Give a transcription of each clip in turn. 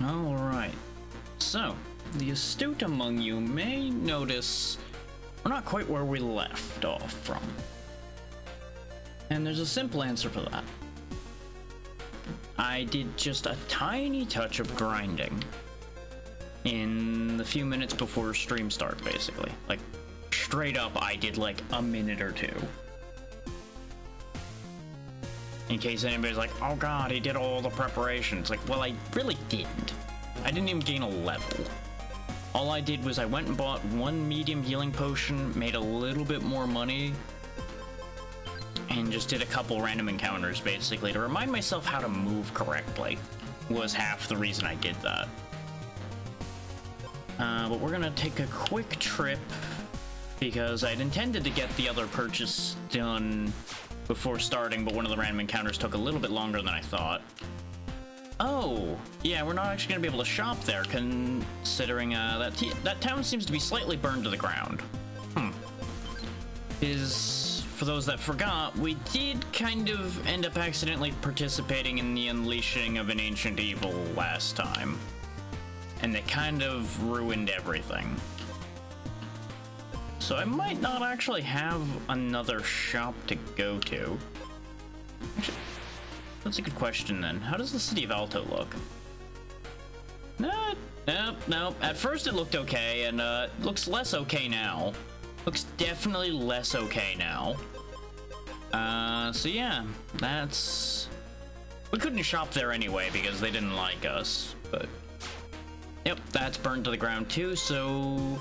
Alright. So, the astute among you may notice we're not quite where we left off from. And there's a simple answer for that. I did just a tiny touch of grinding in the few minutes before stream start, basically. Like, straight up, I did like a minute or two. In case anybody's like, oh god, he did all the preparation. It's like, well, I really didn't. I didn't even gain a level. All I did was I went and bought one medium healing potion, made a little bit more money, and just did a couple random encounters, basically, to remind myself how to move correctly. Was half the reason I did that. But we're gonna take a quick trip, because I'd intended to get the other purchase done before starting, but one of the random encounters took a little bit longer than I thought. Oh, yeah, we're not actually gonna be able to shop there, considering that town seems to be slightly burned to the ground. For those that forgot, we did kind of end up accidentally participating in the unleashing of an ancient evil last time, and they kind of ruined everything. So I might not actually have another shop to go to. Actually, that's a good question then. How does the city of Alto look? Nope. At first it looked okay, and looks less okay now. Looks definitely less okay now. So yeah, we couldn't shop there anyway because they didn't like us, but yep, that's burned to the ground too, so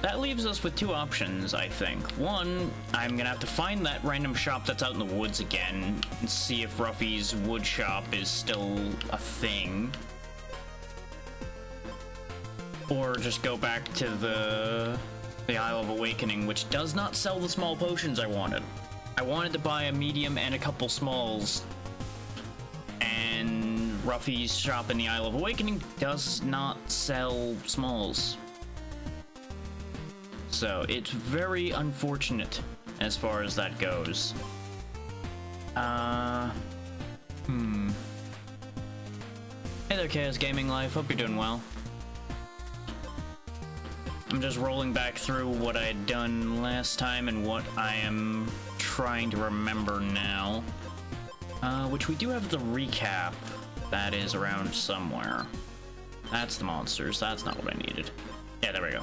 that leaves us with two options, I think. One, I'm gonna have to find that random shop that's out in the woods again and see if Ruffy's wood shop is still a thing. Or just go back to the Isle of Awakening, which does not sell the small potions I wanted. I wanted to buy a medium and a couple smalls, and Ruffy's shop in the Isle of Awakening does not sell smalls. So it's very unfortunate as far as that goes. Hey there, Chaos Gaming Life. Hope you're doing well. I'm just rolling back through what I had done last time and what I am trying to remember now. Which we do have the recap. That is around somewhere. That's the monsters. That's not what I needed. Yeah, there we go.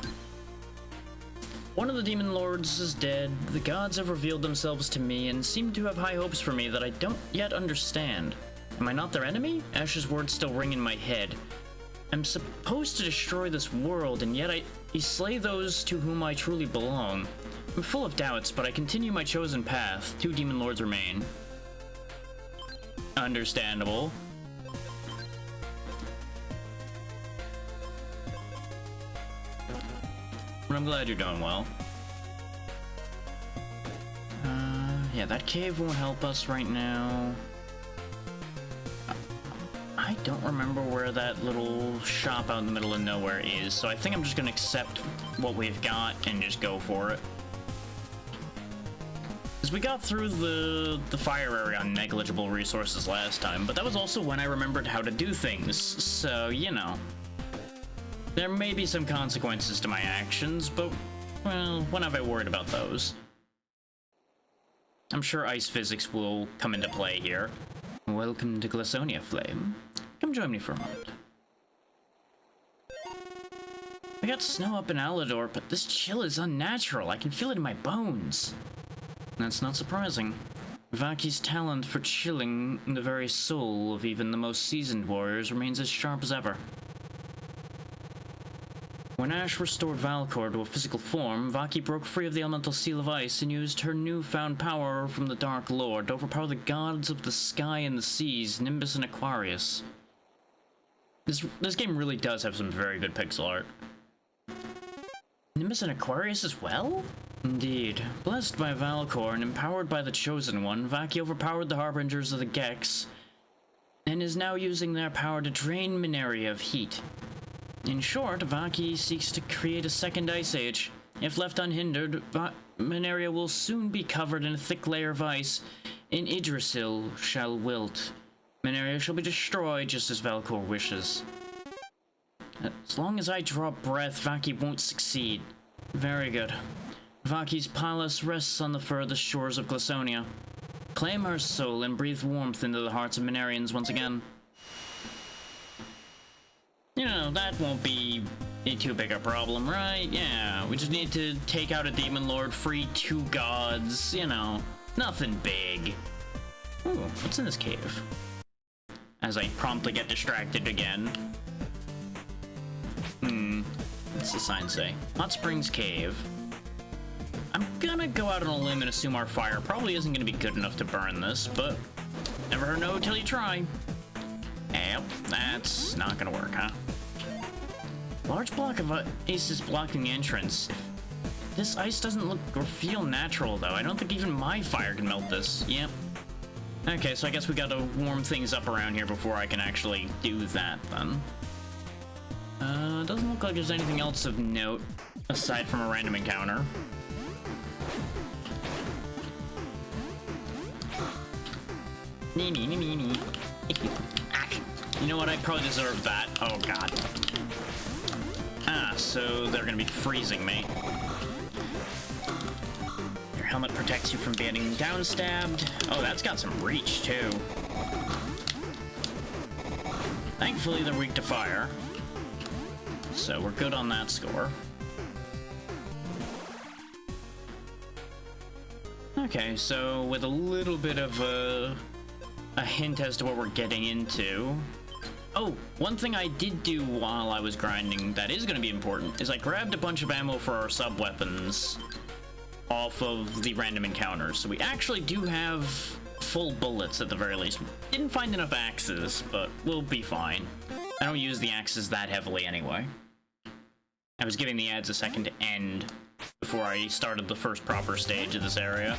One of the demon lords is dead. The gods have revealed themselves to me and seem to have high hopes for me that I don't yet understand. Am I not their enemy? Ash's words still ring in my head. I'm supposed to destroy this world, and yet I slay those to whom I truly belong. I'm full of doubts, but I continue my chosen path. 2 demon lords remain. Understandable. But I'm glad you're doing well. Yeah, that cave won't help us right now. I don't remember where that little shop out in the middle of nowhere is, so I think I'm just gonna accept what we've got and just go for it. Because we got through the fire area on negligible resources last time, but that was also when I remembered how to do things, so, you know. There may be some consequences to my actions, but, well, when have I worried about those? I'm sure ice physics will come into play here. Welcome to Glasonia, Flame. Come join me for a moment. I got snow up in Alador, but this chill is unnatural. I can feel it in my bones. That's not surprising. Vaki's talent for chilling the very soul of even the most seasoned warriors remains as sharp as ever. When Ash restored Valcor to a physical form, Vaki broke free of the elemental seal of ice and used her newfound power from the Dark Lord to overpower the gods of the sky and the seas, Nimbus and Aquarius. This game really does have some very good pixel art. Nimbus and Aquarius as well? Indeed. Blessed by Valcor and empowered by the Chosen One, Vaki overpowered the Harbingers of the Gex, and is now using their power to drain Mineria of heat. In short, Vaki seeks to create a second ice age. If left unhindered, Mineria will soon be covered in a thick layer of ice, and Yggdrasil shall wilt. Mineria shall be destroyed just as Valkor wishes. As long as I draw breath, Vaki won't succeed. Very good. Vaki's palace rests on the furthest shores of Glasonia. Claim her soul and breathe warmth into the hearts of Minerians once again. You know, that won't be too big a problem, right? Yeah, we just need to take out a demon lord, free 2 gods, you know, nothing big. Ooh, what's in this cave? As I promptly get distracted again. What's the sign say? Hot Springs Cave. I'm gonna go out on a limb and assume our fire probably isn't gonna be good enough to burn this, but never heard no till you try. Yep, that's not gonna work, huh? Large block of ice is blocking the entrance. This ice doesn't look or feel natural, though. I don't think even my fire can melt this. Yep. Okay, so I guess we gotta warm things up around here before I can actually do that, then. Doesn't look like there's anything else of note, aside from a random encounter. Nee. You know what? I probably deserve that. Oh, God. Ah, so they're gonna be freezing me. Your helmet protects you from getting downstabbed. Oh, that's got some reach, too. Thankfully, they're weak to fire. So we're good on that score. Okay, so with a little bit of a hint as to what we're getting into. Oh, one thing I did do while I was grinding that is going to be important is I grabbed a bunch of ammo for our sub-weapons off of the random encounters. So we actually do have full bullets at the very least. Didn't find enough axes, but we'll be fine. I don't use the axes that heavily anyway. I was giving the ads a second to end before I started the first proper stage of this area.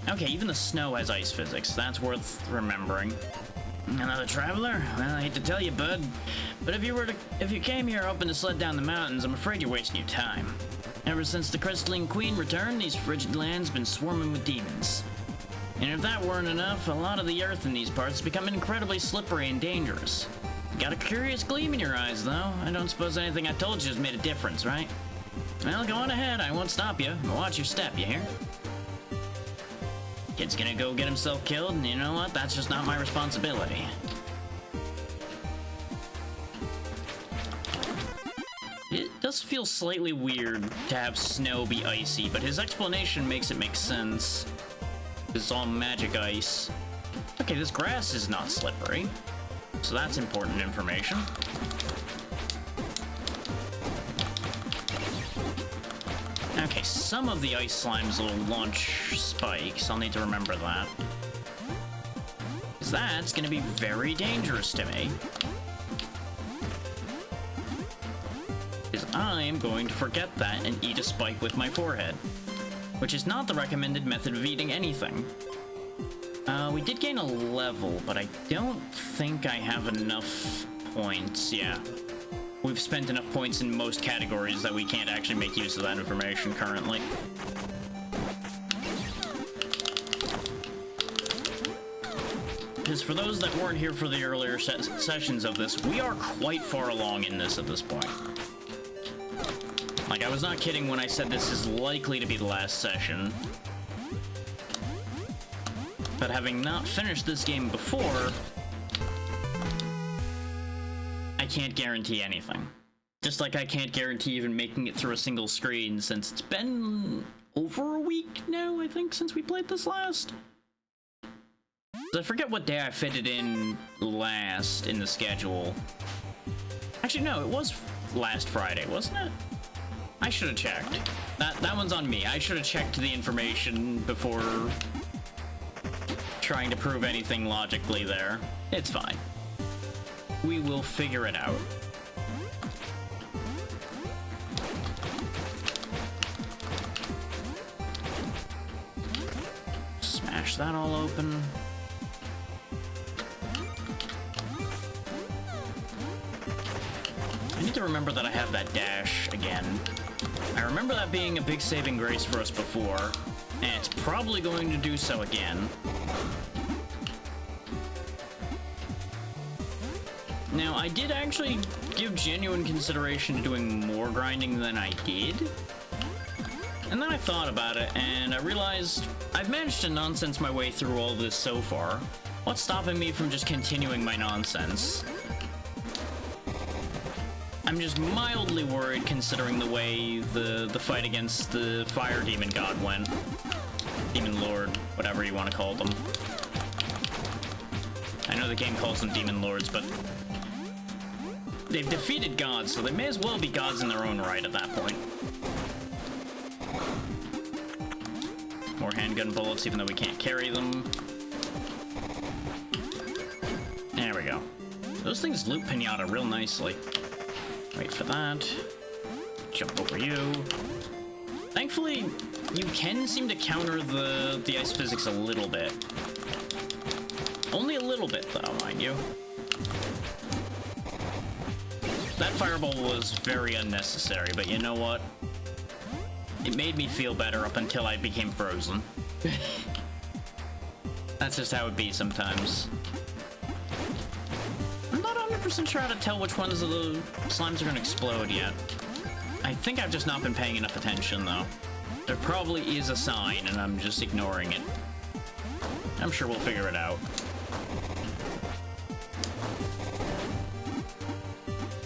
Okay, even the snow has ice physics. That's worth remembering. Another traveler? Well, I hate to tell you, bud, but if you came here hoping to sled down the mountains, I'm afraid you're wasting your time. Ever since the Crystalline Queen returned, these frigid lands have been swarming with demons. And if that weren't enough, a lot of the earth in these parts has become incredibly slippery and dangerous. Got a curious gleam in your eyes, though. I don't suppose anything I told you has made a difference, right? Well, go on ahead. I won't stop you. Watch your step, you hear? Kid's gonna go get himself killed, and you know what? That's just not my responsibility. It does feel slightly weird to have snow be icy, but his explanation makes it make sense. It's all magic ice. Okay, this grass is not slippery, so that's important information. Okay, some of the ice slimes will launch spikes. I'll need to remember that. Because that's going to be very dangerous to me. Because I'm going to forget that and eat a spike with my forehead. Which is not the recommended method of eating anything. We did gain a level, but I don't think I have enough points. Yeah. We've spent enough points in most categories that we can't actually make use of that information currently. Because for those that weren't here for the earlier sessions of this, we are quite far along in this at this point. Like, I was not kidding when I said this is likely to be the last session. But having not finished this game before, I can't guarantee anything. Just like I can't guarantee even making it through a single screen, since it's been over a week now, I think, since we played this last. I forget what day I fitted in last in the schedule. Actually, no, it was last Friday, wasn't it? I should have checked. That one's on me. I should have checked the information before trying to prove anything logically there. It's fine. We will figure it out. Smash that all open. I need to remember that I have that dash again. I remember that being a big saving grace for us before, and it's probably going to do so again. Now, I did actually give genuine consideration to doing more grinding than I did. And then I thought about it, and I realized I've managed to nonsense my way through all this so far. What's stopping me from just continuing my nonsense? I'm just mildly worried considering the way the fight against the Fire Demon God went. Demon Lord, whatever you want to call them. I know the game calls them Demon Lords, but they've defeated gods, so they may as well be gods in their own right at that point. More handgun bullets, even though we can't carry them. There we go. Those things loot Pinata real nicely. Wait for that. Jump over you. Thankfully, you can seem to counter the ice physics a little bit. Only a little bit, though, mind you. That fireball was very unnecessary, but you know what? It made me feel better up until I became frozen. That's just how it be sometimes. I'm not 100% sure how to tell which ones of the slimes are gonna explode yet. I think I've just not been paying enough attention, though. There probably is a sign, and I'm just ignoring it. I'm sure we'll figure it out.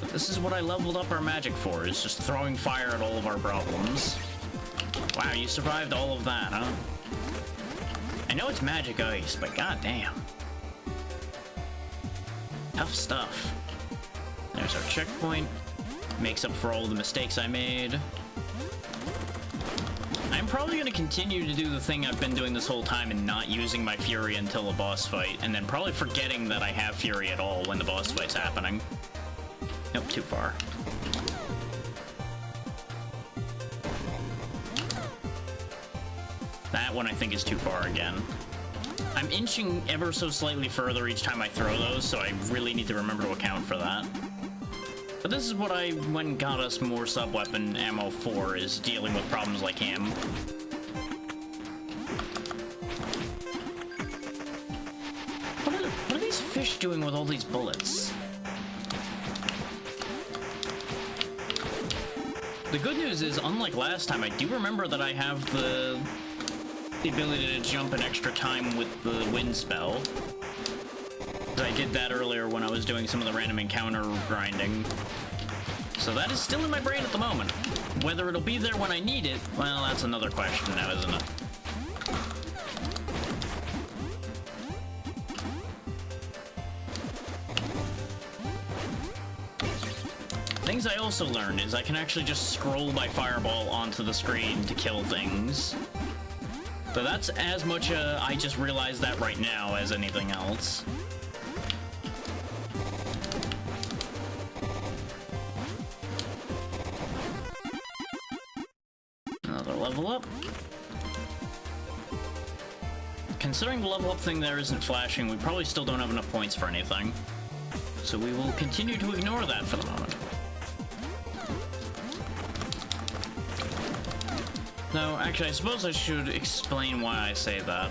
But this is what I leveled up our magic for, is just throwing fire at all of our problems. Wow, you survived all of that, huh? I know it's magic ice, but goddamn. Tough stuff. There's our checkpoint. Makes up for all the mistakes I made. I'm probably going to continue to do the thing I've been doing this whole time and not using my Fury until a boss fight, and then probably forgetting that I have Fury at all when the boss fight's happening. Nope, too far. That one I think is too far again. I'm inching ever so slightly further each time I throw those, so I really need to remember to account for that. But this is what I went and got us more sub-weapon ammo for, is dealing with problems like him. What are these fish doing with all these bullets? The good news is, unlike last time, I do remember that I have the ability to jump an extra time with the wind spell. I did that earlier when I was doing some of the random encounter grinding. So that is still in my brain at the moment. Whether it'll be there when I need it, well, that's another question now, isn't it? Things I also learned is I can actually just scroll my fireball onto the screen to kill things. So that's as much I just realized that right now as anything else. Another level up. Considering the level up thing there isn't flashing, we probably still don't have enough points for anything. So we will continue to ignore that for the moment. No, actually, I suppose I should explain why I say that.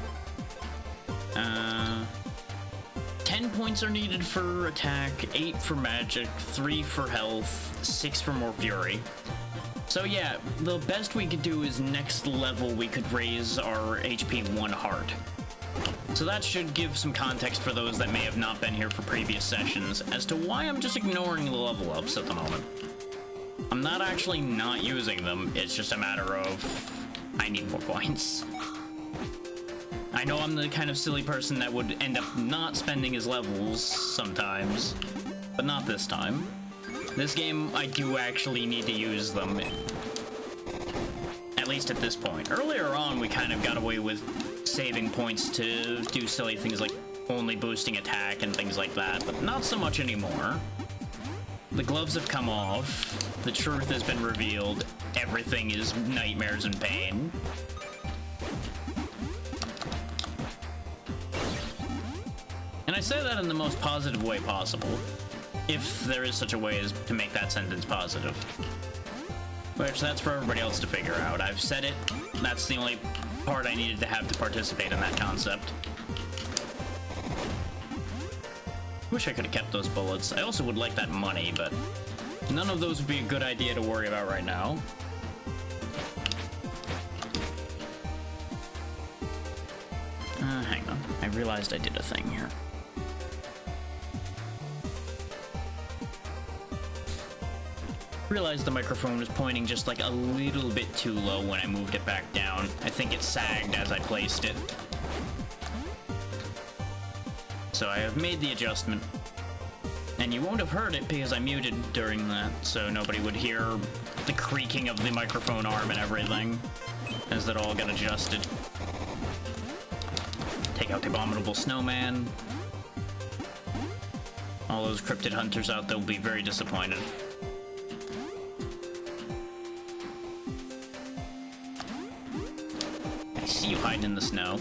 10 points are needed for attack, 8 for magic, 3 for health, 6 for more fury. So yeah, the best we could do is next level we could raise our HP 1 heart. So that should give some context for those that may have not been here for previous sessions as to why I'm just ignoring the level ups at the moment. I'm not actually not using them, it's just a matter of I need more points. I know I'm the kind of silly person that would end up not spending his levels sometimes, but not this time. This game, I do actually need to use them, at least at this point. Earlier on, we kind of got away with saving points to do silly things like only boosting attack and things like that, but not so much anymore. The gloves have come off, the truth has been revealed, everything is nightmares and pain. And I say that in the most positive way possible, if there is such a way as to make that sentence positive. Which, that's for everybody else to figure out. I've said it, that's the only part I needed to have to participate in that concept. Wish I could have kept those bullets. I also would like that money, but none of those would be a good idea to worry about right now. Hang on. I realized I did a thing here. Realized the microphone was pointing just like a little bit too low when I moved it back down. I think it sagged as I placed it. So I have made the adjustment. And you won't have heard it because I muted during that, so nobody would hear the creaking of the microphone arm and everything as that all got adjusted. Take out the abominable snowman. All those cryptid hunters out there will be very disappointed. I see you hiding in the snow.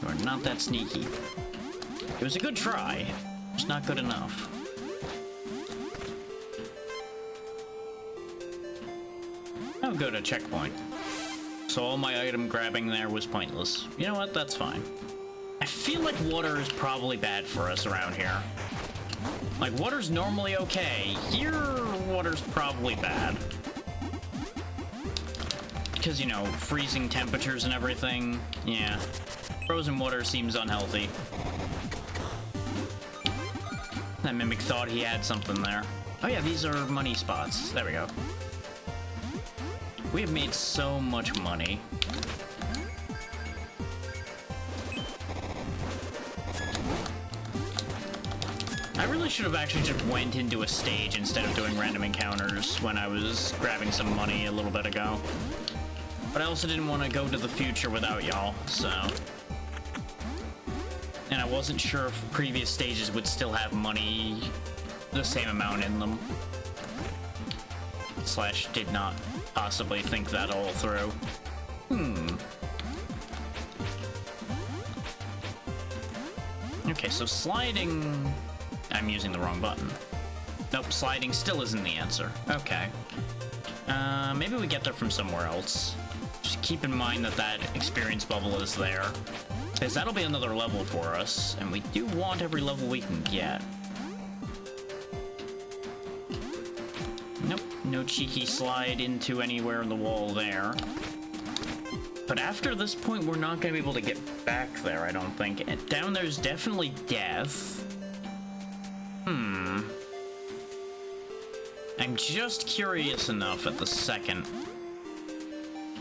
You are not that sneaky. It was a good try, just not good enough. Oh, good, a checkpoint. So all my item grabbing there was pointless. You know what? That's fine. I feel like water is probably bad for us around here. Like, water's normally okay. Here, water's probably bad. Because, you know, freezing temperatures and everything. Yeah. Frozen water seems unhealthy. That Mimic thought he had something there. Oh yeah, these are money spots. There we go. We have made so much money. I really should have actually just went into a stage instead of doing random encounters when I was grabbing some money a little bit ago. But I also didn't want to go to the future without y'all, so... And I wasn't sure if previous stages would still have money, the same amount in them. Slash did not possibly think that all through. Okay, so sliding... I'm using the wrong button. Nope, sliding still isn't the answer. Okay. Maybe we get there from somewhere else. Just keep in mind that that experience bubble is there. Because that'll be another level for us, and we do want every level we can get. Nope, no cheeky slide into anywhere in the wall there. But after this point, we're not going to be able to get back there, I don't think. And down there's definitely death. I'm just curious enough at the second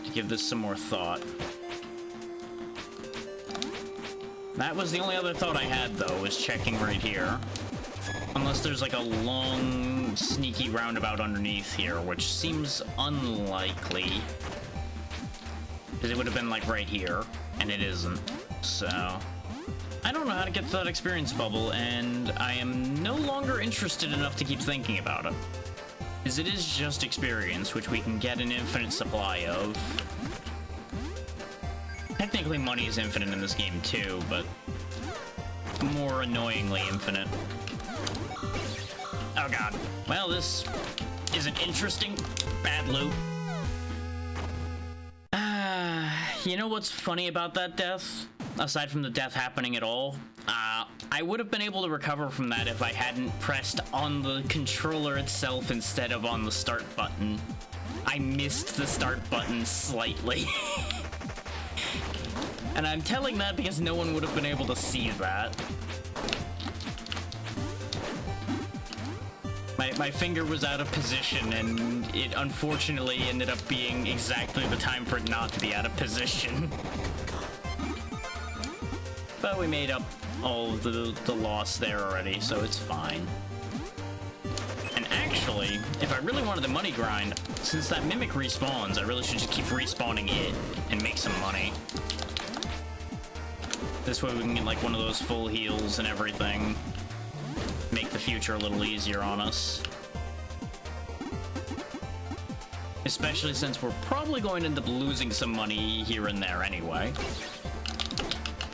to give this some more thought. That was the only other thought I had, though, was checking right here. Unless there's like a long, sneaky roundabout underneath here, which seems unlikely. Because it would have been like right here, and it isn't. So, I don't know how to get to that experience bubble, and I am no longer interested enough to keep thinking about it. Because it is just experience, which we can get an infinite supply of. Technically, money is infinite in this game too, but more annoyingly infinite. Oh god. Well, this is an interesting bad loop. You know what's funny about that death? Aside from the death happening at all, I would have been able to recover from that if I hadn't pressed on the controller itself instead of on the start button. I missed the start button slightly. And I'm telling that because no one would have been able to see that. My finger was out of position, and it unfortunately ended up being exactly the time for it not to be out of position. But we made up all of the loss there already, so it's fine. And actually, if I really wanted the money grind, since that Mimic respawns, I really should just keep respawning it and make some money. This way we can get like one of those full heals and everything. Make the future a little easier on us. Especially since we're probably going to end up losing some money here and there anyway.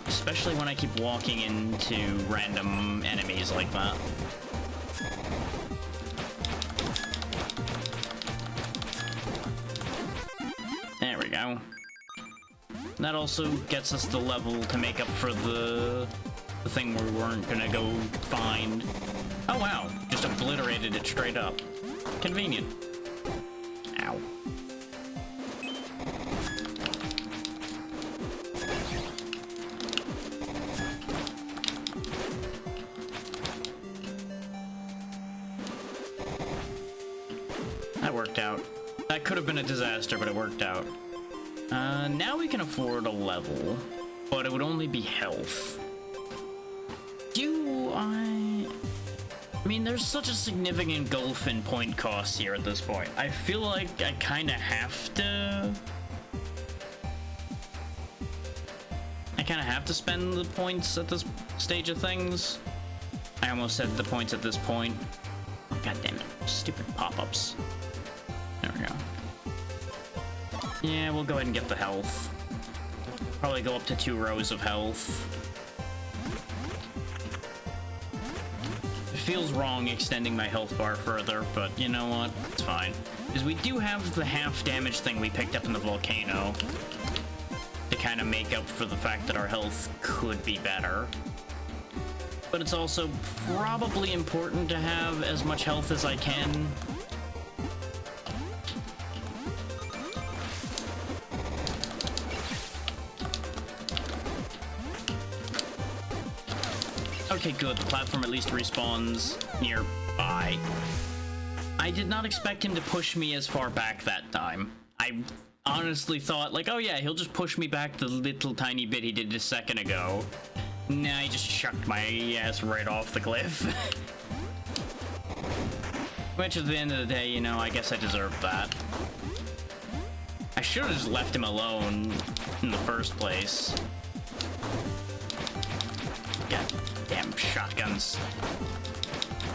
Especially when I keep walking into random enemies like that. There we go. That also gets us the level to make up for the the thing we weren't gonna go find. Oh wow, just obliterated it straight up. Convenient. Ow. That worked out. That could have been a disaster, but it worked out. Now we can afford a level, but it would only be health. I mean, there's such a significant gulf in point costs here at this point. I feel like I kind of have to... spend the points at this stage of things. I almost said the points at this point. God damn it. Stupid pop-ups. There we go. Yeah, we'll go ahead and get the health. Probably go up to 2 rows of health. It feels wrong extending my health bar further, but you know what? It's fine. Because we do have the half damage thing we picked up in the volcano to kind of make up for the fact that our health could be better. But it's also probably important to have as much health as I can. Okay, good. The platform at least respawns nearby. I did not expect him to push me as far back that time. I honestly thought, like, oh yeah, he'll just push me back the little tiny bit he did a second ago. Nah, he just chucked my ass right off the cliff. Which at the end of the day, you know, I guess I deserved that. I should have just left him alone in the first place. God damn shotguns.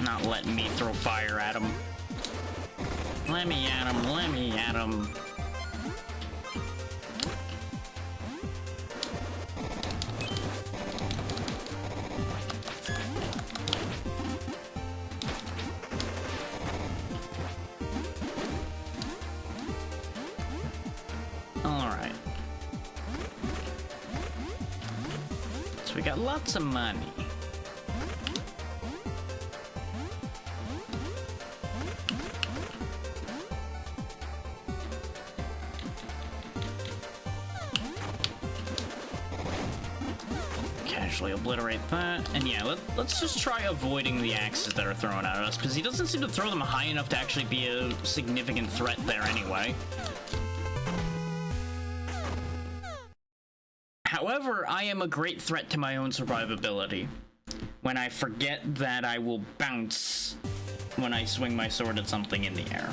Not letting me throw fire at him. Let me at him, let me at him. Alright. So we got lots of money. Casually obliterate that. And yeah, let's just try avoiding the axes that are thrown at us, because he doesn't seem to throw them high enough to actually be a significant threat there anyway. However, I am a great threat to my own survivability when I forget that I will bounce when I swing my sword at something in the air.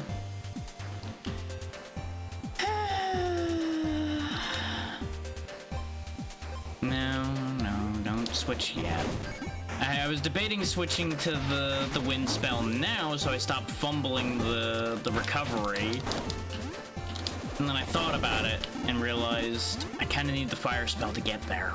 No, don't switch yet. I was debating switching to the wind spell now, so I stopped fumbling the recovery. And then I thought about it and realized I kind of need the fire spell to get there.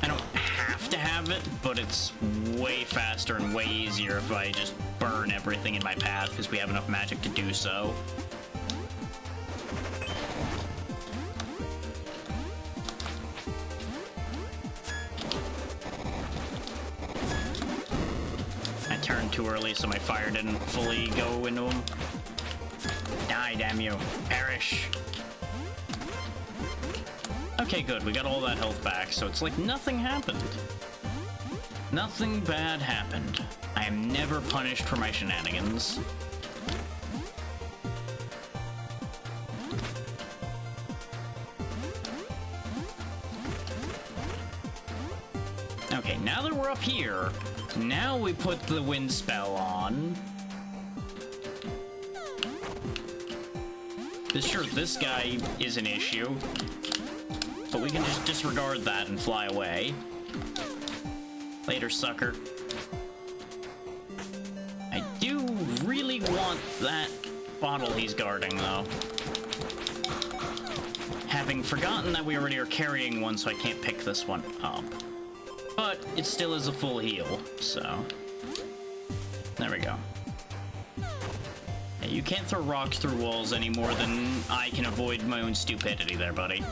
I don't have to have it, but it's way faster and way easier if I just burn everything in my path because we have enough magic to do so. I turned too early, so my fire didn't fully go into him. Die, damn you. Perish. Okay, good. We got all that health back, so it's like nothing happened. Nothing bad happened. I am never punished for my shenanigans. Okay, now that we're up here, now we put the wind spell on. Sure, this guy is an issue, but we can just disregard that and fly away. Later, sucker. I do really want that bottle he's guarding, though. Having forgotten that we already are carrying one, so I can't pick this one up. But it still is a full heal, so... There we go. You can't throw rocks through walls any more than I can avoid my own stupidity there, buddy.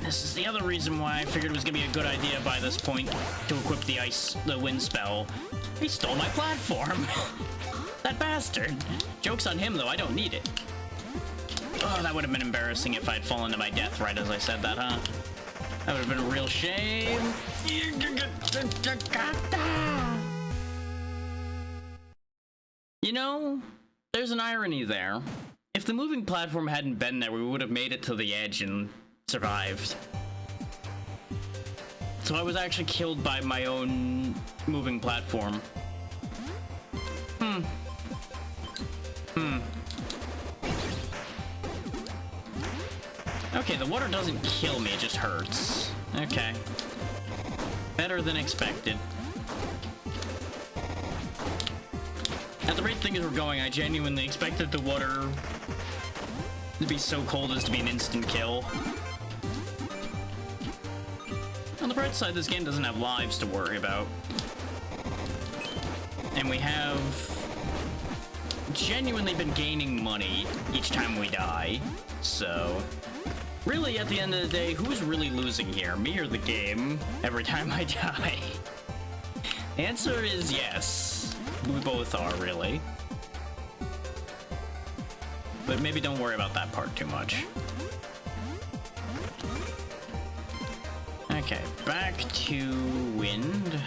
This is the other reason why I figured it was gonna be a good idea by this point to equip the wind spell. He stole my platform. That bastard. Joke's on him, though. I don't need it. Oh, that would have been embarrassing if I'd fallen to my death right as I said that, huh? That would have been a real shame. You know, there's an irony there. If the moving platform hadn't been there, we would have made it to the edge and survived. So I was actually killed by my own moving platform. Okay, the water doesn't kill me, it just hurts. Okay. Better than expected. At the rate things were going, I genuinely expected the water to be so cold as to be an instant kill. On the bright side, this game doesn't have lives to worry about. And we have genuinely been gaining money each time we die, so really, at the end of the day, who's really losing here? Me or the game? Every time I die? The answer is yes. We both are, really. But maybe don't worry about that part too much. Okay, back to wind.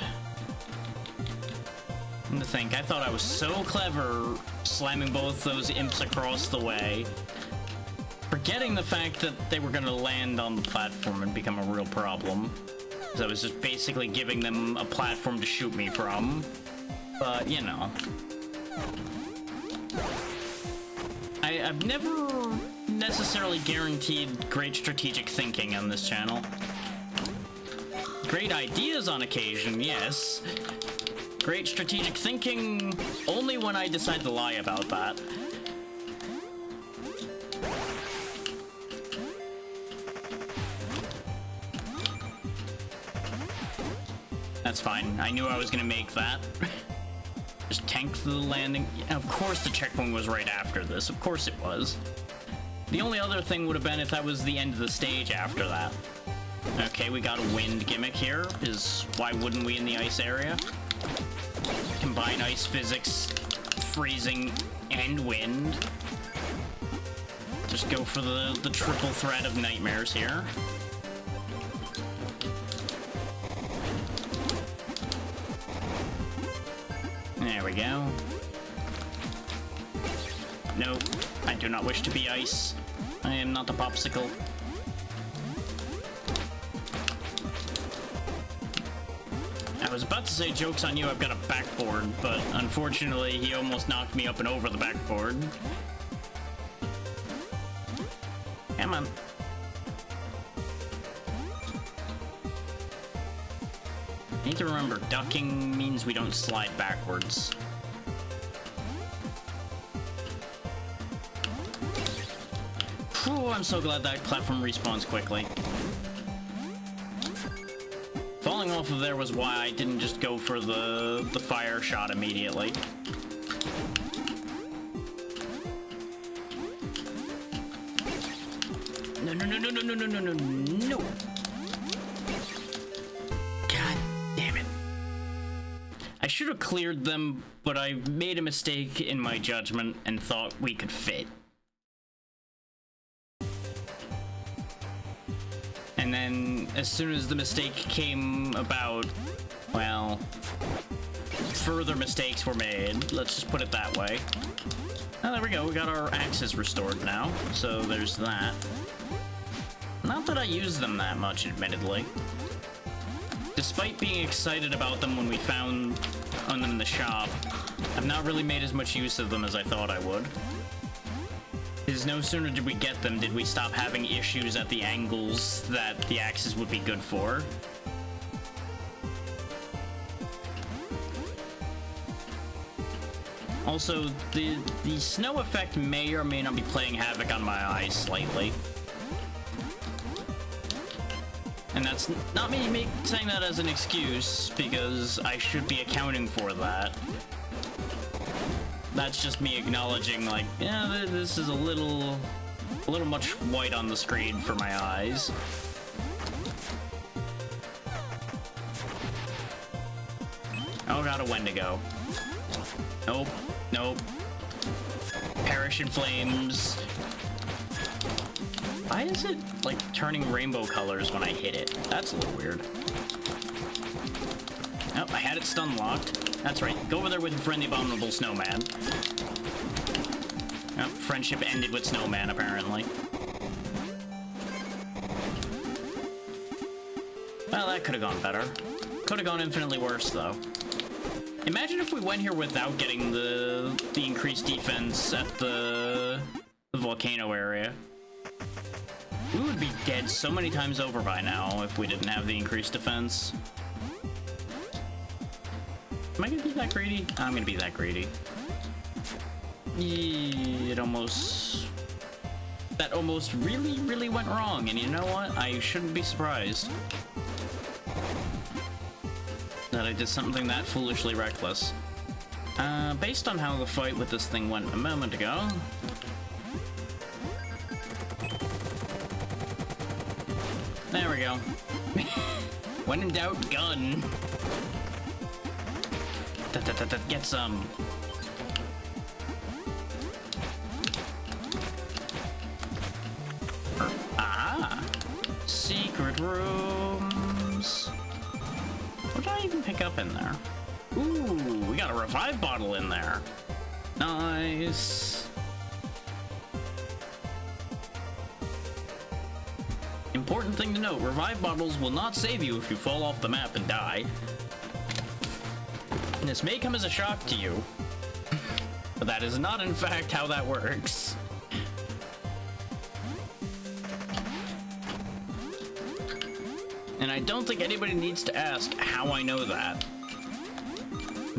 And to think, I thought I was so clever slamming both those imps across the way, forgetting the fact that they were gonna land on the platform and become a real problem. So I was just basically giving them a platform to shoot me from. But, you know. I've never necessarily guaranteed great strategic thinking on this channel. Great ideas on occasion, yes. Great strategic thinking only when I decide to lie about that. That's fine. I knew I was gonna make that. Just tank the landing. Of course the checkpoint was right after this. Of course it was. The only other thing would have been if that was the end of the stage after that. Okay, we got a wind gimmick here, is why wouldn't we in the ice area? Combine ice physics, freezing, and wind. Just go for the triple threat of nightmares here. There we go. Nope, I do not wish to be ice. I am not a popsicle. I was about to say, joke's on you, I've got a backboard, but unfortunately he almost knocked me up and over the backboard. Come on. I need to remember, ducking means we don't slide backwards. Whew, I'm so glad that platform respawns quickly. Falling off of there was why I didn't just go for the fire shot immediately. No, no, no, no, no, no, no, no, no, no. God damn it. I should have cleared them, but I made a mistake in my judgment and thought we could fit. And then, as soon as the mistake came about, well, further mistakes were made. Let's just put it that way. Oh, there we go. We got our axes restored now, so there's that. Not that I use them that much, admittedly. Despite being excited about them when we found them in the shop, I've not really made as much use of them as I thought I would. Because no sooner did we get them, did we stop having issues at the angles that the axes would be good for. Also, the snow effect may or may not be playing havoc on my eyes slightly. And that's not me saying that as an excuse, because I should be accounting for that. That's just me acknowledging, like, yeah, this is a little much white on the screen for my eyes. Oh god, a Wendigo. Nope. Nope. Perish in flames. Why is it, like, turning rainbow colors when I hit it? That's a little weird. Oh, I had it stun locked. That's right. Go over there with your friend, the Abominable Snowman. Oh, friendship ended with Snowman, apparently. Well, that could have gone better. Could have gone infinitely worse, though. Imagine if we went here without getting the increased defense at the volcano area. We would be dead so many times over by now if we didn't have the increased defense. Am I gonna be that greedy? I'm gonna be that greedy. It almost... That almost really, really went wrong, and you know what? I shouldn't be surprised that I did something that foolishly reckless. Based on how the fight with this thing went a moment ago... There we go. When in doubt, gun. Get some. Ah! Secret rooms. What did I even pick up in there? Ooh, we got a revive bottle in there. Nice. Important thing to note, revive bottles will not save you if you fall off the map and die. And this may come as a shock to you, but that is not in fact how that works. And I don't think anybody needs to ask how I know that.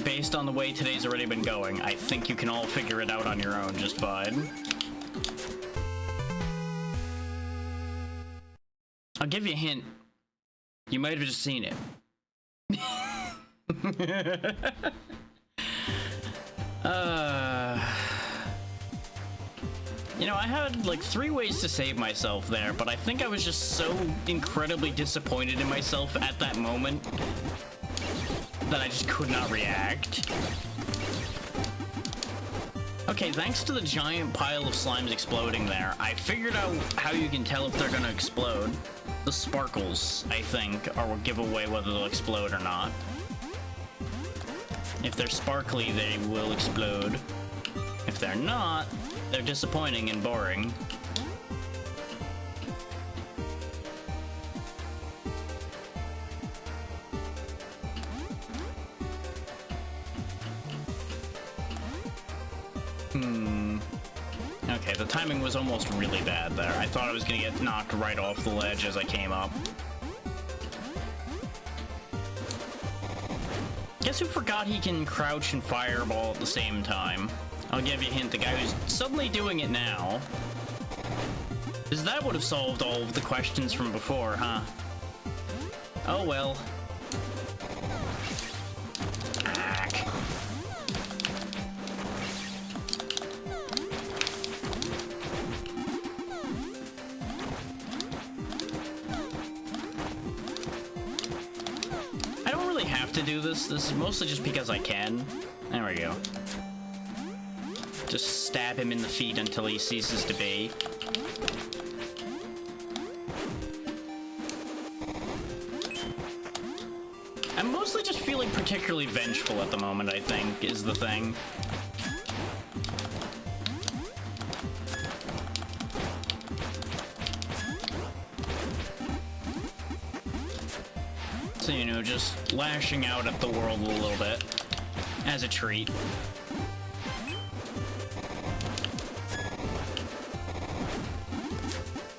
Based on the way today's already been going, I think you can all figure it out on your own just fine. I'll give you a hint. You might have just seen it. You know, I had like 3 ways to save myself there, but I think I was just so incredibly disappointed in myself at that moment that I just could not react. Okay, thanks to the giant pile of slimes exploding there, I figured out how you can tell if they're gonna explode. The sparkles, I think, will give away whether they'll explode or not. If they're sparkly, they will explode. If they're not, they're disappointing and boring. Okay, the timing was almost really bad there. I thought I was gonna get knocked right off the ledge as I came up. Guess who forgot he can crouch and fireball at the same time? I'll give you a hint, the guy who's suddenly doing it now. Because that would have solved all of the questions from before, huh? Oh well. To do this is mostly just because I can. There we go. Just stab him in the feet until he ceases to be. I'm mostly just feeling particularly vengeful at the moment, I think, is the thing. So, you know, just lashing out at the world a little bit as a treat.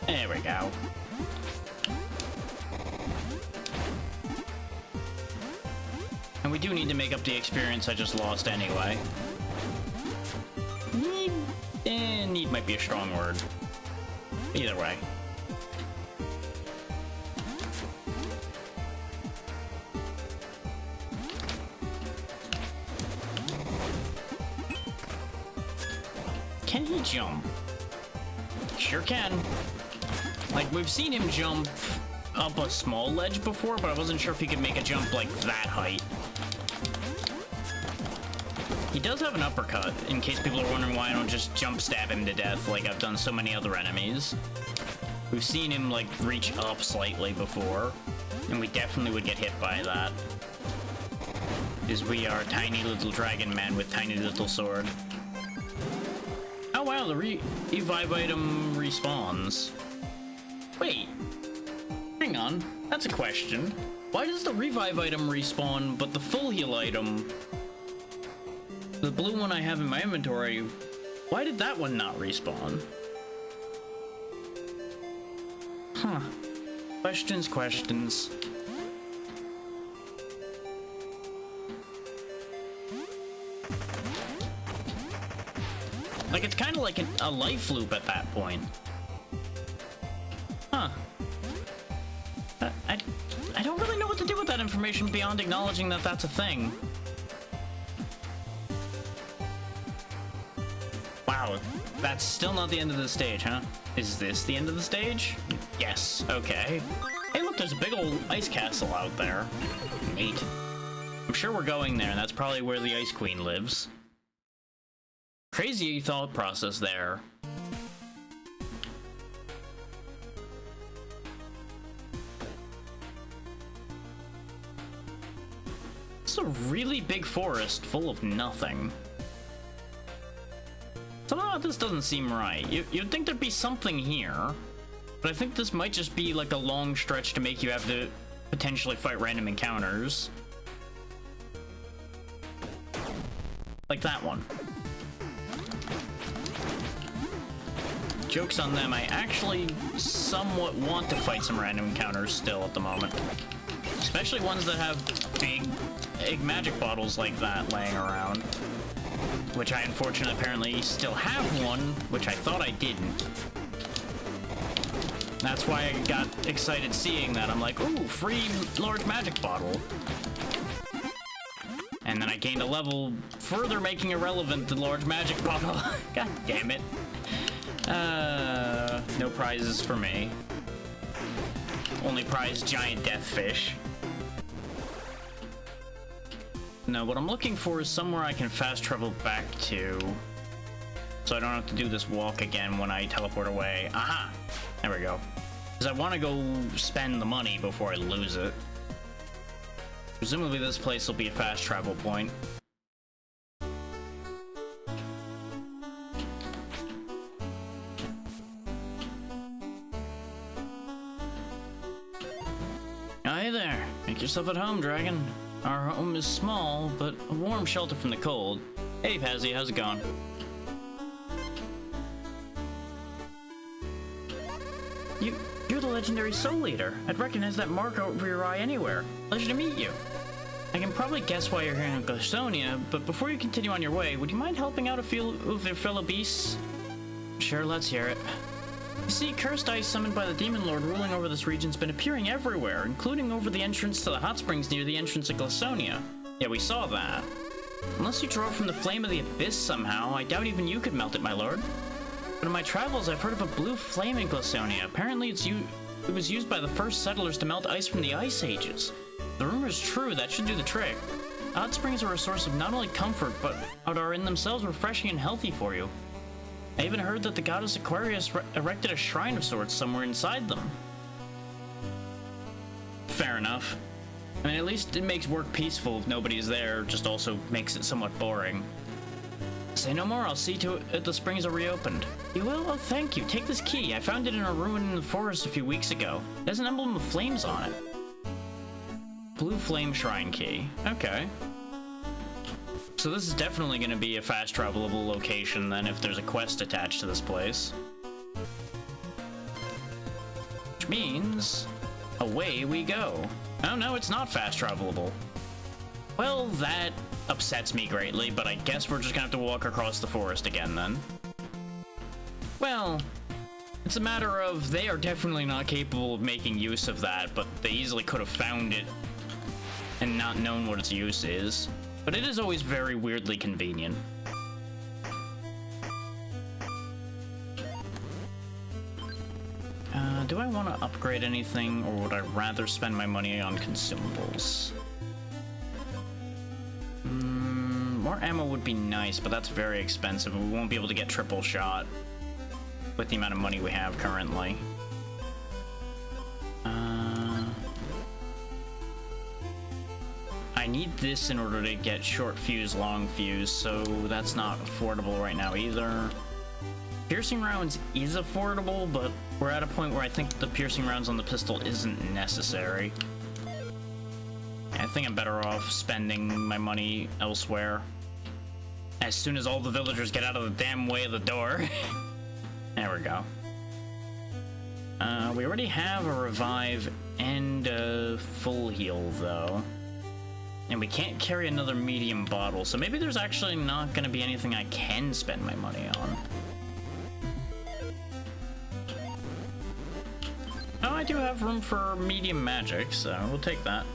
There we go. And we do need to make up the experience I just lost anyway. Need might be a strong word. Either way. Can he jump? Sure can. Like, we've seen him jump up a small ledge before, but I wasn't sure if he could make a jump like that height. He does have an uppercut, in case people are wondering why I don't just jump stab him to death like I've done so many other enemies. We've seen him, like, reach up slightly before, and we definitely would get hit by that. Because we are tiny little dragon man with tiny little sword. Oh wow, the revive item respawns. Wait. Hang on, that's a question. Why does the revive item respawn, but the full heal item, the blue one I have in my inventory, why did that one not respawn? Huh. Questions. Like, it's kind of like a life loop at that point. Huh. I don't really know what to do with that information beyond acknowledging that that's a thing. Wow, that's still not the end of the stage, huh? Is this the end of the stage? Yes, okay. Hey, look, there's a big old ice castle out there. Neat. I'm sure we're going there, and that's probably where the Ice Queen lives. Crazy thought process there. It's a really big forest full of nothing. Something about this doesn't seem right. You'd think there'd be something here, but I think this might just be like a long stretch to make you have to potentially fight random encounters. Like that one. Joke's on them, I actually somewhat want to fight some random encounters still at the moment. Especially ones that have big magic bottles like that laying around. Which I unfortunately apparently still have one, which I thought I didn't. That's why I got excited seeing that. I'm like, ooh, free large magic bottle. And then I gained a level further making irrelevant the large magic bottle. God damn it. No prizes for me. Only prize giant death fish. No, what I'm looking for is somewhere I can fast travel back to, so I don't have to do this walk again when I teleport away. Aha! There we go. Because I want to go spend the money before I lose it. Presumably this place will be a fast travel point. Hi there. Make yourself at home, dragon. Our home is small, but a warm shelter from the cold. Hey, Pazzy, how's it going? You're the legendary Soul Eater. I'd recognize that mark over your eye anywhere. Pleasure to meet you. I can probably guess why you're here in Glastonia, but before you continue on your way, would you mind helping out a few of your fellow beasts? Sure, let's hear it. You see, cursed ice summoned by the Demon Lord ruling over this region's been appearing everywhere, including over the entrance to the hot springs near the entrance of Glastonia. Yeah, we saw that. Unless you draw from the flame of the abyss somehow, I doubt even you could melt it, my lord. But in my travels, I've heard of a blue flame in Glastonia. Apparently it was used by the first settlers to melt ice from the Ice Ages. The rumor is true, that should do the trick. Hot springs are a source of not only comfort, but are in themselves refreshing and healthy for you. I even heard that the goddess Aquarius erected a shrine of sorts somewhere inside them. Fair enough. I mean, at least it makes work peaceful if nobody's there, just also makes it somewhat boring. Say no more, I'll see to it that the springs are reopened. You will? Oh, thank you. Take this key. I found it in a ruin in the forest a few weeks ago. It has an emblem of flames on it. Blue flame shrine key. Okay. So this is definitely going to be a fast travelable location then if there's a quest attached to this place. Which means away we go. Oh no, it's not fast travelable. Well, that upsets me greatly, but I guess we're just gonna have to walk across the forest again then. Well, it's a matter of they are definitely not capable of making use of that, but they easily could have found it and not known what its use is. But it is always very weirdly convenient. Do I want to upgrade anything, or would I rather spend my money on consumables? More ammo would be nice, but that's very expensive, and we won't be able to get triple shot with the amount of money we have currently. I need this in order to get short fuse, long fuse, so that's not affordable right now either. Piercing rounds is affordable, but we're at a point where I think the piercing rounds on the pistol isn't necessary. I think I'm better off spending my money elsewhere. As soon as all the villagers get out of the damn way of the door. There we go. We already have a revive and a full heal, though. And we can't carry another medium bottle, so maybe there's actually not going to be anything I can spend my money on. Oh, I do have room for medium magic, so we'll take that.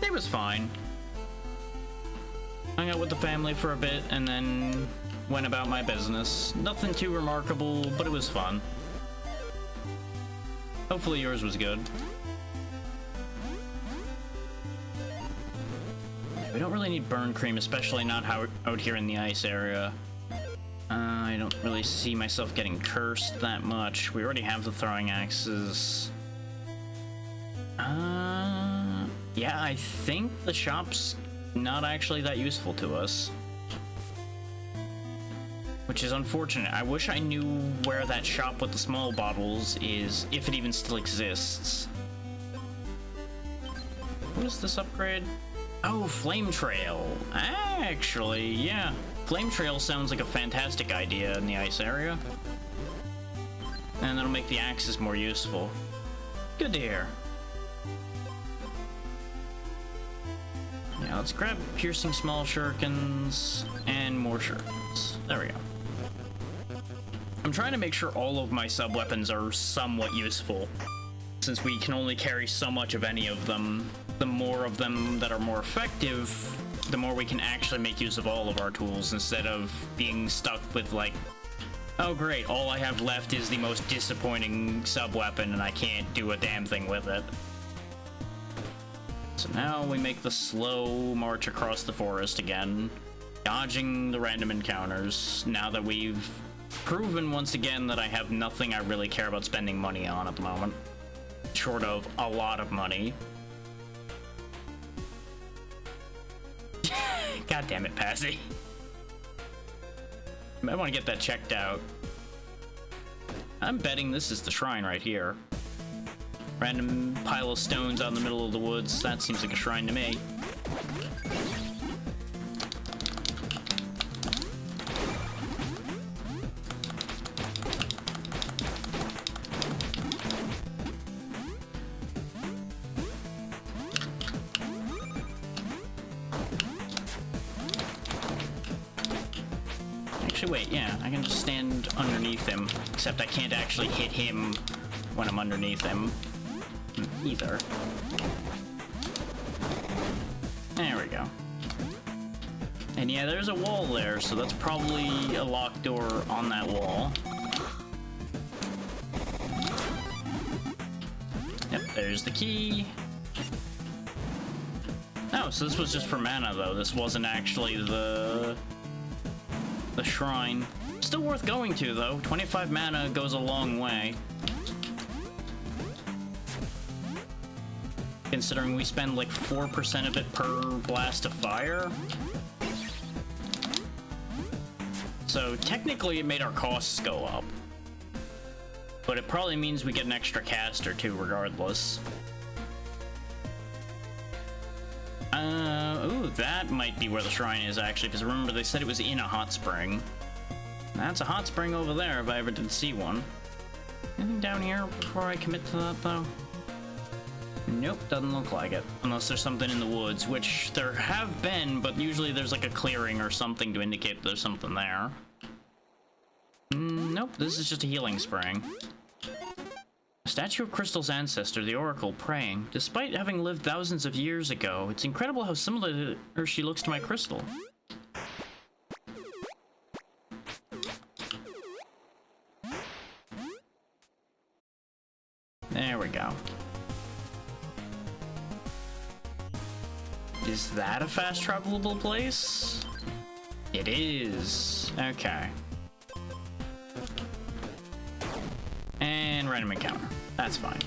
It was fine. Hung out with the family for a bit and then went about my business. Nothing too remarkable, but it was fun. Hopefully yours was good. We don't really need burn cream, especially not out here in the ice area. I don't really see myself getting cursed that much. We already have the throwing axes. Yeah, I think the shop's not actually that useful to us. Which is unfortunate. I wish I knew where that shop with the small bottles is, if it even still exists. What is this upgrade? Oh, Flame Trail. Actually, yeah. Flame Trail sounds like a fantastic idea in the ice area. And that'll make the axes more useful. Good to hear. Yeah, let's grab piercing small shurikens and more shurikens. There we go. I'm trying to make sure all of my sub-weapons are somewhat useful. Since we can only carry so much of any of them, the more of them that are more effective, the more we can actually make use of all of our tools instead of being stuck with like, oh great, all I have left is the most disappointing sub-weapon and I can't do a damn thing with it. So now we make the slow march across the forest again, dodging the random encounters, now that we've proven once again that I have nothing I really care about spending money on at the moment. Short of a lot of money. God damn it, Passy. You might want to get that checked out. I'm betting this is the shrine right here. Random pile of stones out in the middle of the woods. That seems like a shrine to me. Wait, yeah, I can just stand underneath him, except I can't actually hit him when I'm underneath him, either. There we go. And yeah, there's a wall there, so that's probably a locked door on that wall. Yep, there's the key. Oh, so this was just for mana, though. This wasn't actually the shrine. Still worth going to, though. 25 mana goes a long way. Considering we spend like 4% of it per blast of fire. So technically it made our costs go up. But it probably means we get an extra cast or two regardless. Ooh, that might be where the shrine is actually, because remember they said it was in a hot spring. That's a hot spring over there if I ever did see one. Anything down here before I commit to that though? Nope, doesn't look like it. Unless there's something in the woods, which there have been, but usually there's like a clearing or something to indicate there's something there. Nope, this is just a healing spring. A statue of Crystal's ancestor, the Oracle, praying. Despite having lived thousands of years ago, it's incredible how similar she looks to my Crystal. There we go. Is that a fast travelable place? It is. Okay. And random encounter. That's fine.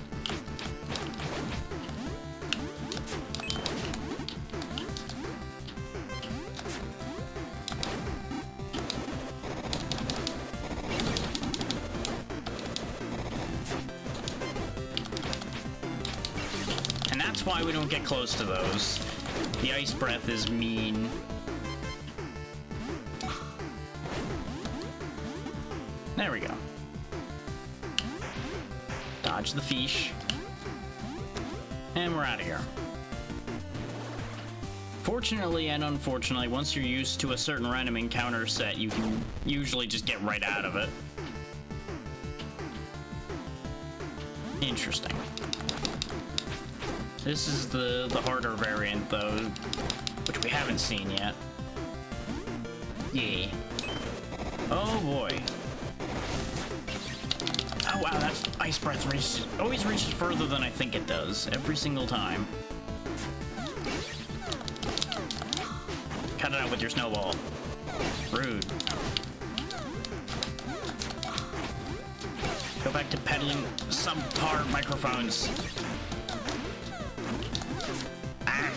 And that's why we don't get close to those. The ice breath is mean. There we go. Dodge the fish. And we're out of here. Fortunately and unfortunately, once you're used to a certain random encounter set, you can usually just get right out of it. Interesting. This is the harder variant, though, which we haven't seen yet. Yeah. Oh boy. Oh wow, that ice breath always reaches further than I think it does, every single time. Cut it out with your snowball. Rude. Go back to peddling subpar microphones. Ah.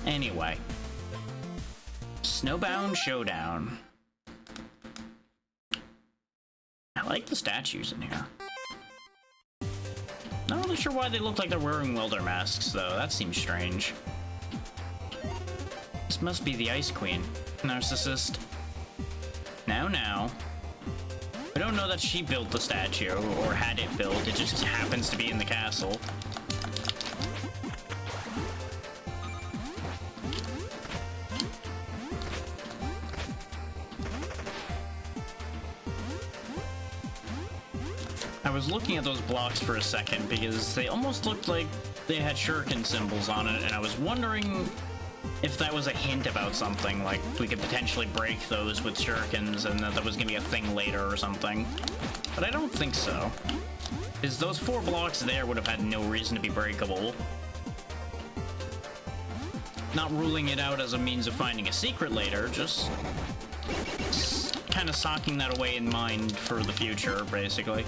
Anyway. Snowbound Showdown. I like the statues in here. Not really sure why they look like they're wearing welder masks, though. That seems strange. This must be the Ice Queen. Narcissist. Now. We don't know that she built the statue, or had it built. It just happens to be in the castle. I was looking at those blocks for a second because they almost looked like they had shuriken symbols on it, and I was wondering if that was a hint about something, like we could potentially break those with shurikens and that was gonna be a thing later or something. But I don't think so. Because those 4 blocks there would have had no reason to be breakable. Not ruling it out as a means of finding a secret later, just kind of socking that away in mind for the future, basically.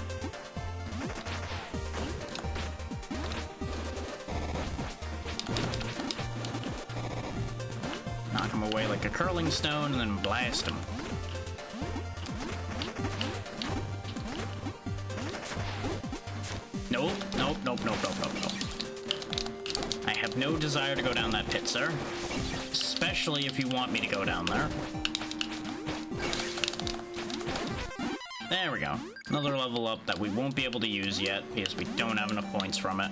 Knock him away like a curling stone and then blast him. Nope. I have no desire to go down that pit, sir. Especially if you want me to go down there. There we go. Another level up that we won't be able to use yet because we don't have enough points from it.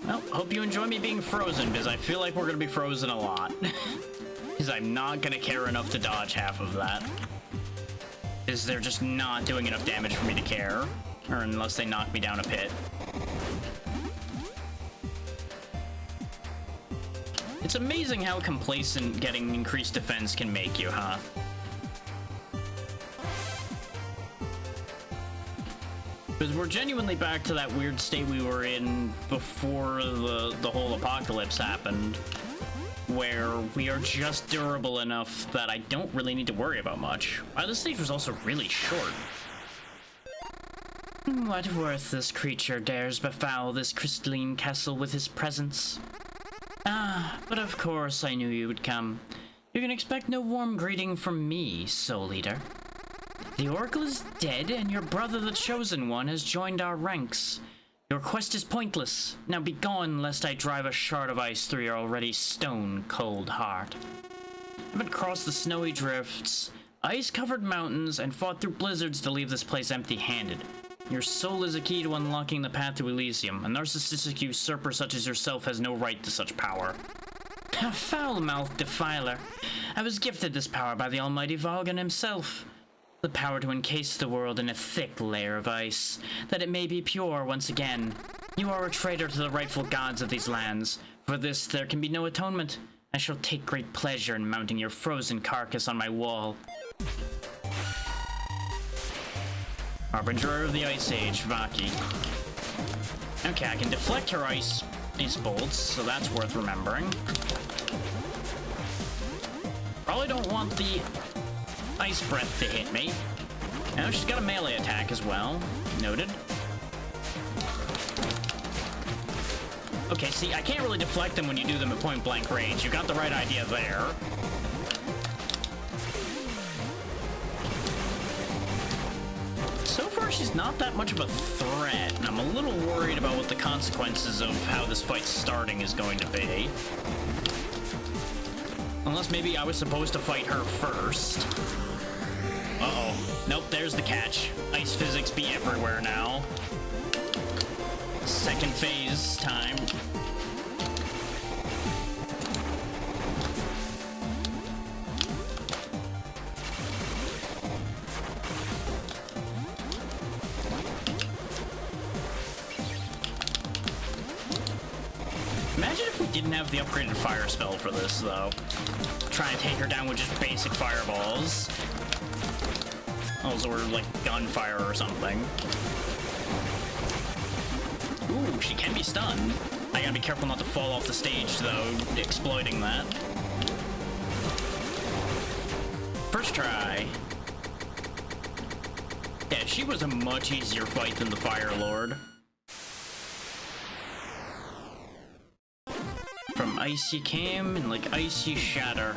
Well, hope you enjoy me being frozen, because I feel like we're going to be frozen a lot. Because I'm not going to care enough to dodge half of that. Because they're just not doing enough damage for me to care. Or unless they knock me down a pit. It's amazing how complacent getting increased defense can make you, huh? Because we're genuinely back to that weird state we were in before the whole apocalypse happened, where we are just durable enough that I don't really need to worry about much. This stage was also really short. What worthless creature dares befoul this crystalline castle with his presence? Ah, but of course I knew you would come. You can expect no warm greeting from me, Soul Eater. The Oracle is dead, and your brother, the Chosen One, has joined our ranks. Your quest is pointless. Now be gone, lest I drive a shard of ice through your already stone-cold heart. I haven't crossed the snowy drifts, ice-covered mountains, and fought through blizzards to leave this place empty-handed. Your soul is a key to unlocking the path to Elysium. A narcissistic usurper such as yourself has no right to such power. A foul-mouthed defiler. I was gifted this power by the almighty Valgan himself. The power to encase the world in a thick layer of ice, that it may be pure once again. You are a traitor to the rightful gods of these lands. For this there can be no atonement. I shall take great pleasure in mounting your frozen carcass on my wall. Harbinger of the Ice Age, Vaki. Okay, I can deflect her ice bolts, so that's worth remembering. Probably don't want the ice breath to hit me. Now she's got a melee attack as well. Noted. Okay, see, I can't really deflect them when you do them at point blank range. You got the right idea there. So far, she's not that much of a threat, and I'm a little worried about what the consequences of how this fight's starting is going to be. Unless maybe I was supposed to fight her first. Uh-oh. Nope, there's the catch. Ice physics be everywhere now. Second phase time. Imagine if we didn't have the upgraded fire spell for this, though. Trying to take her down with just basic fireballs. Those were like gunfire or something. Ooh, she can be stunned. I gotta be careful not to fall off the stage, though, exploiting that. First try. Yeah, she was a much easier fight than the Fire Lord. From ice you came, and like ice you shatter.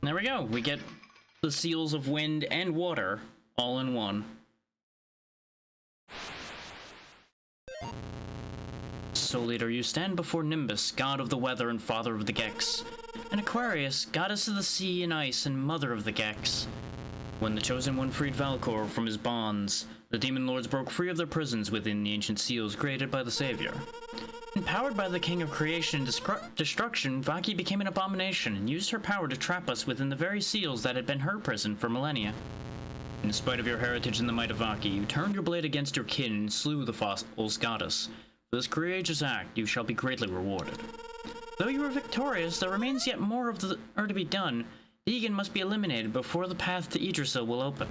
There we go. We get the seals of wind and water all in one. Soul Eater, you stand before Nimbus, god of the weather and father of the Gex, and Aquarius, goddess of the sea and ice and mother of the Gex. When the Chosen One freed Valcor from his bonds, the Demon Lords broke free of their prisons within the ancient seals created by the Savior. Empowered by the King of Creation and Destruction, Vaki became an abomination and used her power to trap us within the very seals that had been her prison for millennia. In spite of your heritage and the might of Vaki, you turned your blade against your kin and slew the false goddess. For this courageous act, you shall be greatly rewarded. Though you were victorious, there remains yet more of the to be done. Deegan must be eliminated before the path to Yggdrasil will open.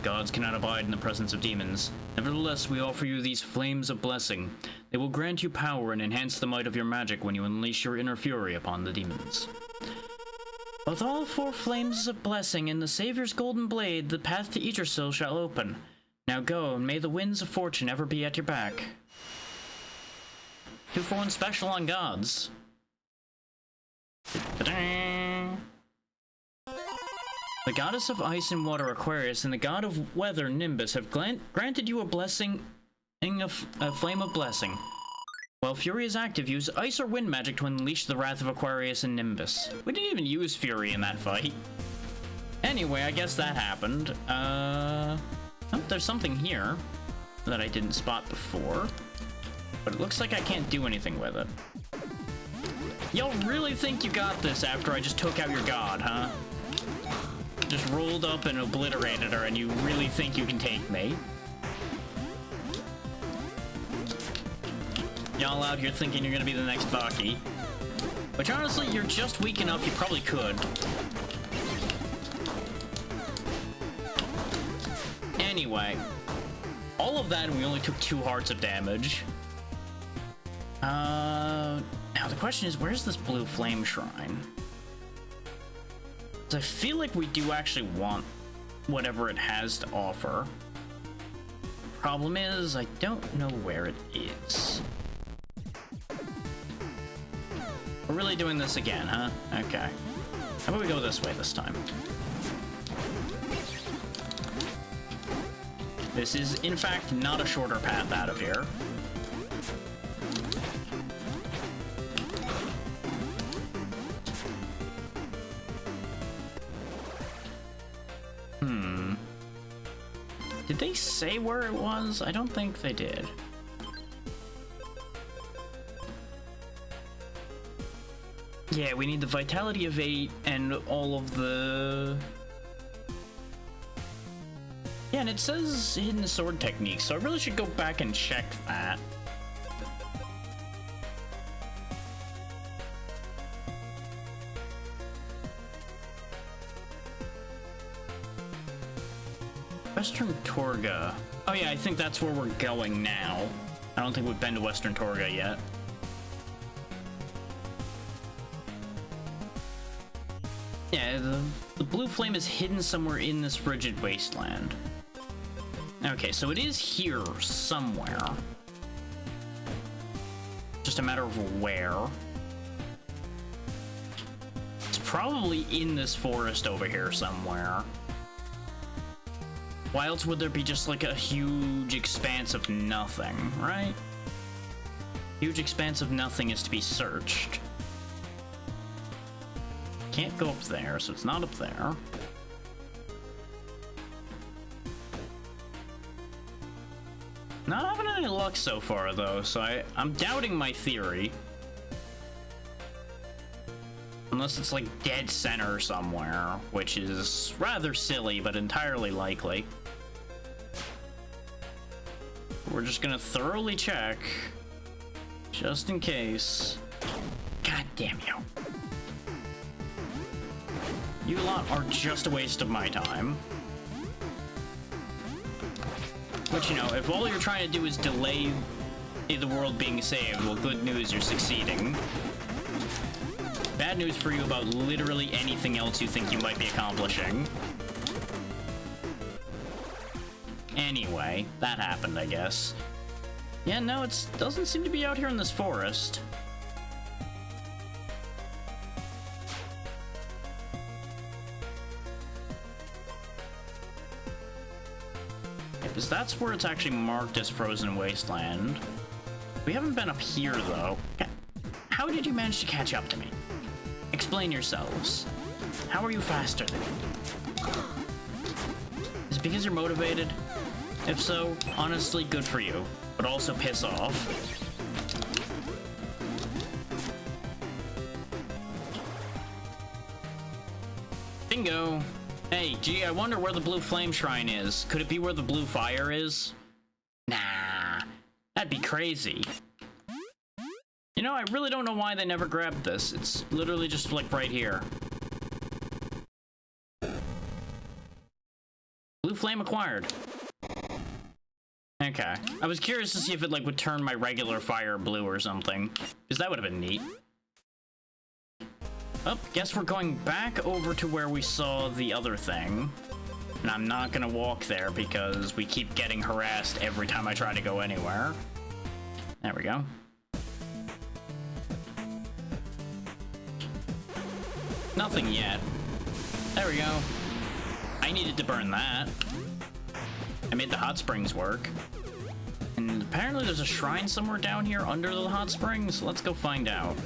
Gods cannot abide in the presence of demons. Nevertheless, we offer you these flames of blessing. They will grant you power and enhance the might of your magic when you unleash your inner fury upon the demons. With all 4 flames of blessing and the Savior's golden blade, the path to Yggdrasil shall open. Now go, and may the winds of fortune ever be at your back. 2-for-1 special on gods. Ta-da! The goddess of ice and water, Aquarius, and the god of weather, Nimbus, have granted you a blessing, a flame of blessing. While Fury is active, use ice or wind magic to unleash the wrath of Aquarius and Nimbus. We didn't even use Fury in that fight. Anyway, I guess that happened. Oh, there's something here that I didn't spot before. But it looks like I can't do anything with it. Y'all really think you got this after I just took out your god, huh? Just rolled up and obliterated her, and you really think you can take me? Y'all out here thinking you're gonna be the next Vaki. Which honestly, you're just weak enough, you probably could. Anyway. All of that, and we only took 2 hearts of damage. Now the question is, where's this blue flame shrine? I feel like we do actually want whatever it has to offer. Problem is, I don't know where it is. We're really doing this again, huh? Okay. How about we go this way this time? This is, in fact, not a shorter path out of here. Did they say where it was? I don't think they did. Yeah, we need the Vitality of 8 and all of the... Yeah, and it says Hidden Sword Technique, so I really should go back and check that. Western Torga. Oh yeah, I think that's where we're going now. I don't think we've been to Western Torga yet. Yeah, the blue flame is hidden somewhere in this frigid wasteland. Okay, so it is here somewhere. Just a matter of where. It's probably in this forest over here somewhere. Why else would there be just like a huge expanse of nothing, right? Huge expanse of nothing is to be searched. Can't go up there, so it's not up there. Not having any luck so far, though, so I'm doubting my theory. Unless it's like dead center somewhere, which is rather silly, but entirely likely. We're just gonna thoroughly check, just in case. God damn you. You lot are just a waste of my time. Which, you know, if all you're trying to do is delay the world being saved, well, good news, you're succeeding. Bad news for you about literally anything else you think you might be accomplishing. Anyway, that happened, I guess. Yeah, no, it doesn't seem to be out here in this forest. Because that's where it's actually marked as Frozen Wasteland. We haven't been up here, though. How did you manage to catch up to me? Explain yourselves. How are you faster than me? Is it because you're motivated? If so, honestly, good for you. But also piss off. Bingo! Hey, gee, I wonder where the blue flame shrine is. Could it be where the blue fire is? Nah, that'd be crazy. You know, I really don't know why they never grabbed this. It's literally just, like, right here. Blue flame acquired. Okay. I was curious to see if it, like, would turn my regular fire blue or something. Because that would have been neat. Oh, guess we're going back over to where we saw the other thing. And I'm not gonna walk there because we keep getting harassed every time I try to go anywhere. There we go. Nothing yet. There we go. I needed to burn that. I made the hot springs work. And apparently there's a shrine somewhere down here under the hot springs. Let's go find out.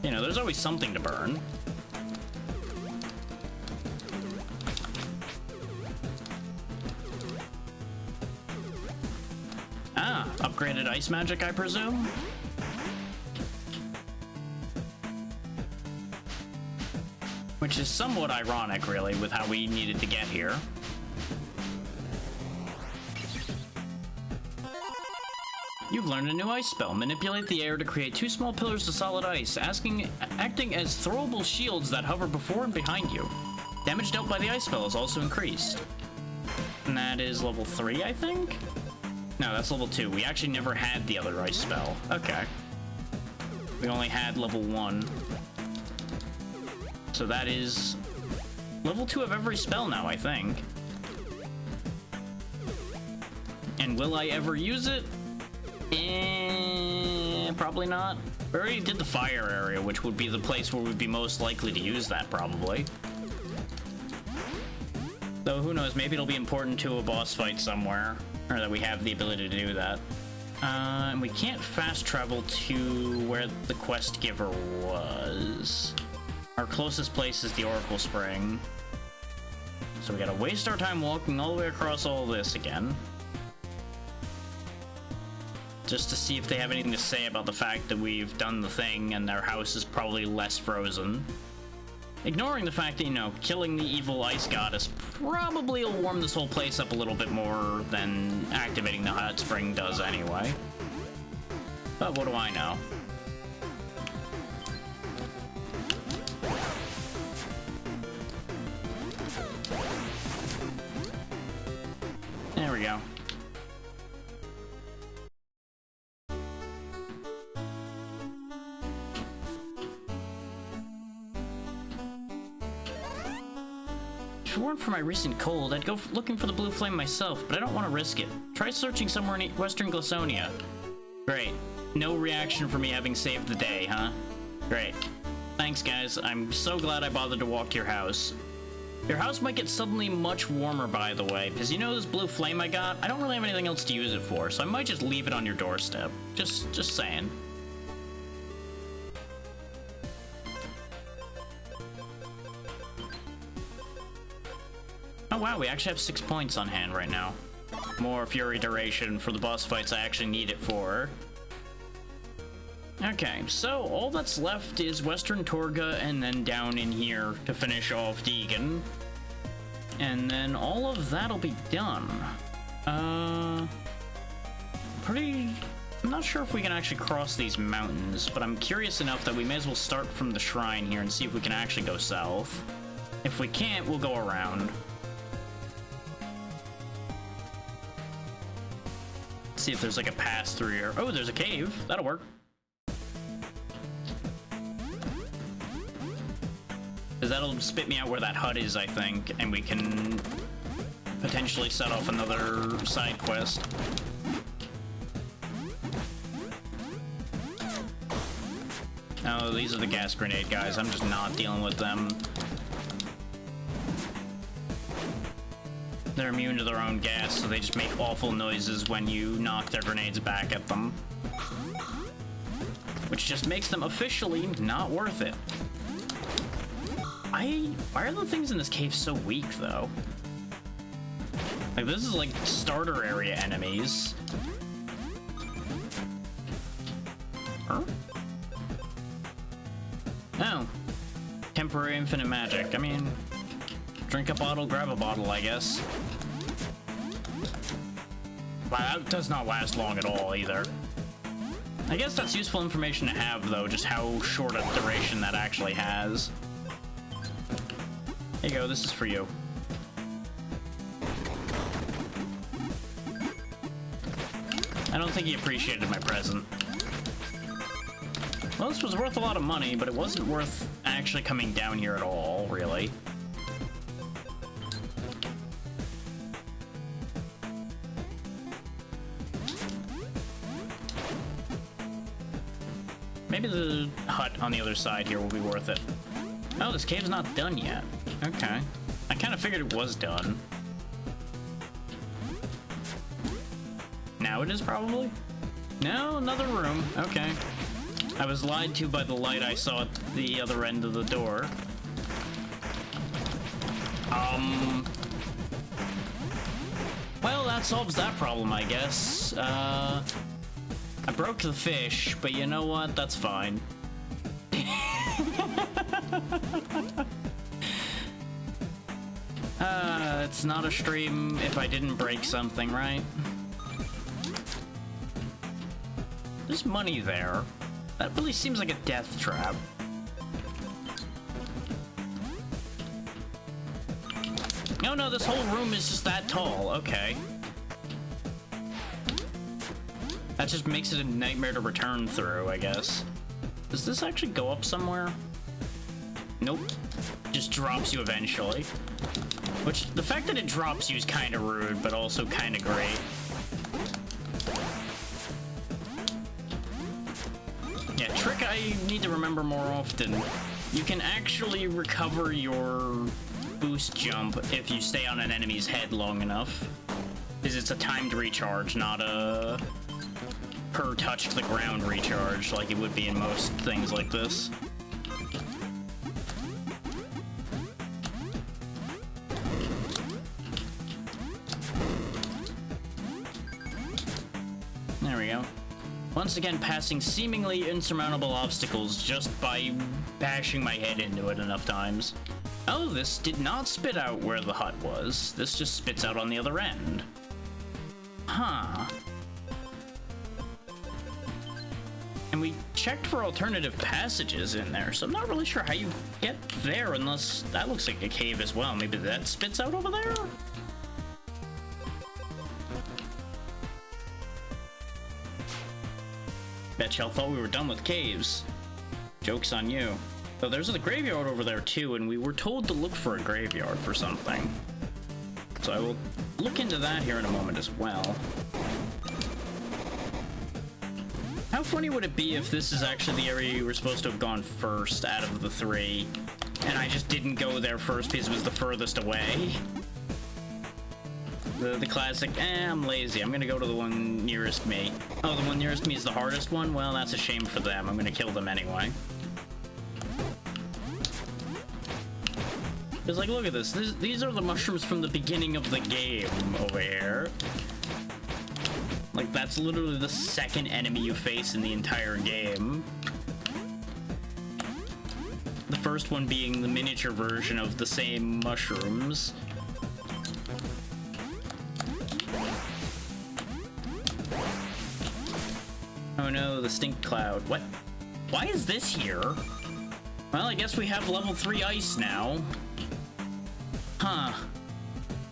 You know, there's always something to burn. Ah, upgraded ice magic, I presume? Which is somewhat ironic, really, with how we needed to get here. You've learned a new ice spell. Manipulate the air to create 2 small pillars of solid ice, acting as throwable shields that hover before and behind you. Damage dealt by the ice spell is also increased. And that is level 3, I think? No, that's level 2. We actually never had the other ice spell. Okay. We only had level 1. So that is level 2 of every spell now, I think. And will I ever use it? Probably not. We already did the fire area, which would be the place where we'd be most likely to use that, probably. Though, who knows, maybe it'll be important to a boss fight somewhere, or that we have the ability to do that. And we can't fast travel to where the quest giver was. Our closest place is the Oracle Spring. So we gotta waste our time walking all the way across all this again. Just to see if they have anything to say about the fact that we've done the thing and our house is probably less frozen. Ignoring the fact that, you know, killing the evil ice goddess probably will warm this whole place up a little bit more than activating the hot spring does anyway. But what do I know? If it weren't for my recent cold, I'd go looking for the blue flame myself, but I don't want to risk it. Try searching somewhere in Western Glasonia. Great. No reaction for me having saved the day, huh? Great. Thanks, guys. I'm so glad I bothered to walk to your house. Your house might get suddenly much warmer, by the way, because you know this blue flame I got? I don't really have anything else to use it for, so I might just leave it on your doorstep. Just saying. Oh wow, we actually have 6 points on hand right now. More Fury duration for the boss fights I actually need it for. Okay, so all that's left is Western Torga and then down in here to finish off Deegan. And then all of that'll be done. I'm not sure if we can actually cross these mountains, but I'm curious enough that we may as well start from the shrine here and see if we can actually go south. If we can't, we'll go around. See if there's like a pass through here. Oh, there's a cave. That'll work. Because that'll spit me out where that hut is, I think, and we can potentially set off another side quest. Oh, these are the gas grenade guys. I'm just not dealing with them. They're immune to their own gas, so they just make awful noises when you knock their grenades back at them. Which just makes them officially not worth it. Why are the things in this cave so weak, though? Like, this is like starter area enemies. Huh? Oh. Temporary infinite magic. I mean, drink a bottle, grab a bottle, I guess. Wow, that does not last long at all, either. I guess that's useful information to have, though, just how short a duration that actually has. Here you go, this is for you. I don't think he appreciated my present. Well, this was worth a lot of money, but it wasn't worth actually coming down here at all, really. Maybe the hut on the other side here will be worth it. Oh, this cave's not done yet. Okay. I kind of figured it was done. Now it is probably? No, another room. Okay. I was lied to by the light I saw at the other end of the door. Well, that solves that problem, I guess. I broke the fish, but you know what? That's fine. It's not a stream if I didn't break something, right? There's money there. That really seems like a death trap. No, no, this whole room is just that tall. Okay. That just makes it a nightmare to return through, I guess. Does this actually go up somewhere? Nope. Just drops you eventually. Which, the fact that it drops you is kind of rude, but also kind of great. Yeah, trick I need to remember more often. You can actually recover your boost jump if you stay on an enemy's head long enough. Because it's a timed recharge, not a per touch to the ground recharge like it would be in most things like this. There we go. Once again, passing seemingly insurmountable obstacles just by bashing my head into it enough times. Oh, this did not spit out where the hut was. This just spits out on the other end. Huh. And we checked for alternative passages in there, so I'm not really sure how you get there unless that looks like a cave as well. Maybe that spits out over there? Bet y'all thought we were done with caves. Joke's on you. So there's a graveyard over there too, and we were told to look for a graveyard for something. So I will look into that here in a moment as well. How funny would it be if this is actually the area you were supposed to have gone first out of the 3, and I just didn't go there first because it was the furthest away? The classic, I'm lazy, I'm gonna go to the one nearest me. Oh, the one nearest me is the hardest one? Well, that's a shame for them. I'm gonna kill them anyway. It's like, look at this. These are the mushrooms from the beginning of the game over here. Like, that's literally the second enemy you face in the entire game. The first one being the miniature version of the same mushrooms. Oh no, the stink cloud. What? Why is this here? Well, I guess we have level 3 ice now. Huh.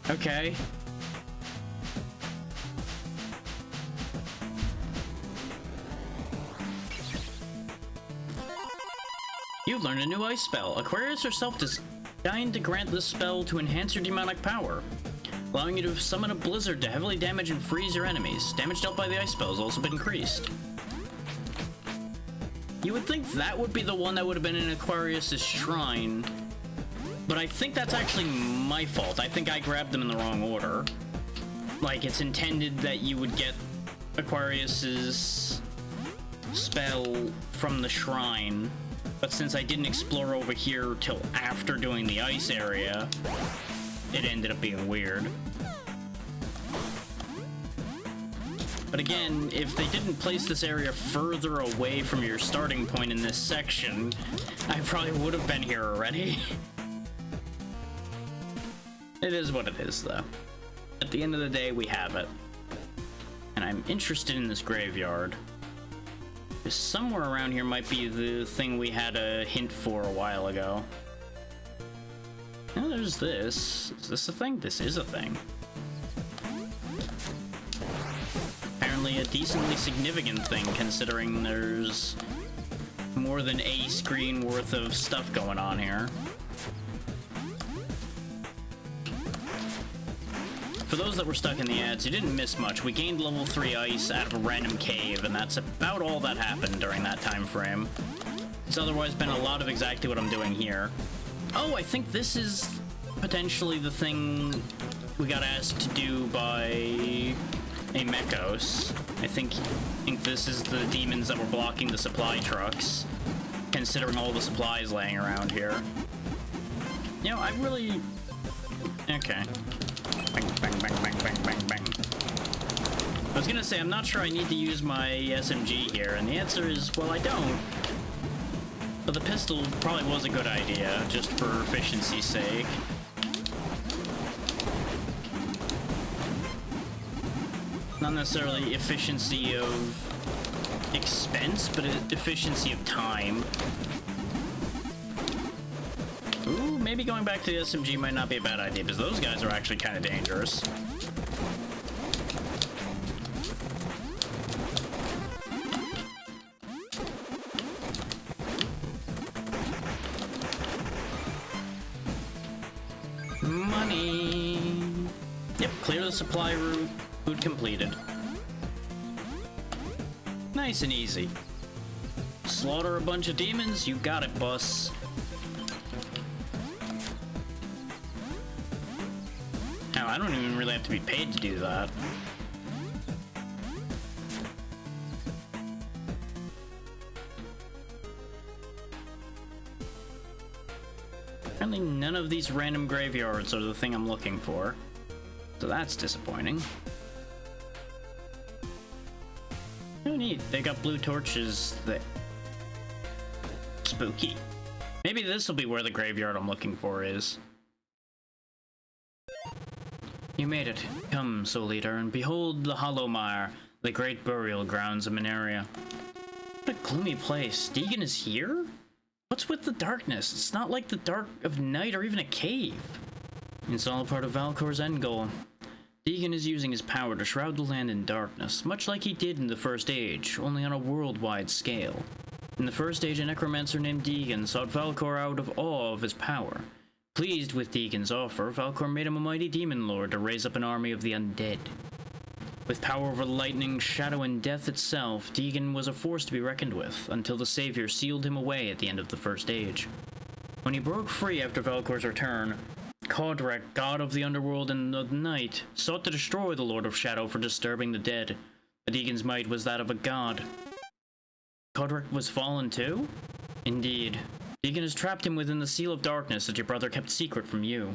Okay. You've learned a new ice spell. Aquarius herself designed to grant this spell to enhance your demonic power, allowing you to summon a blizzard to heavily damage and freeze your enemies. Damage dealt by the ice spell has also been increased. You would think that would be the one that would have been in Aquarius's shrine, but I think that's actually my fault. I think I grabbed them in the wrong order. Like, it's intended that you would get Aquarius's spell from the shrine, but since I didn't explore over here till after doing the ice area, it ended up being weird. But again, if they didn't place this area further away from your starting point in this section, I probably would have been here already. It is what it is, though. At the end of the day, we have it. And I'm interested in this graveyard. Because somewhere around here might be the thing we had a hint for a while ago. Oh, there's this. Is this a thing? This is a thing. Apparently a decently significant thing, considering there's more than a screen worth of stuff going on here. For those that were stuck in the ads, you didn't miss much. We gained level 3 ice out of a random cave, and that's about all that happened during that time frame. It's otherwise been a lot of exactly what I'm doing here. Oh, I think this is potentially the thing we got asked to do by a Mechos. I think this is the demons that were blocking the supply trucks, considering all the supplies laying around here. You know, I really... Okay. Bang, bang, bang, bang, bang, bang, bang. I was gonna say, I'm not sure I need to use my SMG here, and the answer is, well, I don't. But the pistol probably was a good idea, just for efficiency's sake. Not necessarily efficiency of expense, but efficiency of time. Ooh, maybe going back to the SMG might not be a bad idea, because those guys are actually kind of dangerous. Money! Yep, clear the supply route. Food completed. Nice and easy. Slaughter a bunch of demons, you got it, boss. Now, I don't even really have to be paid to do that. Apparently none of these random graveyards are the thing I'm looking for. So that's disappointing. Oh neat, they got blue torches that... Spooky. Maybe this will be where the graveyard I'm looking for is. You made it. Come, Soul Eater, and behold the Hollow Mire, the great burial grounds of Mineria. What a gloomy place. Deegan is here? What's with the darkness? It's not like the dark of night or even a cave. It's all part of Valkor's end goal. Deegan is using his power to shroud the land in darkness, much like he did in the First Age, only on a worldwide scale. In the first age, a necromancer named Deegan sought Valcor out of awe of his power. Pleased with Deegan's offer, Valcor made him a mighty demon lord to raise up an army of the undead. With power over lightning, shadow, and death itself, Deegan was a force to be reckoned with, until the Savior sealed him away at the end of the First Age. When he broke free after Valcor's return, Kodrek, god of the underworld and the night, sought to destroy the Lord of Shadow for disturbing the dead. But Deegan's might was that of a god. Kodrek was fallen too? Indeed. Deegan has trapped him within the Seal of Darkness that your brother kept secret from you.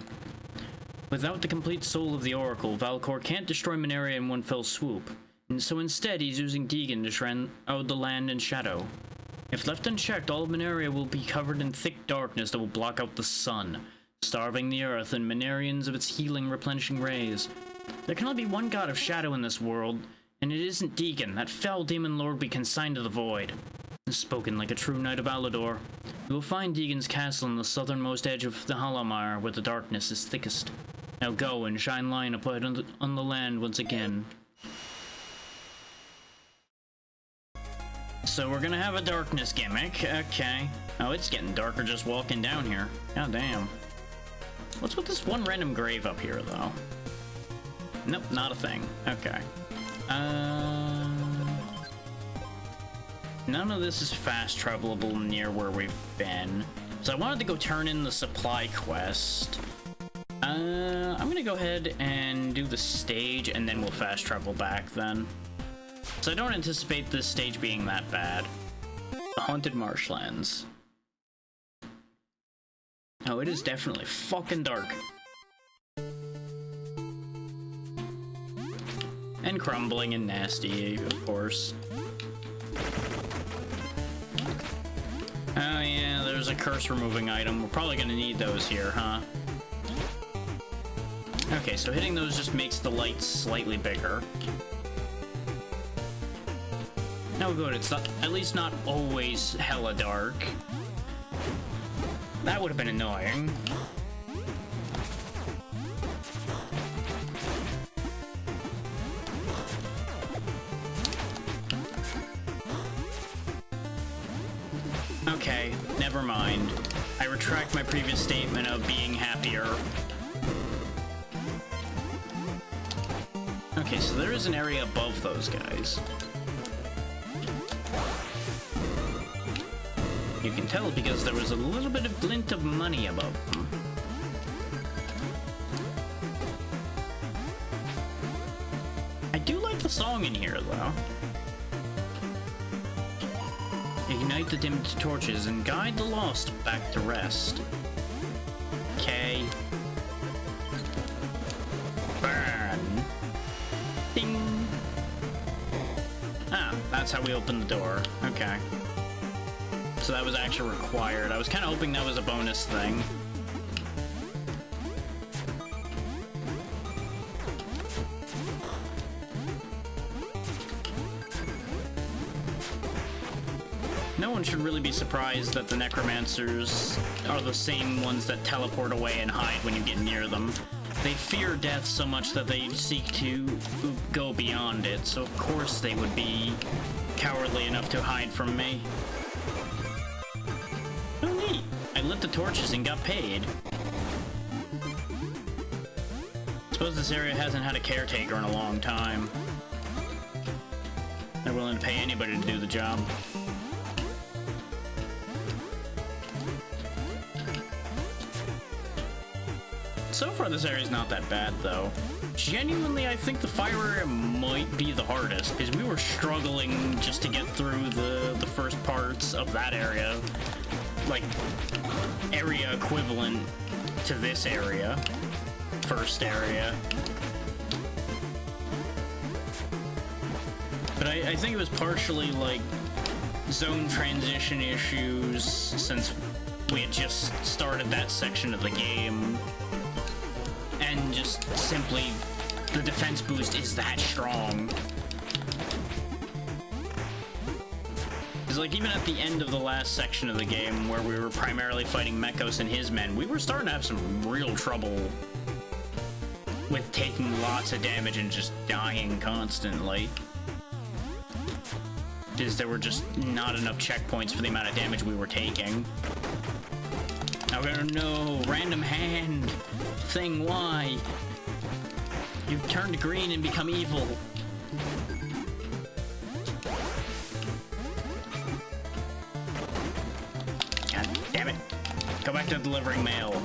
Without the complete soul of the Oracle, Valcor can't destroy Mineria in one fell swoop, and so instead he's using Deegan to shred out the land and shadow. If left unchecked, all of Mineria will be covered in thick darkness that will block out the sun, starving the earth and Minerians of its healing, replenishing rays. There can only be one god of shadow in this world, and it isn't Deegan, that fell demon lord be consigned to the void. Spoken like a true knight of Alador. You will find Deegan's castle on the southernmost edge of the Hollowmire, where the darkness is thickest. Now go and shine light upon on the land once again. So we're gonna have a darkness gimmick, okay. Oh, it's getting darker just walking down here. God damn. What's with this one random grave up here, though? Nope, not a thing. Okay. None of this is fast travelable near where we've been. So I wanted to go turn in the supply quest. I'm gonna go ahead and do the stage, and then we'll fast travel back then. So I don't anticipate this stage being that bad. The Haunted Marshlands. Oh, it is definitely fucking dark. And crumbling and nasty, of course. Oh yeah, there's a curse removing item. We're probably gonna need those here, huh? Okay, so hitting those just makes the light slightly bigger. No good, it's not, at least not always hella dark. That would have been annoying. Okay, never mind. I retract my previous statement of being happier. Okay, so there is an area above those guys. You can tell because there was a little bit of glint of money above them. I do like the song in here, though. Ignite the dimmed torches and guide the lost back to rest. Okay. Burn. Ding. Ah, that's how we open the door. Okay. So that was actually required. I was kind of hoping that was a bonus thing. No one should really be surprised that the necromancers are the same ones that teleport away and hide when you get near them. They fear death so much that they seek to go beyond it, so of course they would be cowardly enough to hide from me. Oh neat! I lit the torches and got paid. Suppose this area hasn't had a caretaker in a long time. They're willing to pay anybody to do the job. So far, this area's not that bad, though. Genuinely, I think the fire area might be the hardest, because we were struggling just to get through the first parts of that area. Like, area equivalent to this area. First area. But I think it was partially, like, zone transition issues, since we had just started that section of the game. And just simply, the defense boost is that strong. Because, like, even at the end of the last section of the game, where we were primarily fighting Mekos and his men, we were starting to have some real trouble with taking lots of damage and just dying constantly. is there were just not enough checkpoints for the amount of damage we were taking. Oh no, random hand thing, why? You've turned green and become evil. God damn it. Go back to delivering mail.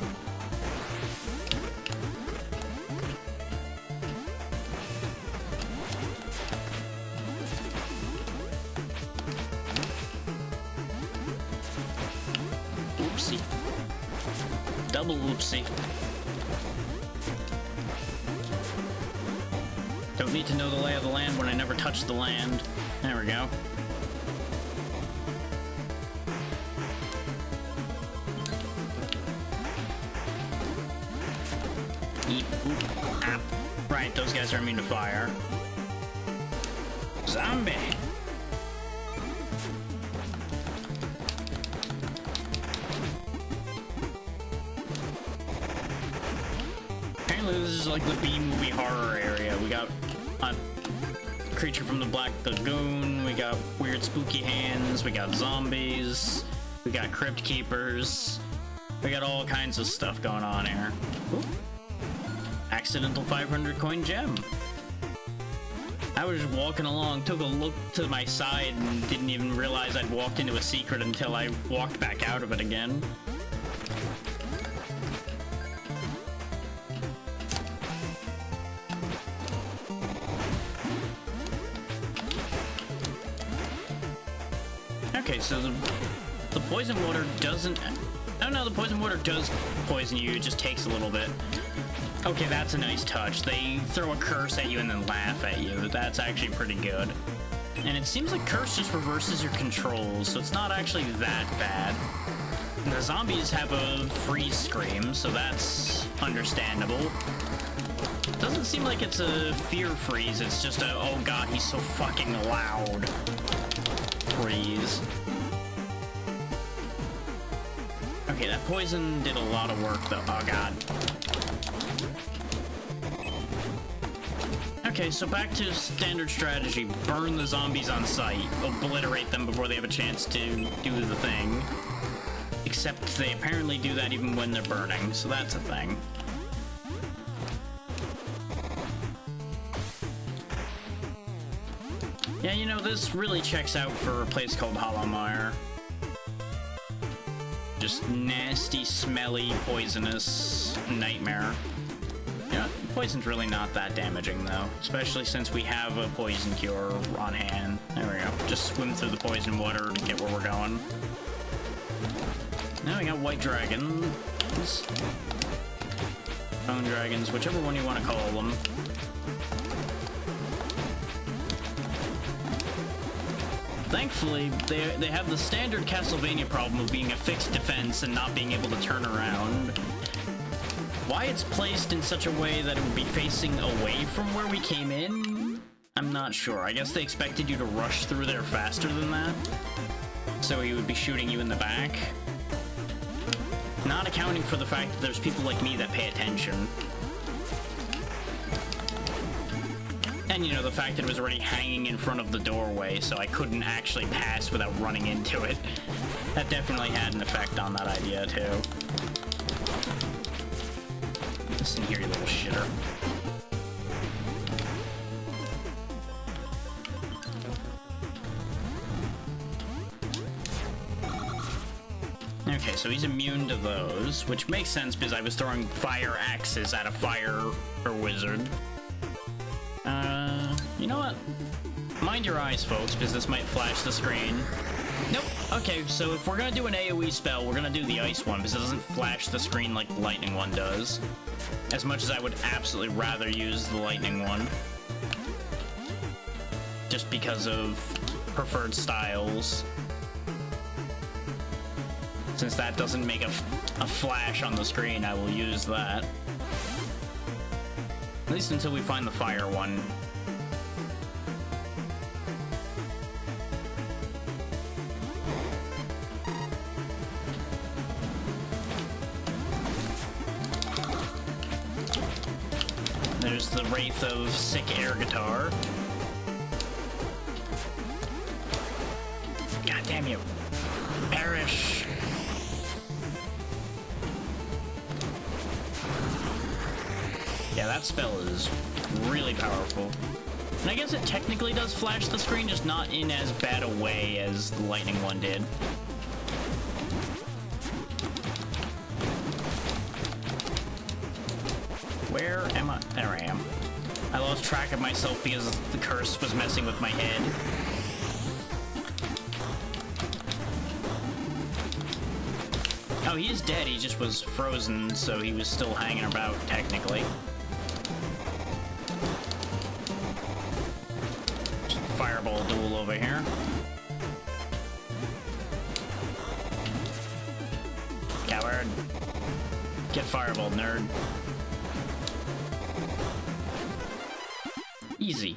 Oopsie. Double oopsie. Don't need to know the lay of the land when I never touched the land. There we go. Eep, oop, ah. Right, those guys are immune to fire. Zombie! Apparently this is like the B-movie horror area. We got a creature from the Black Lagoon, we got weird spooky hands, we got zombies, we got crypt keepers, we got all kinds of stuff going on here. Ooh. Accidental 500 coin gem. I was just walking along, took a look to my side, and didn't even realize I'd walked into a secret until I walked back out of it again. Okay, so the poison water doesn't... Oh no, the poison water does poison you, it just takes a little bit. Okay, that's a nice touch. They throw a curse at you and then laugh at you. That's actually pretty good. And it seems like curse just reverses your controls, so it's not actually that bad. And the zombies have a freeze scream, so that's understandable. Doesn't seem like it's a fear freeze, it's just a, oh god, he's so fucking loud freeze. Okay, that poison did a lot of work though. Oh god. Okay, so back to standard strategy. Burn the zombies on sight. Obliterate them before they have a chance to do the thing. Except they apparently do that even when they're burning, so that's a thing. Yeah, you know, this really checks out for a place called Hollowmire. Just nasty, smelly, poisonous nightmare. Yeah, poison's really not that damaging, though. Especially since we have a poison cure on hand. There we go. Just swim through the poison water to get where we're going. Now we got white dragons. Bone dragons, whichever one you want to call them. Thankfully, they have the standard Castlevania problem of being a fixed defense and not being able to turn around. Why it's placed in such a way that it would be facing away from where we came in, I'm not sure. I guess they expected you to rush through there faster than that, so he would be shooting you in the back. Not accounting for the fact that there's people like me that pay attention. And, you know, the fact that it was already hanging in front of the doorway, so I couldn't actually pass without running into it. That definitely had an effect on that idea, too. Listen here, you little shitter. Okay, so he's immune to those, which makes sense because I was throwing fire axes at a fire or wizard. You know what? Mind your eyes, folks, because this might flash the screen. Nope. Okay, so if we're gonna do an AoE spell, we're gonna do the ice one, because it doesn't flash the screen like the lightning one does. As much as I would absolutely rather use the lightning one. Just because of preferred styles. Since that doesn't make a flash on the screen, I will use that. At least until we find the fire one. There's the Wraith of Sick Air Guitar. God damn you. Perish. Yeah, that spell is really powerful. And I guess it technically does flash the screen, just not in as bad a way as the lightning one did. Where am I? There I am. I lost track of myself because the curse was messing with my head. Oh, he is dead. He just was frozen, so he was still hanging about, technically. Just fireball duel over here. Coward. Get fireball, nerd. Easy.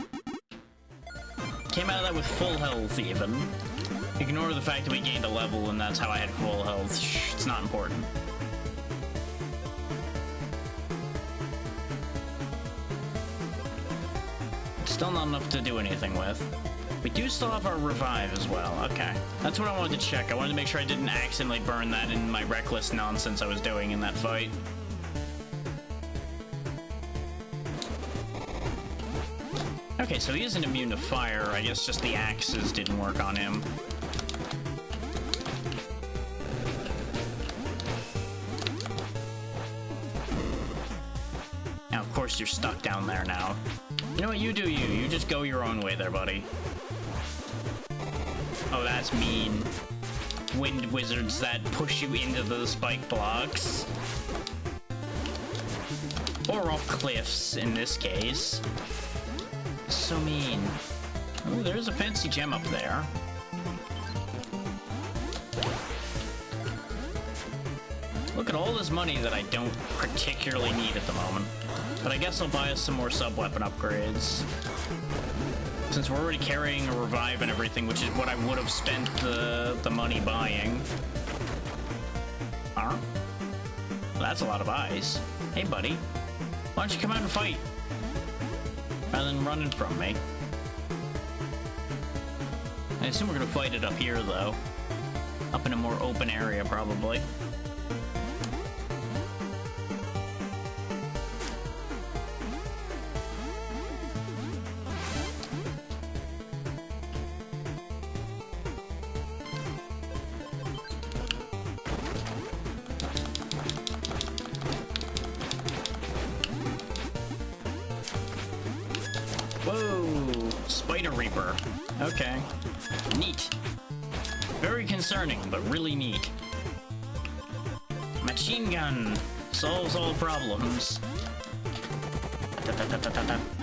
Came out of that with full health, even. Ignore the fact that we gained a level and that's how I had full health. Shh, it's not important. Still not enough to do anything with. We do still have our revive as well. Okay. That's what I wanted to check. I wanted to make sure I didn't accidentally burn that in my reckless nonsense I was doing in that fight. Okay, so he isn't immune to fire. I guess just the axes didn't work on him. Now, of course, you're stuck down there now. You know what? You do you. You just go your own way there, buddy. Oh, that's mean. Wind wizards that push you into the spike blocks. Or off cliffs, in this case. So mean. Oh, there's a fancy gem up there. Look at all this money that I don't particularly need at the moment. But I guess I'll buy us some more sub-weapon upgrades. Since we're already carrying a revive and everything, which is what I would have spent the money buying. Huh? Well, that's a lot of eyes. Hey, buddy. Why don't you come out and fight? Rather than running from me. I assume we're gonna fight it up here, though. Up in a more open area, probably. Whoa! Spider Reaper. Okay. Neat. Very concerning, but really neat. Machine gun. Solves all problems.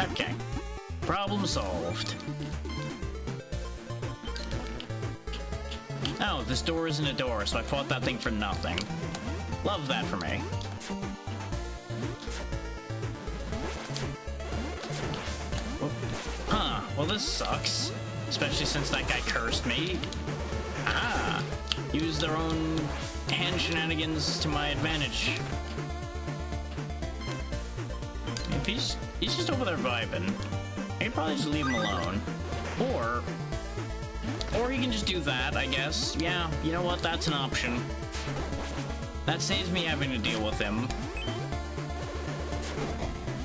Okay. Problem solved. Oh, this door isn't a door, so I fought that thing for nothing. Love that for me. Huh, well this sucks. Especially since that guy cursed me. Ah, use their own hand shenanigans to my advantage. If he's just over there vibing, I could probably just leave him alone. Or he can just do that, I guess. Yeah, you know what, that's an option. That saves me having to deal with him.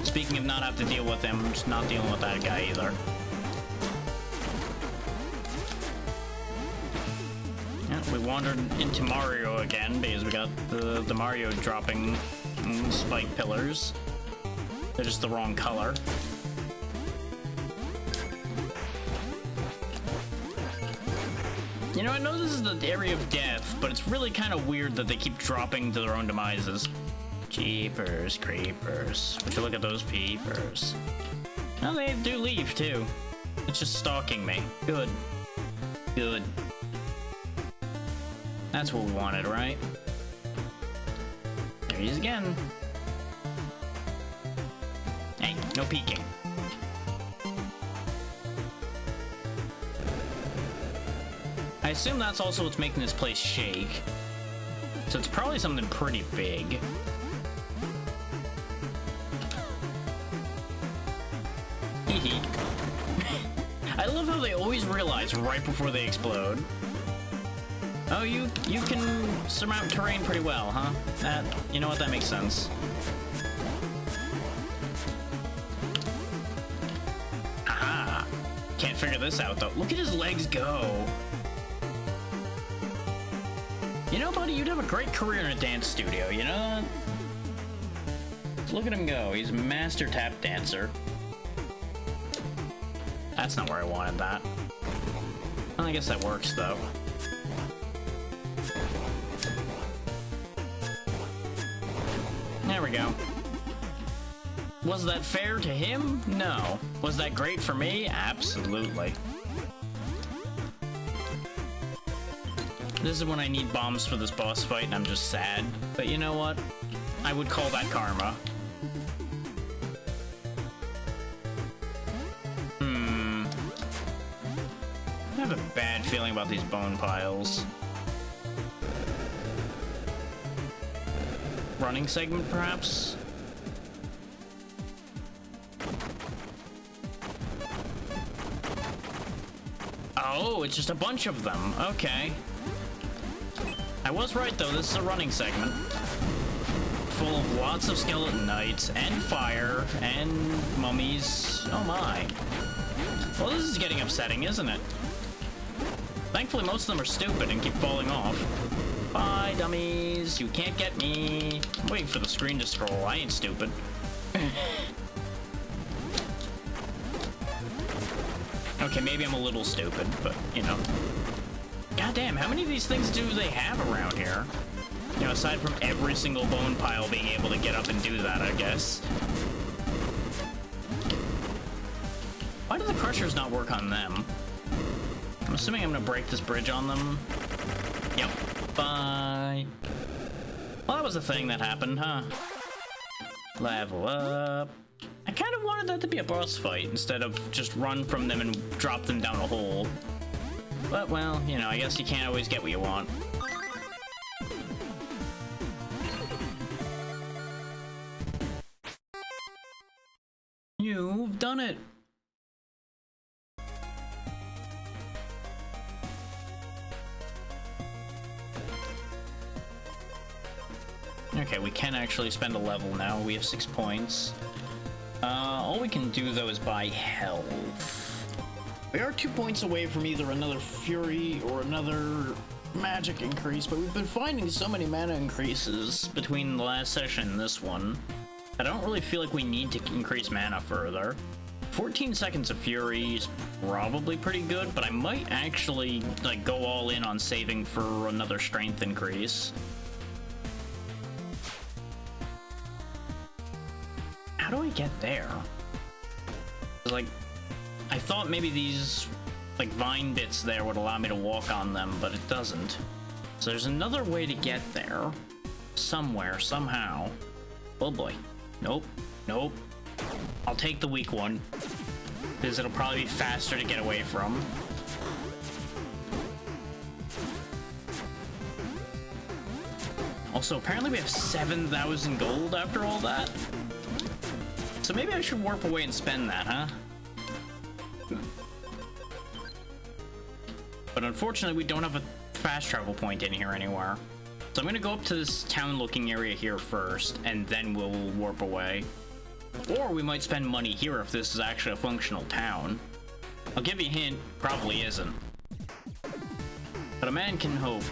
Speaking of not have to deal with him, I'm just not dealing with that guy either. Yeah, we wandered into Mario again because we got the Mario dropping spike pillars. They're just the wrong color. You know, I know this is the area of death, but it's really kind of weird that they keep dropping to their own demises. Jeepers creepers. Would you look at those peepers? No, they do leave, too. It's just stalking me. Good. Good. That's what we wanted, right? There he is again. Hey, no peeking. I assume that's also what's making this place shake. So it's probably something pretty big. I love love how they always realize right before they explode. Oh, you can surmount terrain pretty well, huh? You know what, that makes sense. Aha! Can't figure this out, though. Look at his legs go. You know, buddy, you'd have a great career in a dance studio, you know? Look at him go. He's a master tap dancer. That's not where I wanted that. Well, I guess that works, though. There we go. Was that fair to him? No. Was that great for me? Absolutely. This is when I need bombs for this boss fight, and I'm just sad. But you know what? I would call that karma. I have a bad feeling about these bone piles. Running segment, perhaps? Oh, it's just a bunch of them. Okay. I was right, though. This is a running segment. Full of lots of skeleton knights, and fire, and mummies. Oh my. Well, this is getting upsetting, isn't it? Thankfully, most of them are stupid and keep falling off. Bye, dummies. You can't get me. I'm waiting for the screen to scroll. I ain't stupid. Okay, maybe I'm a little stupid, but, you know. Goddamn, how many of these things do they have around here? You know, aside from every single bone pile being able to get up and do that, I guess. Why do the crushers not work on them? I'm assuming I'm gonna break this bridge on them. Yep. Bye. Well, that was a thing that happened, huh? Level up. I kind of wanted that to be a boss fight instead of just run from them and drop them down a hole. But, well, you know, I guess you can't always get what you want. You've done it! Okay, we can actually spend a level now. We have 6 points. All we can do, though, is buy health. We are 2 points away from either another Fury or another magic increase, but we've been finding so many mana increases between the last session and this one. I don't really feel like we need to increase mana further. 14 seconds of Fury is probably pretty good, but I might actually, like, go all in on saving for another strength increase. How do I get there? Like, I thought maybe these, like, vine bits there would allow me to walk on them, but it doesn't. So there's another way to get there. Somewhere, somehow. Oh boy. Nope. Nope. I'll take the weak one, because it'll probably be faster to get away from. Also, apparently we have 7,000 gold after all that. So maybe I should warp away and spend that, huh? But unfortunately, we don't have a fast travel point in here anywhere. So I'm gonna go up to this town-looking area here first, and then we'll warp away. Or we might spend money here if this is actually a functional town. I'll give you a hint, probably isn't. But a man can hope.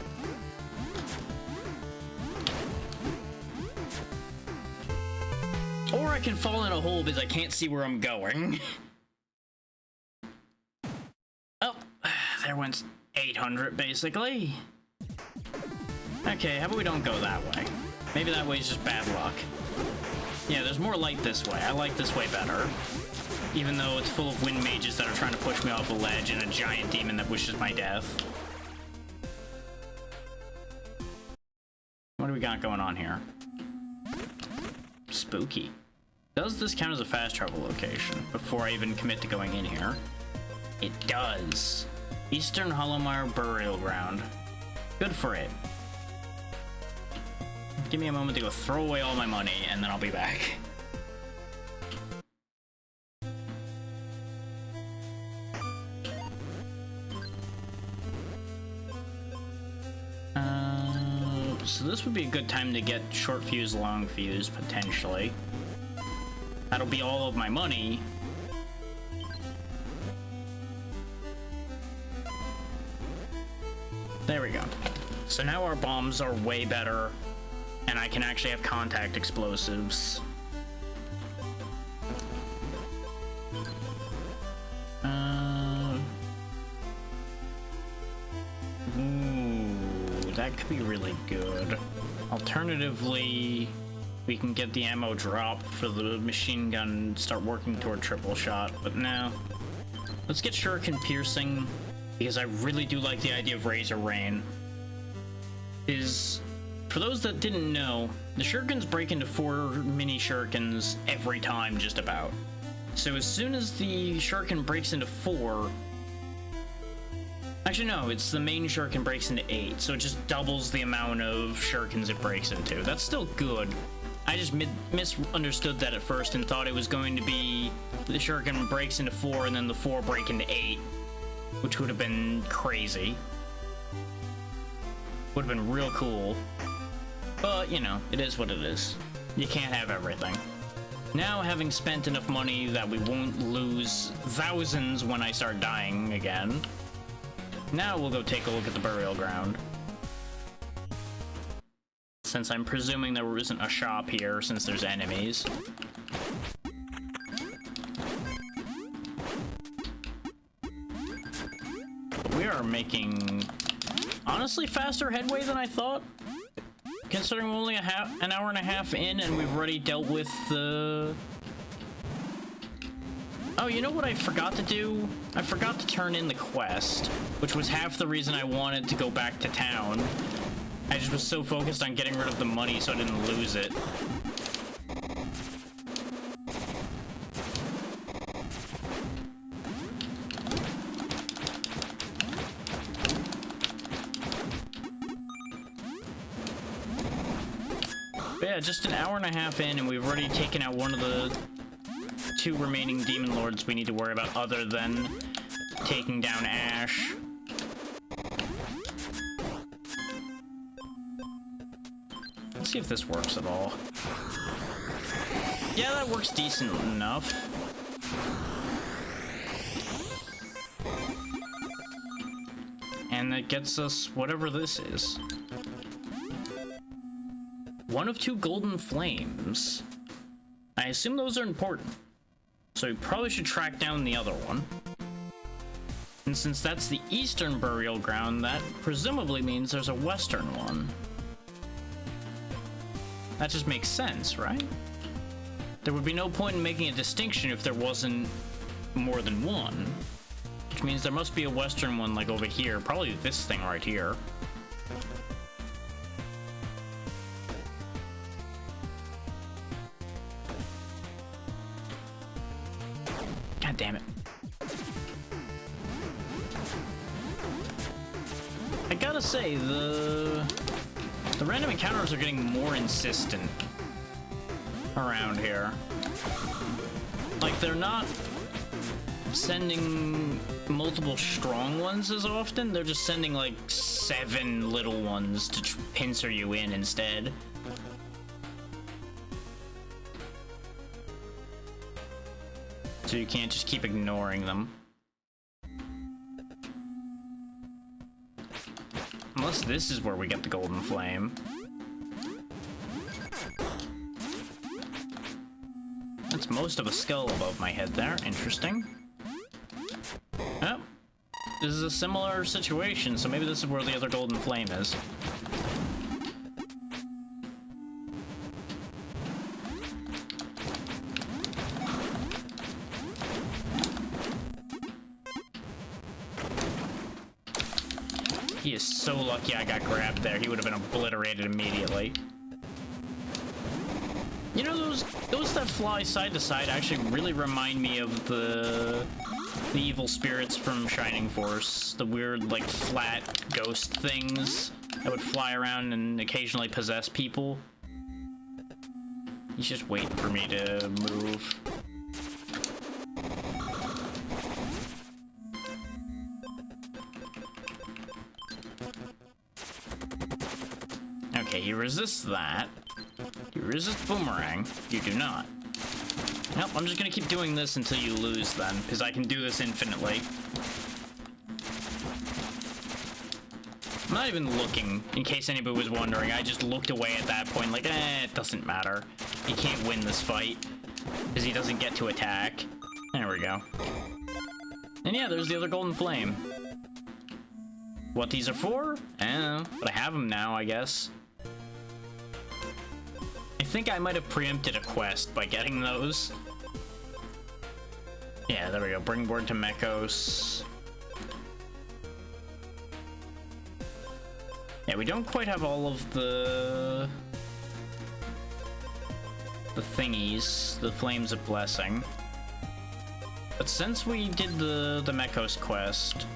Or I can fall in a hole because I can't see where I'm going. Oh, there went 800 basically. Okay, how about we don't go that way? Maybe that way is just bad luck. Yeah, there's more light this way. I like this way better. Even though it's full of wind mages that are trying to push me off a ledge and a giant demon that wishes my death. What do we got going on here? Spooky. Does this count as a fast travel location before I even commit to going in here? It does. Eastern Hollowmire Burial Ground. Good for it. Give me a moment to go throw away all my money, and then I'll be back. So this would be a good time to get short fuse, long fuse, potentially. That'll be all of my money. There we go. So now our bombs are way better, and I can actually have contact explosives. Ooh, that could be really good. Alternatively, we can get the ammo drop for the machine gun and start working toward triple shot, but no. Let's get shuriken piercing, because I really do like the idea of Razor Rain. For those that didn't know, the shurikens break into 4 mini shurikens every time, just about. So as soon as the shuriken breaks into 4... Actually, no, it's the main shuriken breaks into 8, so it just doubles the amount of shurikens it breaks into. That's still good. I just misunderstood that at first and thought it was going to be the shuriken breaks into 4 and then the 4 break into 8, which would have been crazy. Would have been real cool. But, you know, it is what it is. You can't have everything. Now, having spent enough money that we won't lose thousands when I start dying again, now we'll go take a look at the burial ground. Since I'm presuming there isn't a shop here, since there's enemies. We are making, honestly, faster headway than I thought. Considering we're only an hour and a half in and we've already dealt with the... Oh, you know what I forgot to do? I forgot to turn in the quest, which was half the reason I wanted to go back to town. I just was so focused on getting rid of the money so I didn't lose it. But yeah, just an hour and a half in and we've already taken out one of the 2 remaining demon lords we need to worry about other than taking down Ash. Let's see if this works at all. Yeah, that works decent enough. And that gets us whatever this is. 1 of 2 golden flames. I assume those are important. So we probably should track down the other one. And since that's the eastern burial ground, that presumably means there's a western one. That just makes sense, right? There would be no point in making a distinction if there wasn't more than one. Which means there must be a western one like over here. Probably this thing right here. God damn it. I gotta say, the random encounters are getting more insistent around here. Like, they're not sending multiple strong ones as often, they're just sending like 7 little ones to pincer you in instead. So you can't just keep ignoring them. Unless this is where we get the golden flame. That's most of a skull above my head there. Interesting. Oh. This is a similar situation, so maybe this is where the other golden flame is. He is so lucky I got grabbed there. He would have been obliterated immediately. You know, those that fly side to side actually really remind me of the evil spirits from Shining Force. The weird, like, flat ghost things that would fly around and occasionally possess people. He's just waiting for me to move. Okay, he resists that. You resist boomerang. You do not. Nope, I'm just gonna keep doing this until you lose then, because I can do this infinitely. I'm not even looking, in case anybody was wondering. I just looked away at that point, like, it doesn't matter. He can't win this fight, because he doesn't get to attack. There we go. And yeah, there's the other golden flame. What these are for? But I have them now, I guess. I think I might have preempted a quest by getting those. Yeah, there we go. Bring word to Mechos. Yeah, we don't quite have all of the thingies, the Flames of Blessing. But since we did the Mechos quest,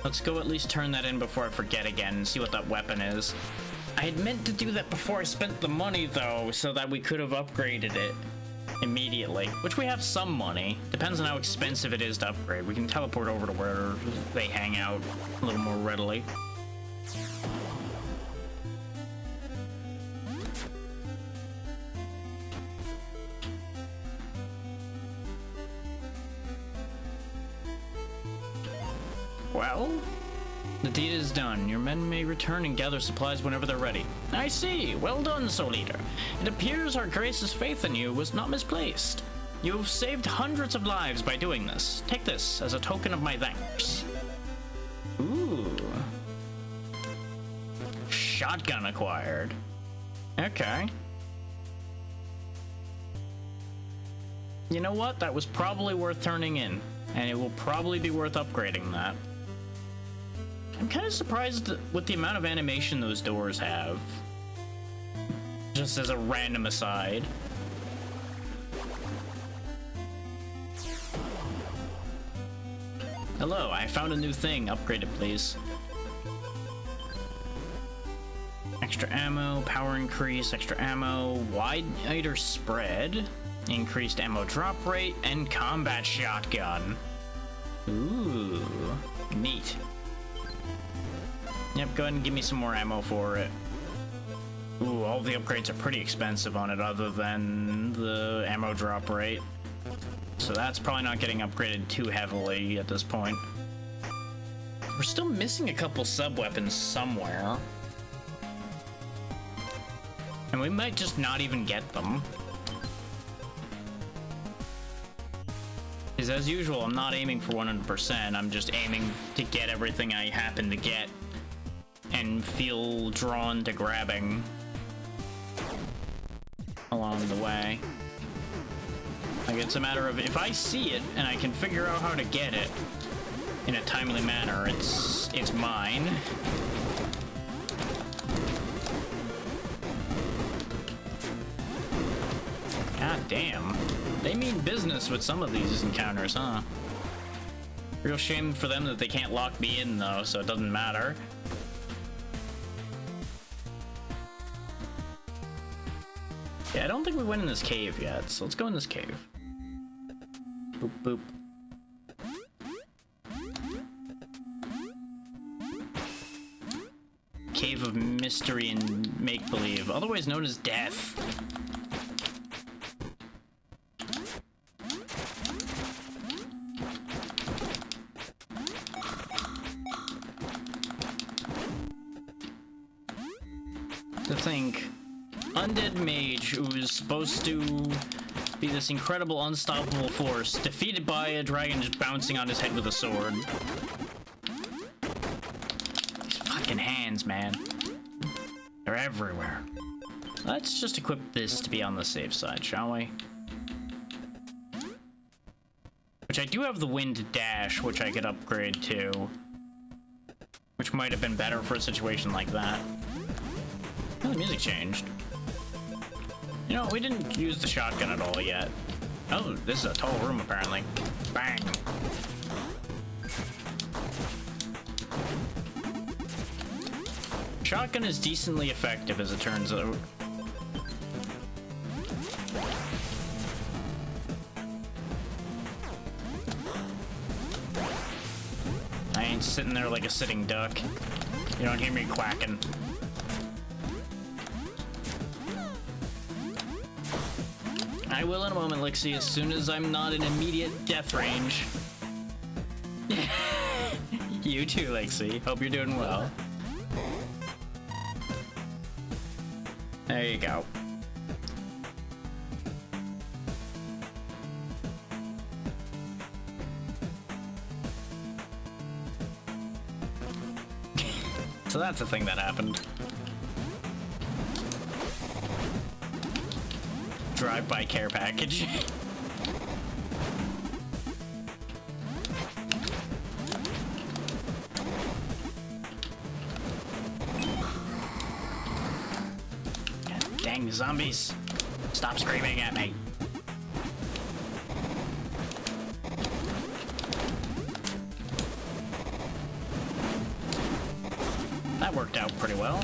let's go at least turn that in before I forget again and see what that weapon is. I had meant to do that before I spent the money, though, so that we could have upgraded it immediately. Which we have some money. Depends on how expensive it is to upgrade. We can teleport over to where they hang out a little more readily. Well, the deed is done. Your men may return and gather supplies whenever they're ready. I see. Well done, Soul Eater. It appears our Grace's faith in you was not misplaced. You have saved hundreds of lives by doing this. Take this as a token of my thanks. Ooh. Shotgun acquired. Okay. You know what? That was probably worth turning in, and it will probably be worth upgrading that. I'm kind of surprised with the amount of animation those doors have. Just as a random aside. Hello, I found a new thing. Upgrade it, please. Extra ammo, power increase, extra ammo, wider spread, increased ammo drop rate, and combat shotgun. Ooh, neat. Yep, go ahead and give me some more ammo for it. Ooh, all the upgrades are pretty expensive on it other than the ammo drop rate. So that's probably not getting upgraded too heavily at this point. We're still missing a couple sub-weapons somewhere. And we might just not even get them. Because as usual, I'm not aiming for 100%, I'm just aiming to get everything I happen to get. And feel drawn to grabbing along the way. Like, it's a matter of if I see it and I can figure out how to get it in a timely manner, it's mine. God damn. They mean business with some of these encounters, huh? Real shame for them that they can't lock me in, though, so it doesn't matter. Yeah, I don't think we went in this cave yet, so let's go in this cave. Boop, boop. Cave of Mystery and Make-Believe, otherwise known as Death. To think, undead mage who is supposed to be this incredible unstoppable force, defeated by a dragon just bouncing on his head with a sword. These fucking hands, man. They're everywhere. Let's just equip this to be on the safe side, shall we? Which I do have the wind dash, which I could upgrade to. Which might have been better for a situation like that. Oh, the music changed. You know, we didn't use the shotgun at all yet. Oh, this is a tall room, apparently. Bang. Shotgun is decently effective, as it turns out. I ain't sitting there like a sitting duck. You don't hear me quacking. I will in a moment, Lixie, as soon as I'm not in immediate death range. You too, Lixie. Hope you're doing well. There you go. So that's a thing that happened. Drive-by care package. God dang zombies. Stop screaming at me. That worked out pretty well.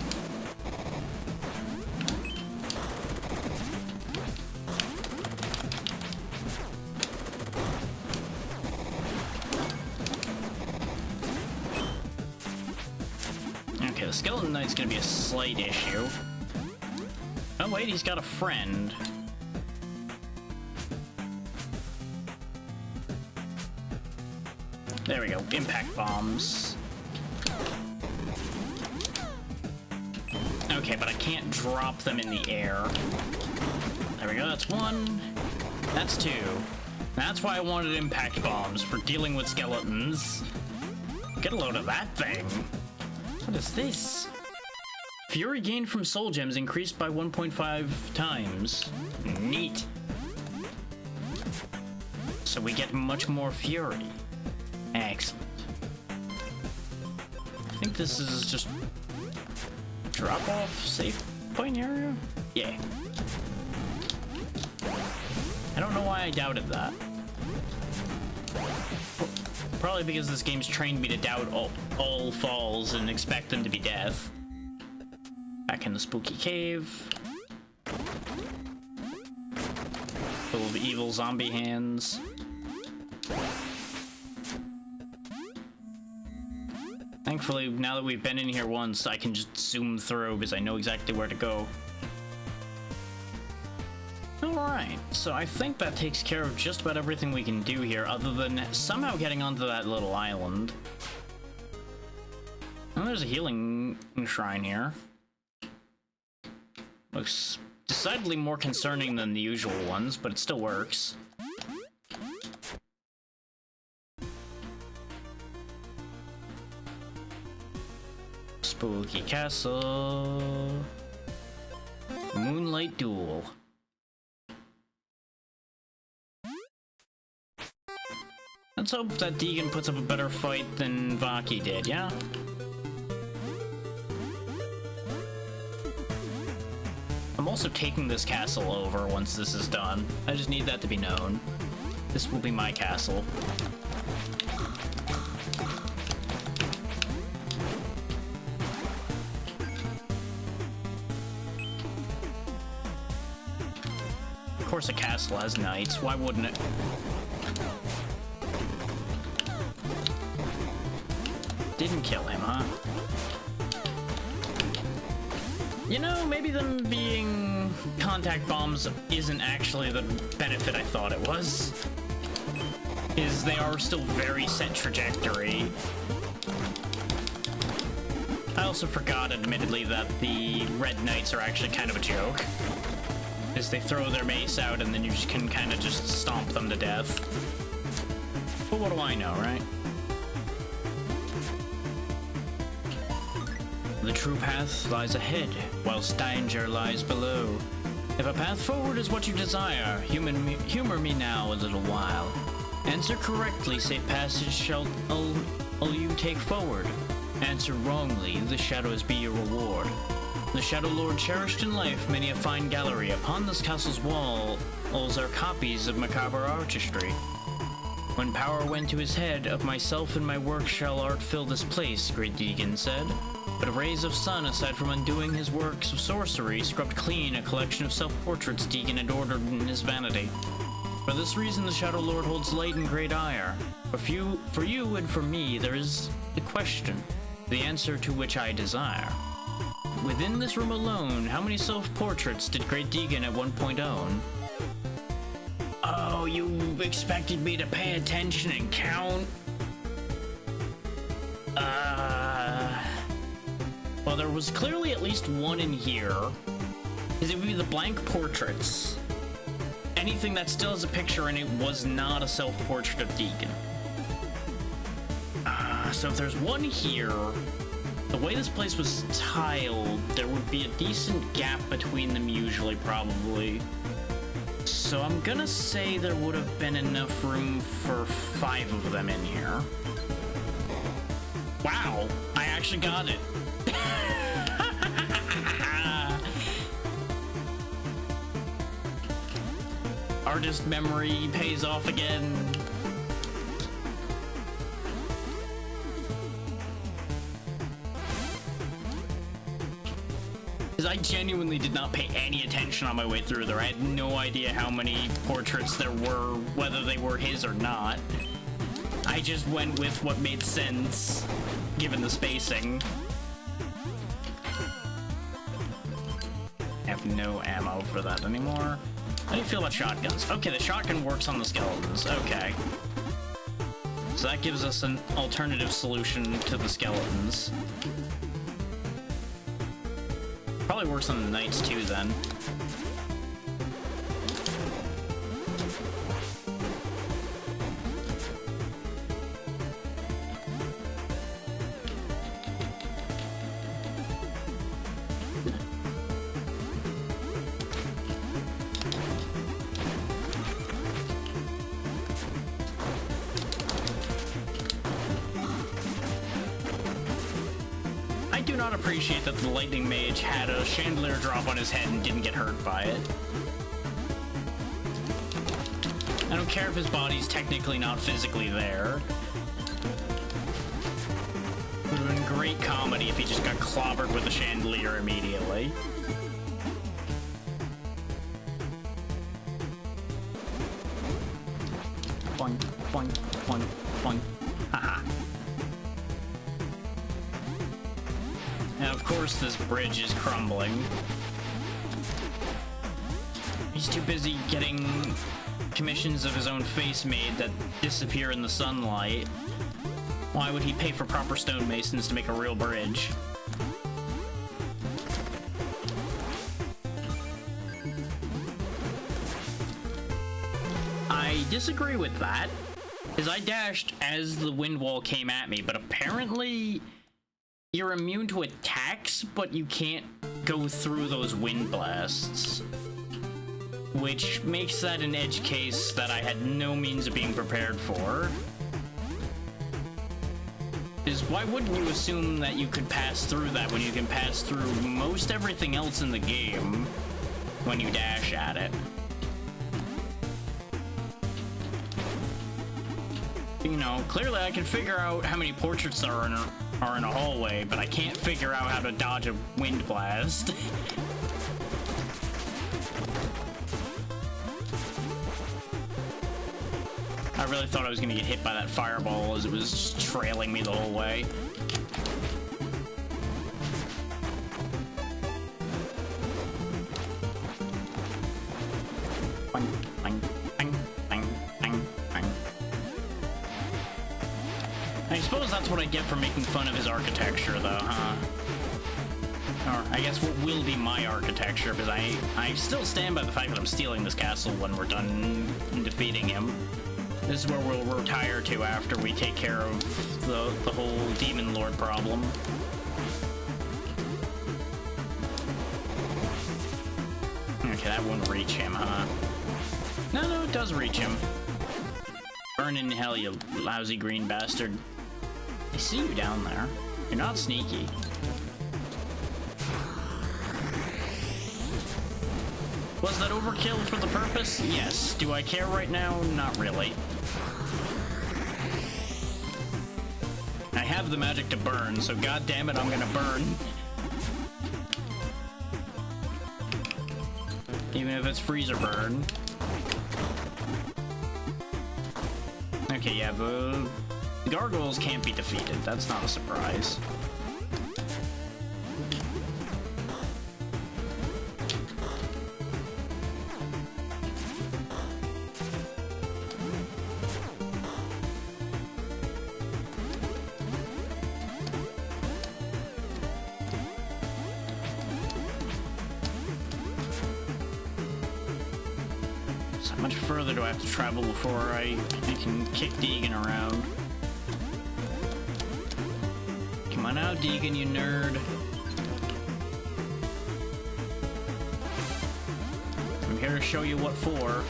Okay, the Skeleton Knight's gonna be a slight issue. Oh wait, he's got a friend. There we go, impact bombs. Okay, but I can't drop them in the air. There we go, that's one. That's two. That's why I wanted impact bombs, for dealing with skeletons. Get a load of that thing. What is this? Fury gained from soul gems increased by 1.5 times. Neat. So we get much more fury. Excellent. I think this is just drop off safe point area? Yeah. I don't know why I doubted that. Probably because this game's trained me to doubt all falls and expect them to be death. Back in the spooky cave. Full of evil zombie hands. Thankfully, now that we've been in here once, I can just zoom through because I know exactly where to go. Alright, so I think that takes care of just about everything we can do here, other than somehow getting onto that little island. And there's a healing shrine here. Looks decidedly more concerning than the usual ones, but it still works. Spooky Castle. Moonlight Duel. Let's hope that Deegan puts up a better fight than Vaki did, yeah? I'm also taking this castle over once this is done. I just need that to be known. This will be my castle. Of course a castle has knights, why wouldn't it? Didn't kill him, huh? You know, maybe them being contact bombs isn't actually the benefit I thought it was. Is they are still very set trajectory. I also forgot, admittedly, that the Red Knights are actually kind of a joke. Is they throw their mace out and then you just can kind of just stomp them to death. But what do I know, right? The true path lies ahead, whilst danger lies below. If a path forward is what you desire, humor me now a little while. Answer correctly, safe passage shall you take forward. Answer wrongly, the shadows be your reward. The Shadow Lord cherished in life many a fine gallery. Upon this castle's walls are copies of macabre artistry. When power went to his head, of myself and my work shall art fill this place, great Deegan said. But rays of sun, aside from undoing his works of sorcery, scrubbed clean a collection of self-portraits Deegan had ordered in his vanity. For this reason the Shadow Lord holds light and great ire. For you and for me there is the question, the answer to which I desire. Within this room alone, how many self-portraits did great Deegan at one point own? Oh, you expected me to pay attention and count? Well, there was clearly at least one in here. Because it would be the blank portraits. Anything that still has a picture in it was not a self-portrait of Deacon. So if there's one here, the way this place was tiled, there would be a decent gap between them usually, probably. So I'm gonna say there would have been enough room for 5 of them in here. Wow, I actually got it. Artist memory pays off again. Because I genuinely did not pay any attention on my way through there. I had no idea how many portraits there were, whether they were his or not. I just went with what made sense, given the spacing. I have no ammo for that anymore. How do you feel about shotguns? Okay, the shotgun works on the skeletons. Okay. So that gives us an alternative solution to the skeletons. Probably works on the knights too, then. I do not appreciate that the lightning mage had a chandelier drop on his head and didn't get hurt by it. I don't care if his body's technically not physically there. Would have been great comedy if he just got clobbered with a chandelier immediately. Boing, boing, boing, boing. Haha. And of course this bridge is crumbling. He's too busy getting commissions of his own face made that disappear in the sunlight. Why would he pay for proper stonemasons to make a real bridge? I disagree with that, because I dashed as the wind wall came at me, but apparently you're immune to attacks, but you can't go through those wind blasts. Which makes that an edge case that I had no means of being prepared for. Is why wouldn't you assume that you could pass through that when you can pass through most everything else in the game when you dash at it? You know, clearly I can figure out how many portraits there are in a hallway, but I can't figure out how to dodge a wind blast. I really thought I was gonna get hit by that fireball as it was just trailing me the whole way. Bang, bang, bang, bang, bang, bang. I suppose that's what I get for making fun of his architecture, though, huh? Or I guess what will be my architecture, because I still stand by the fact that I'm stealing this castle when we're done defeating him. This is where we'll retire to after we take care of the whole Demon Lord problem. Okay, that wouldn't reach him, huh? No, it does reach him. Burn in hell, you lousy green bastard. I see you down there. You're not sneaky. Was that overkill for the purpose? Yes. Do I care right now? Not really. I have the magic to burn, so goddammit, I'm gonna burn. Even if it's freezer burn. Okay, yeah, the gargoyles can't be defeated. That's not a surprise. How much further do I have to travel before I can kick Deegan around? Come on out, Deegan, you nerd. I'm here to show you what for.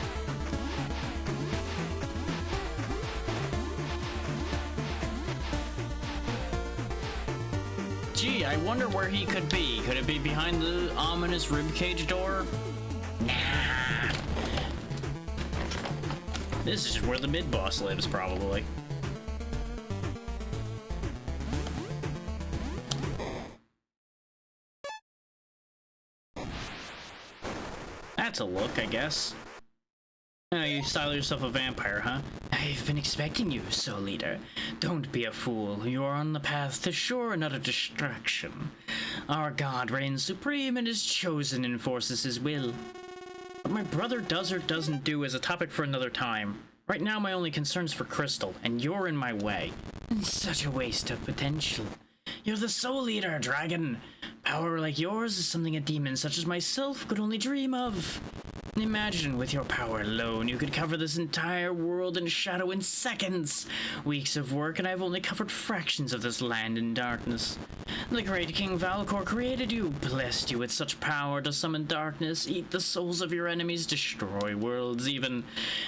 Gee, I wonder where he could be. Could it be behind the ominous ribcage door? Nah. This is where the mid-boss lives, probably. That's a look, I guess. Oh, you style yourself a vampire, huh? I've been expecting you, Soul Leader. Don't be a fool. You are on the path to sure and utter destruction. Our God reigns supreme and his chosen enforces his will. What my brother does or doesn't do is a topic for another time. Right now, my only concern's for Crystal, and you're in my way. Such a waste of potential. You're the Soul Leader, Dragon. Power like yours is something a demon such as myself could only dream of. Imagine with your power alone, you could cover this entire world in shadow in seconds. Weeks of work, and I've only covered fractions of this land in darkness. The great King Valcor created you, blessed you with such power to summon darkness, eat the souls of your enemies, destroy worlds even.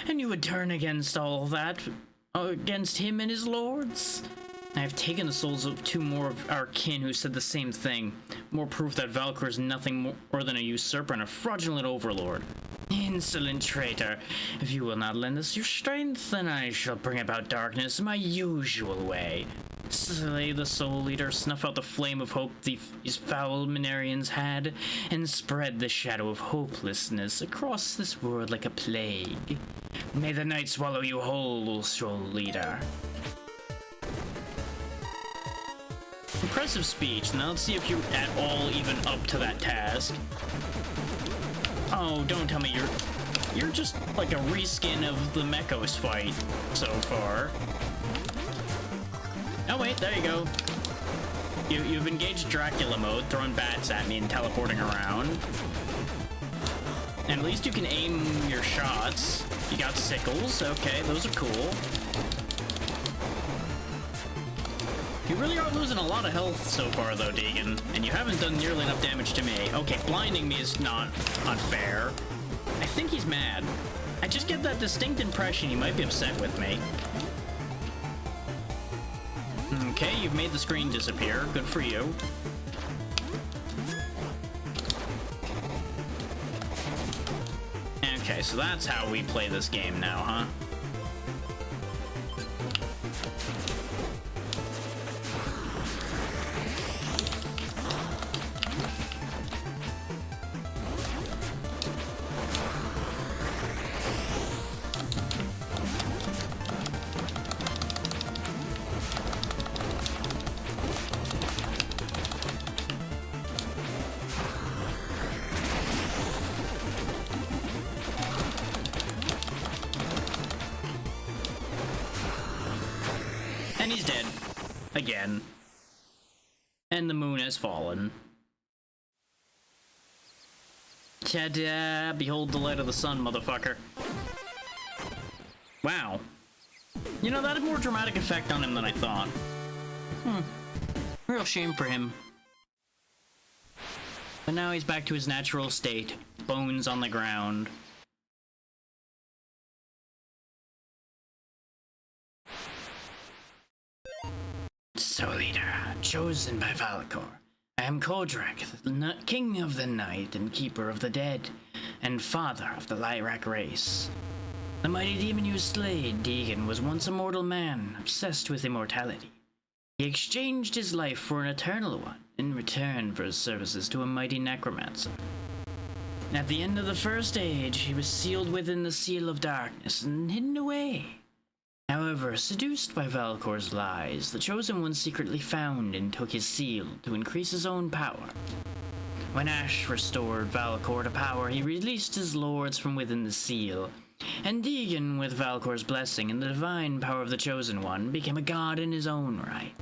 And you would turn against all that, against him and his lords? I have taken the souls of two more of our kin who said the same thing. More proof that Valcor is nothing more than a usurper and a fraudulent overlord. Insolent traitor, if you will not lend us your strength, then I shall bring about darkness in my usual way. Slay the Soul Leader, snuff out the flame of hope these foul Minarians had, and spread the shadow of hopelessness across this world like a plague. May the night swallow you whole, Soul Leader. Impressive speech. Now let's see if you're at all even up to that task. Oh, don't tell me you're just like a reskin of the Mechos fight so far. Oh wait, there you go. You've engaged Dracula mode, throwing bats at me and teleporting around. And at least you can aim your shots. You got sickles, okay, those are cool. You really are losing a lot of health so far, though, Deegan, and you haven't done nearly enough damage to me. Okay, blinding me is not unfair. I think he's mad. I just get that distinct impression he might be upset with me. Okay, you've made the screen disappear. Good for you. Okay, so that's how we play this game now, huh? And he's dead. Again. And the moon has fallen. Ta-da! Behold the light of the sun, motherfucker. Wow. You know, that had more dramatic effect on him than I thought. Real shame for him. But now he's back to his natural state. Bones on the ground. Soul Leader, chosen by Valcor. I am Kodrak, the king of the night and keeper of the dead, and father of the Lyrak race. The mighty demon you slayed, Deegan, was once a mortal man, obsessed with immortality. He exchanged his life for an eternal one, in return for his services to a mighty necromancer. At the end of the First Age, he was sealed within the Seal of Darkness and hidden away. However, seduced by Valcor's lies, the Chosen One secretly found and took his seal to increase his own power. When Ash restored Valcor to power, he released his lords from within the seal, and Deegan, with Valcor's blessing and the divine power of the Chosen One, became a god in his own right.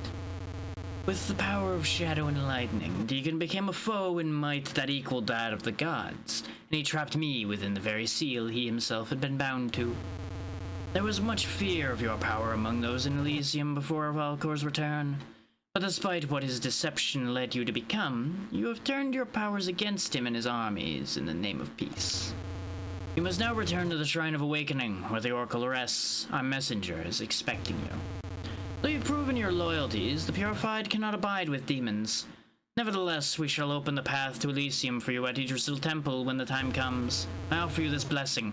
With the power of shadow and lightning, Deacon became a foe in might that equaled that of the gods, and he trapped me within the very seal he himself had been bound to. There was much fear of your power among those in Elysium before Valkor's return, but despite what his deception led you to become, you have turned your powers against him and his armies in the name of peace. You must now return to the Shrine of Awakening, where the Oracle rests. Our messenger is expecting you. Though you've proven your loyalties, the Purified cannot abide with demons. Nevertheless, we shall open the path to Elysium for you at Yggdrasil Temple when the time comes. I offer you this blessing.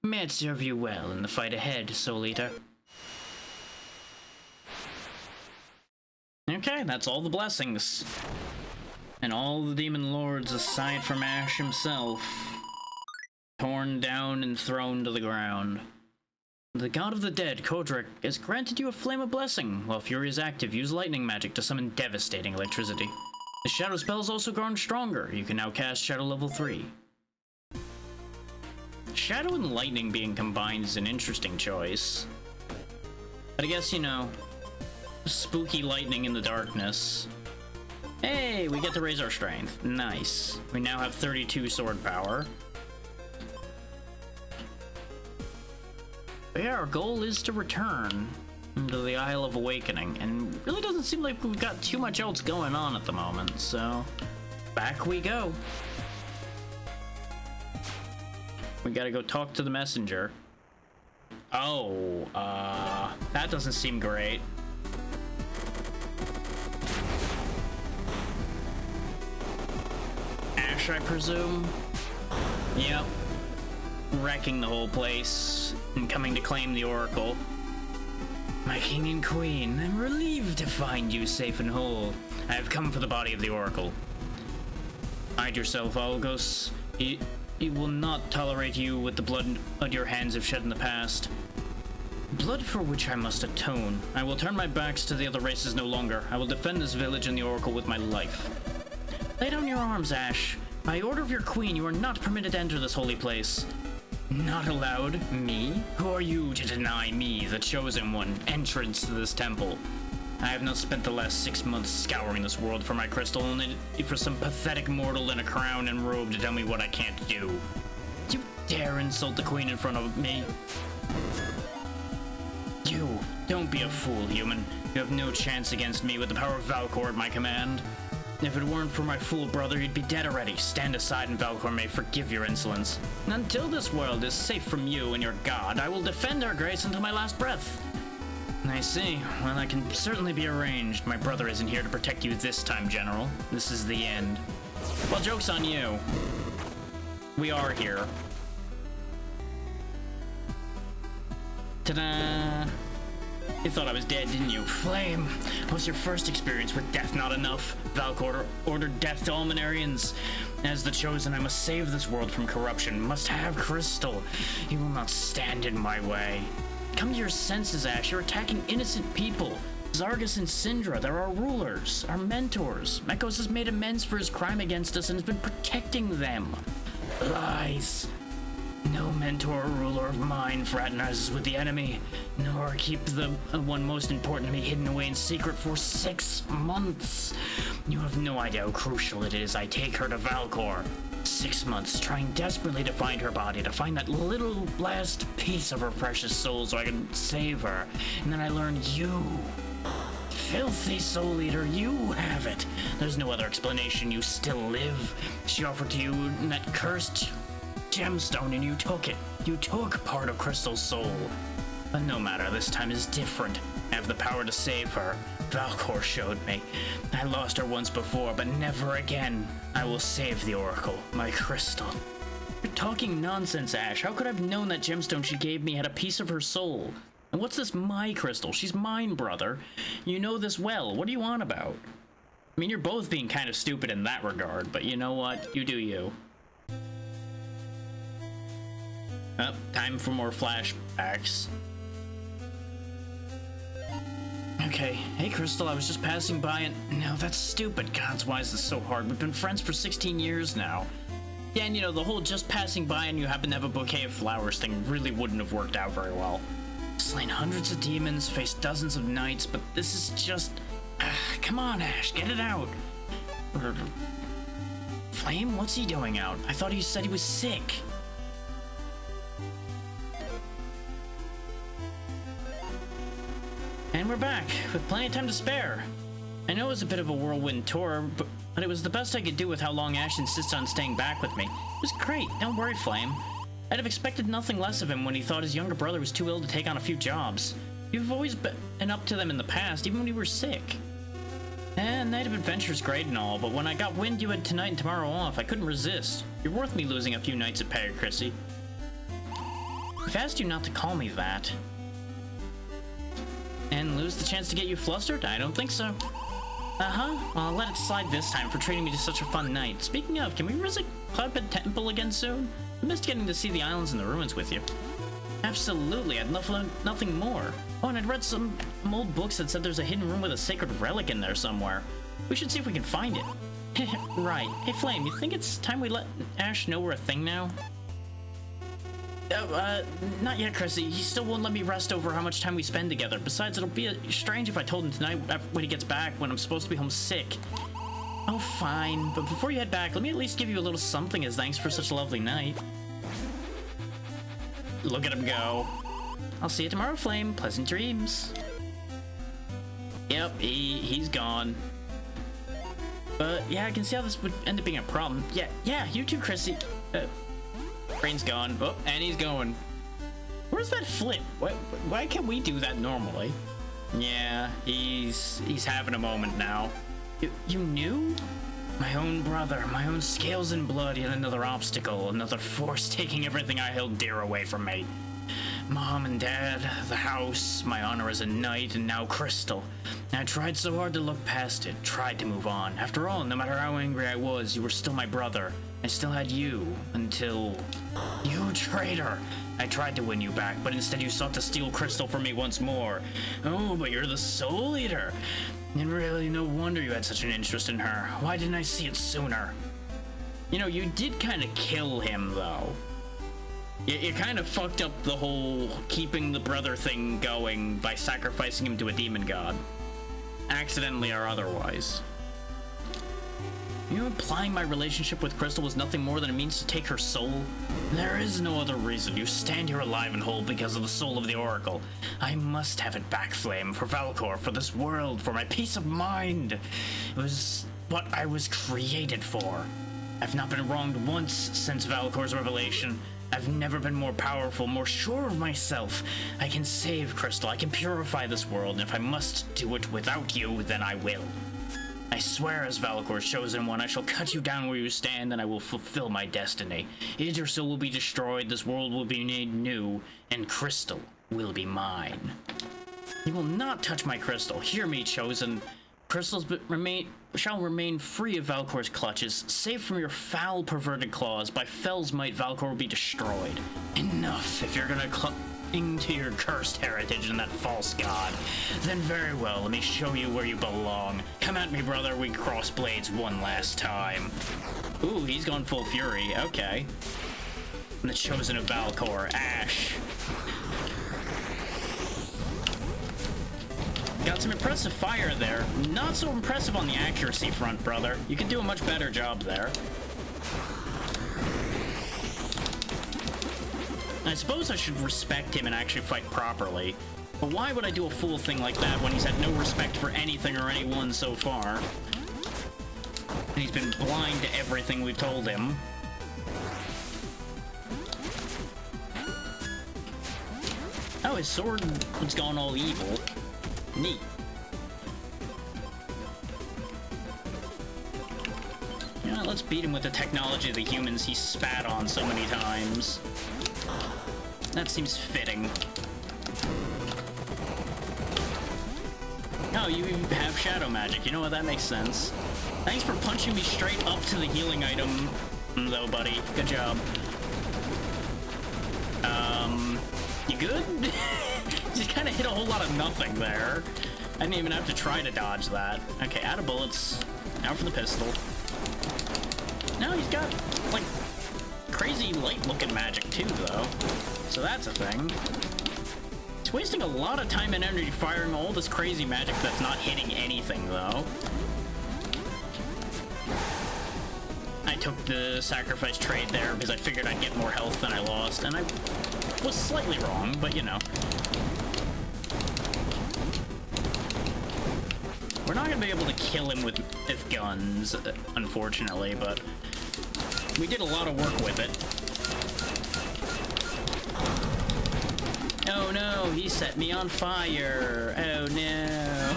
May it serve you well in the fight ahead, Soul Eater. Okay, that's all the blessings. And all the demon lords aside from Ash himself, torn down and thrown to the ground. The god of the dead, Kodrak, has granted you a flame of blessing. While Fury is active, use lightning magic to summon devastating electricity. The shadow spell has also grown stronger. You can now cast Shadow level 3. Shadow and lightning being combined is an interesting choice. But I guess, you know, spooky lightning in the darkness. Hey, we get to raise our strength. Nice. We now have 32 sword power. But yeah, our goal is to return to the Isle of Awakening, and it really doesn't seem like we've got too much else going on at the moment, so back we go. We gotta go talk to the messenger. Oh, that doesn't seem great. Ash, I presume? Yep. Wrecking the whole place and coming to claim the Oracle. My king and queen, I'm relieved to find you safe and whole. I have come for the body of the Oracle. Hide yourself, Olgos. He will not tolerate you with the blood your hands have shed in the past. Blood for which I must atone. I will turn my backs to the other races no longer. I will defend this village and the Oracle with my life. Lay down your arms, Ash. By order of your queen, you are not permitted to enter this holy place. Not allowed? Me? Who are you to deny me, the Chosen One, entrance to this temple? I have not spent the last 6 months scouring this world for my crystal, only for some pathetic mortal in a crown and robe to tell me what I can't do. You dare insult the queen in front of me? You, don't be a fool, human. You have no chance against me with the power of Valkor at my command. If it weren't for my fool brother, you'd be dead already. Stand aside and Valkor may forgive your insolence. Until this world is safe from you and your god, I will defend our grace until my last breath. I see. Well, that can certainly be arranged. My brother isn't here to protect you this time, General. This is the end. Well, joke's on you. We are here. Ta-da! You thought I was dead, didn't you? Flame! Was your first experience with death not enough? Valkor ordered death to all Manarians. As the Chosen, I must save this world from corruption. Must have Crystal. You will not stand in my way. Come to your senses, Ash. You're attacking innocent people. Zargus and Syndra, they're our rulers, our mentors. Mekos has made amends for his crime against us and has been protecting them. Lies. No mentor or ruler of mine fraternizes with the enemy, nor keep the one most important to me hidden away in secret for 6 months. You have no idea how crucial it is I take her to Valkor. 6 months trying desperately to find her body, to find that little last piece of her precious soul so I can save her. And then I learn you. Filthy Soul Eater, you have it. There's no other explanation. You still live. She offered to you that cursed gemstone and you took it. You took part of Crystal's soul. But no matter, this time is different. I have the power to save her. Valkor showed me. I lost her once before, but never again. I will save the Oracle, my crystal. You're talking nonsense, Ash. How could I have known that gemstone she gave me had a piece of her soul? And what's this my crystal? She's mine, brother. You know this well. What are you on about? I mean, you're both being kind of stupid in that regard, but you know what? You do you. Oh, time for more flashbacks. Okay, hey Crystal, I was just passing by and... No, that's stupid. Gods, why is this so hard? We've been friends for 16 years now. Yeah, and you know, the whole just passing by and you happen to have a bouquet of flowers thing really wouldn't have worked out very well. Slain hundreds of demons, faced dozens of knights, but this is just... Come on, Ash, get it out. Flame, what's he doing out? I thought he said he was sick. And we're back, with plenty of time to spare. I know it was a bit of a whirlwind tour, but it was the best I could do with how long Ash insisted on staying back with me. It was great, don't worry, Flame. I'd have expected nothing less of him when he thought his younger brother was too ill to take on a few jobs. You've always been up to them in the past, even when you were sick. And Night of Adventure's great and all, but when I got wind you had tonight and tomorrow off, I couldn't resist. You're worth me losing a few nights at Peg, Chrissy. I've asked you not to call me that. And lose the chance to get you flustered? I don't think so. Uh-huh. Well, I'll let it slide this time for treating me to such a fun night. Speaking of, can we visit Cloudbed Temple again soon? I missed getting to see the islands and the ruins with you. Absolutely, I'd love nothing more. Oh, and I'd read some old books that said there's a hidden room with a sacred relic in there somewhere. We should see if we can find it. Right. Hey, Flame, you think it's time we let Ash know we're a thing now? Not yet, Chrissy. He still won't let me rest over how much time we spend together. Besides, it'll be strange if I told him tonight when he gets back when I'm supposed to be home sick. Oh, fine. But before you head back, let me at least give you a little something as thanks for such a lovely night. Look at him go. I'll see you tomorrow, Flame. Pleasant dreams. Yep, he's gone. But yeah, I can see how this would end up being a problem. Yeah, you too, Chrissy. Brain's gone. Oh, and he's going. Where's that flip? Why can't we do that normally? Yeah, he's having a moment now. You knew? My own brother, my own scales and blood, yet another obstacle, another force taking everything I held dear away from me. Mom and Dad, the house, my honor as a knight, and now Crystal. I tried so hard to look past it, tried to move on. After all, no matter how angry I was, you were still my brother. I still had you, until... You traitor! I tried to win you back, but instead you sought to steal Crystal from me once more. Oh, but you're the Soul Eater! And really, no wonder you had such an interest in her. Why didn't I see it sooner? You know, you did kind of kill him, though. You kind of fucked up the whole keeping the brother thing going by sacrificing him to a demon god. Accidentally or otherwise. You implying my relationship with Crystal was nothing more than a means to take her soul? There is no other reason. You stand here alive and whole because of the soul of the Oracle. I must have it back, Flame, for Valcor, for this world, for my peace of mind. It was what I was created for. I've not been wronged once since Valcor's revelation. I've never been more powerful, more sure of myself. I can save Crystal, I can purify this world, and if I must do it without you, then I will. I swear as Valcor's chosen one, I shall cut you down where you stand, and I will fulfill my destiny. Yggdrasil will be destroyed, this world will be made new, and Crystal will be mine. You will not touch my Crystal. Hear me, chosen. Crystals shall remain free of Valcor's clutches, safe from your foul, perverted claws. By Fel's might, Valcor will be destroyed. Enough. If you're gonna cling to your cursed heritage and that false god, then very well, let me show you where you belong. Come at me, brother. We cross blades one last time. Ooh, he's gone full fury. Okay. And the chosen of Valcor, Ash. Got some impressive fire there. Not so impressive on the accuracy front, brother. You can do a much better job there. I suppose I should respect him and actually fight properly. But why would I do a fool thing like that when he's had no respect for anything or anyone so far? And he's been blind to everything we've told him. Oh, his sword has gone all evil. Neat. Yeah, let's beat him with the technology of the humans he spat on so many times. That seems fitting. Oh, you have shadow magic. You know what? That makes sense. Thanks for punching me straight up to the healing item, though, buddy. Good job. You good? Just kind of hit a whole lot of nothing there. I didn't even have to try to dodge that. Okay, out of bullets. Now for the pistol. No, he's got, like, crazy light-looking magic, too, though. So that's a thing. wasting a lot of time and energy firing all this crazy magic that's not hitting anything, though. I took the sacrifice trade there because I figured I'd get more health than I lost, and I was slightly wrong, but you know. We're not gonna be able to kill him with guns, unfortunately, but we did a lot of work with it. Oh no, he set me on fire. Oh no.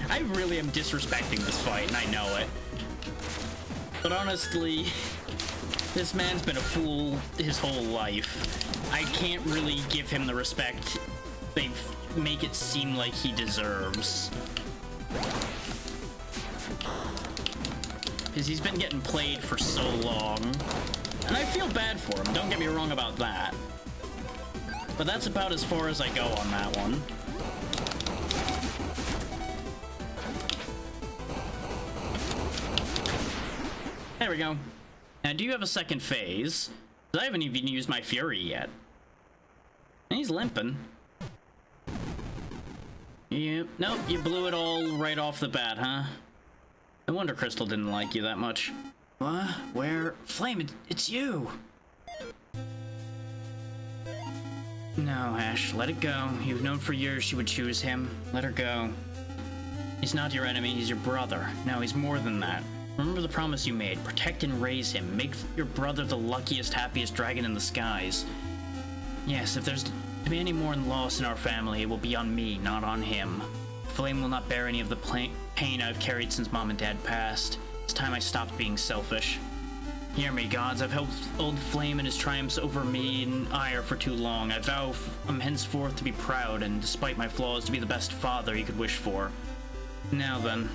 I really am disrespecting this fight, and I know it. But honestly, this man's been a fool his whole life. I can't really give him the respect they make it seem like he deserves. Because he's been getting played for so long. And I feel bad for him, don't get me wrong about that. But that's about as far as I go on that one. There we go. Now, do you have a second phase? I haven't even used my Fury yet. And he's limping. Yep. Nope, you blew it all right off the bat, huh? No wonder Crystal didn't like you that much. What? Where? Flame, it's you! No, Ash, let it go. You've known for years she would choose him. Let her go. He's not your enemy, he's your brother. No, he's more than that. Remember the promise you made. Protect and raise him. Make your brother the luckiest, happiest dragon in the skies. Yes, if there's to be any more loss in our family, it will be on me, not on him. Flame will not bear any of the pain I've carried since Mom and Dad passed. It's time I stopped being selfish. Hear me, gods. I've held old Flame and his triumphs over me in ire for too long. I vow henceforth to be proud, and despite my flaws, to be the best father you could wish for. Now then.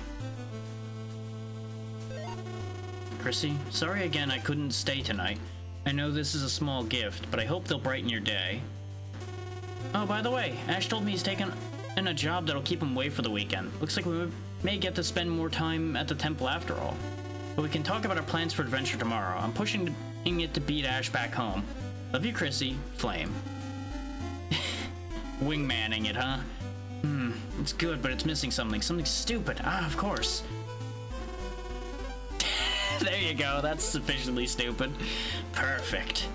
Chrissy, sorry again I couldn't stay tonight. I know this is a small gift, but I hope they'll brighten your day. Oh, by the way, Ash told me he's taken in a job that'll keep him away for the weekend. Looks like we may get to spend more time at the temple after all. But we can talk about our plans for adventure tomorrow. I'm pushing it to beat Ash back home. Love you, Chrissy. Flame. Wingmanning it, huh? It's good, but it's missing something. Something stupid. Ah, of course. There you go. That's sufficiently stupid. Perfect.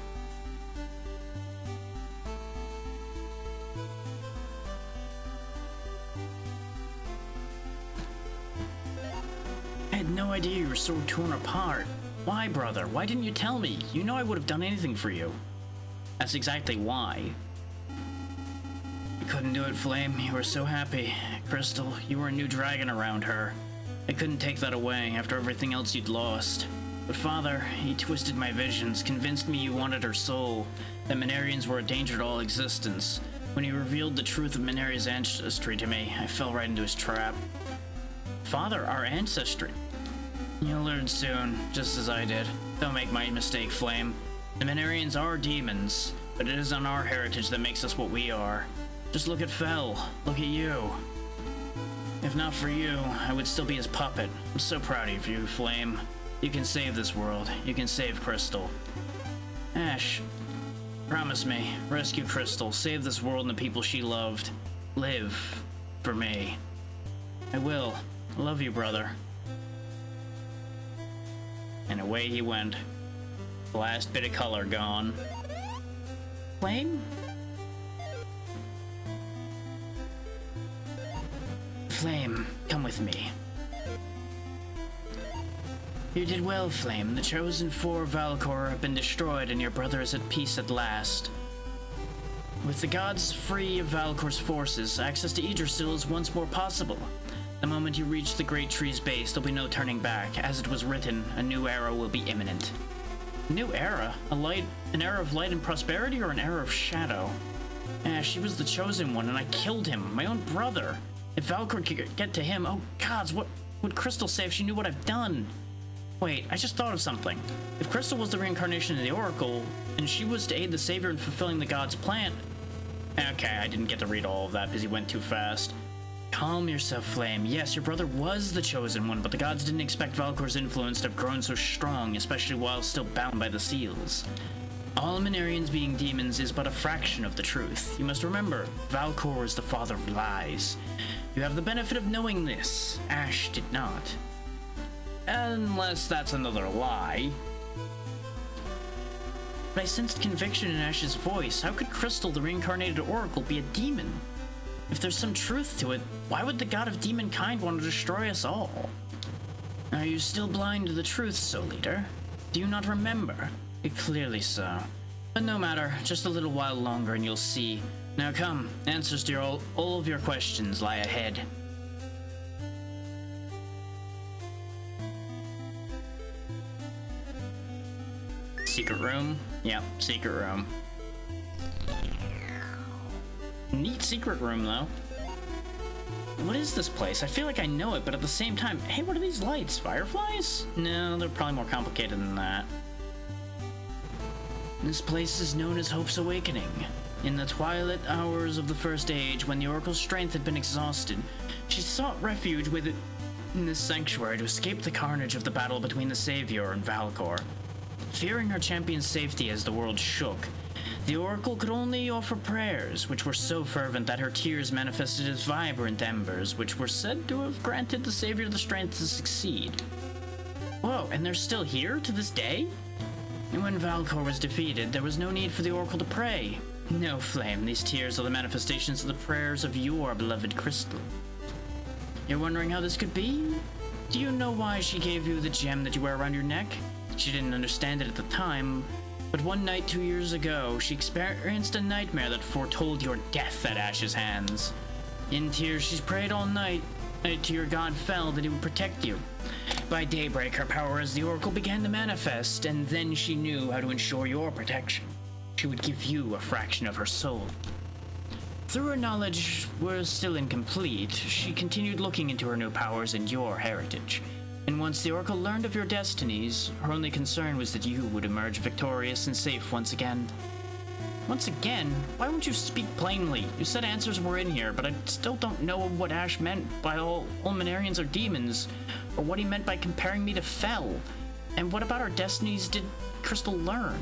I had no idea you were so torn apart. Why, brother? Why didn't you tell me? You know I would have done anything for you. That's exactly why. You couldn't do it, Flame. You were so happy. Crystal, you were a new dragon around her. I couldn't take that away after everything else you'd lost. But Father, he twisted my visions, convinced me you wanted her soul, that Minarians were a danger to all existence. When he revealed the truth of Minaria's ancestry to me, I fell right into his trap. Father, our ancestry. You'll learn soon, just as I did. Don't make my mistake, Flame. The Minarians are demons, but it isn't our heritage that makes us what we are. Just look at Fel. Look at you. If not for you, I would still be his puppet. I'm so proud of you, Flame. You can save this world. You can save Crystal. Ash, promise me. Rescue Crystal. Save this world and the people she loved. Live for me. I will. I love you, brother. And away he went. The last bit of color gone. Flame? Flame, come with me. You did well, Flame. The chosen four of Valcor have been destroyed and your brother is at peace at last. With the gods free of Valcor's forces, access to Yggdrasil is once more possible. The moment you reach the great tree's base, there'll be no turning back. As it was written, a new era will be imminent. New era? An era of light and prosperity, or an era of shadow? Ash, he was the chosen one, and I killed him, my own brother. If Valcor could get to him, oh gods, what would Crystal say if she knew what I've done? Wait, I just thought of something. If Crystal was the reincarnation of the Oracle, and she was to aid the Savior in fulfilling the god's plan... Okay, I didn't get to read all of that because he went too fast. Calm yourself, Flame. Yes, your brother was the chosen one, but the gods didn't expect Valcor's influence to have grown so strong, especially while still bound by the seals. All Minarians being demons is but a fraction of the truth. You must remember, Valcor is the father of lies. You have the benefit of knowing this. Ash did not. Unless that's another lie. But I sensed conviction in Ash's voice. How could Crystal, the reincarnated oracle, be a demon? If there's some truth to it, why would the god of demonkind want to destroy us all? Are you still blind to the truth, Soul Eater? Do you not remember? Clearly so. But no matter, just a little while longer and you'll see. Now come, answers to all of your questions lie ahead. Secret room? Yep, secret room. Neat secret room, though. What is this place? I feel like I know it, but at the same time, hey, what are these lights? Fireflies? No, they're probably more complicated than that. This place is known as Hope's Awakening. In the twilight hours of the First Age, when the Oracle's strength had been exhausted, she sought refuge in this sanctuary to escape the carnage of the battle between the Savior and Valcor. Fearing her champion's safety as the world shook, the Oracle could only offer prayers, which were so fervent that her tears manifested as vibrant embers, which were said to have granted the Savior the strength to succeed. Whoa, and they're still here to this day? And when Valcor was defeated, there was no need for the Oracle to pray. No, Flame, these tears are the manifestations of the prayers of your beloved Crystal. You're wondering how this could be? Do you know why she gave you the gem that you wear around your neck? She didn't understand it at the time, but one night 2 years ago, she experienced a nightmare that foretold your death at Ash's hands. In tears, she's prayed all night to your god Fel that he would protect you. By daybreak, her power as the Oracle began to manifest, and then she knew how to ensure your protection. She would give you a fraction of her soul. Though her knowledge was still incomplete, she continued looking into her new powers and your heritage. And once the Oracle learned of your destinies, her only concern was that you would emerge victorious and safe once again. Once again? Why won't you speak plainly? You said answers were in here, but I still don't know what Ash meant by all Minarians are demons, or what he meant by comparing me to Fel. And what about our destinies did Crystal learn?